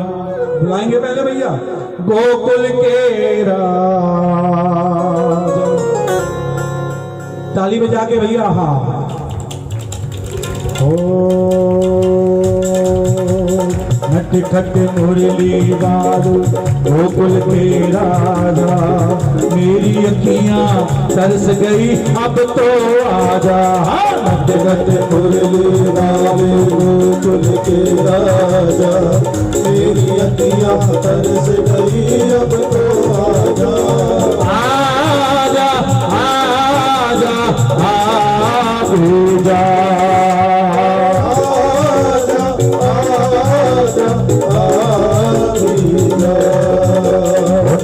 बुलाएंगे पहले भैया, गोकुल के राजा, ताली बजा के भैया। हाँ, ओ नटखट मुरली वाले गोकुल के राजा, मेरी अखियां तरस गई अब तो आजा। नटखट मुरली वाले गोकुल के राजा, मेरी अखियां तरस गई अब तो आजा। आजा आजा आजा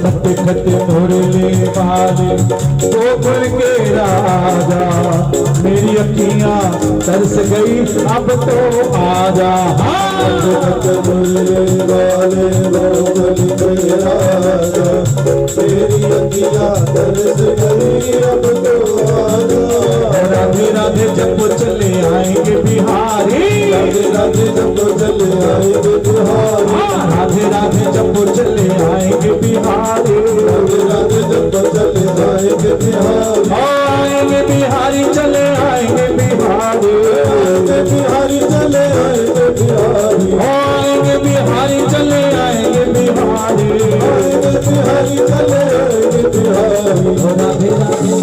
नटखट मुरली वाले गोकुल के राजा, मेरी अखियां तरस गई अब तो आजा। नटखट मुरली वाले गोकुल के राजा, मेरी अखियां तरस गई अब तो आजा। राधे राधे जब चले आएंगे बिहारी, राधे राधे जब चले आएंगे बिहारी, राधे राधे जब चले आएंगे बिहारी, राधे राधे जब चले आएंगे बिहारी, आएंगे बिहारी चले आएंगे बिहारी, आएंगे बिहारी चले आएंगे बिहारी, आएंगे बिहारी चले आएंगे बिहारी, आएंगे बिहारी चले आएंगे बिहारी। राधे राधे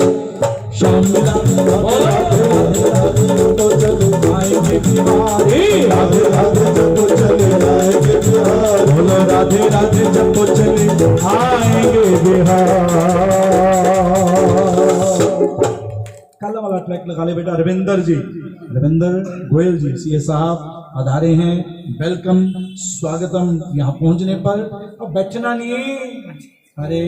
श्याम राधे राधे राधे तो चले आएंगे बिहारी, राधे राधे जब चले आएंगे बिहारी, बोलो राधे राधे जब चले आएंगे बिहार। कल वाला ट्रैक लगा ले बेटा। रविंदर जी, रविंदर गोयल जी सीए साहब आधारे हैं, वेलकम, स्वागतम यहाँ पहुंचने पर। अब बैठना नहीं, अरे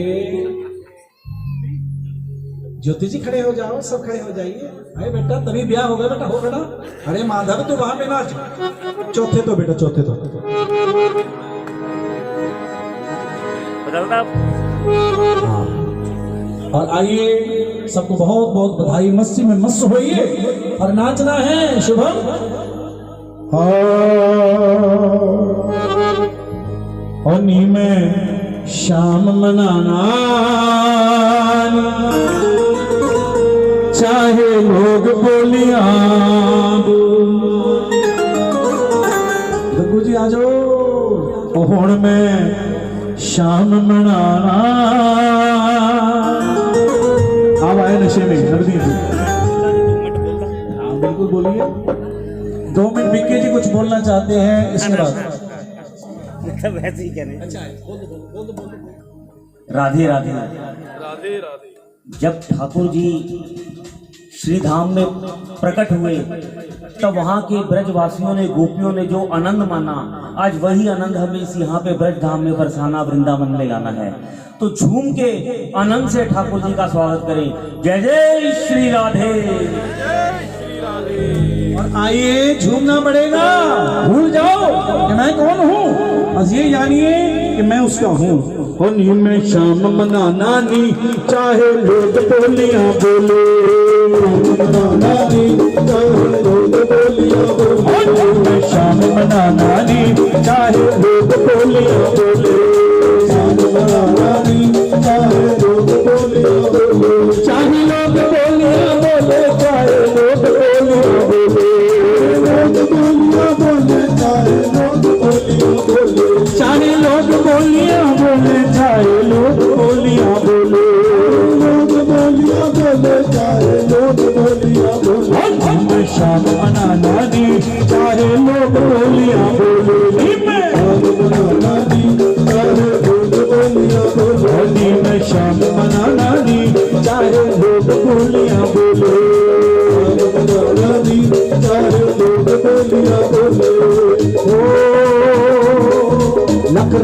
ज्योति जी खड़े हो जाओ, सब खड़े हो जाइए। अरे बेटा तभी ब्याह होगा बेटा, हो बेटा। अरे माधव तू वहां पे नाच, चौथे तो बेटा, चौथे तो। हाँ। और आइए, सबको बहुत बहुत बधाई, मस्ती में मस्त होइए और नाचना है। शुभम होनी में शाम मनाना, चाहे लोग बोलियां। गंगू जी आ जाओ। हुण में शाम मनाना, आप आए नशे में नवदीप जी। हाँ बिल्कुल बोलिए। 2 मिनट विक्की जी कुछ बोलना चाहते हैं इसके बाद। वैसे ही कहने। अच्छा बोल दो। राधे राधे राधे राधे। जब ठाकुर जी श्री धाम में प्रकट हुए तब वहाँ के ब्रजवासियों ने, गोपियों ने जो आनंद माना, आज वही आनंद हमें इस यहाँ पे ब्रज धाम में बरसाना, वृंदावन में लाना है। तो झूम के आनंद से ठाकुर जी का स्वागत करें। जय जय श्री राधे। और आइए, झूमना पड़ेगा, भूल जाओ कि मैं कौन हूँ, बस ये जानिए कि मैं उसका हूँ। होनी में शाम मनाना नी, चाहे लोग बोलियां बोले, मनाना नी, चाहे लोग बोलियां बोले, होनी में शाम मनाना नी, चाहे लोग बोलियां बोले, शाम मनाना नी, चाहे लोग बोलियां बोले, चाहे लोग बोलियां बोले, चाहे लोग बोलियां बोले, लोग बोलियां बोले, चाहे लोग बोलियां बोले, चाहे लोग बोलियां बोले, चाहे लोग बोलियां बोले, लोग बोलियां बोले, चाहे लोग बोलियां बोले, हम शाम मनाना नी, चाहे लोग बोलियां बोले, शाम मनाना नी, चाहे लोग बोलियां बोले, होली में शाम मनाना नी,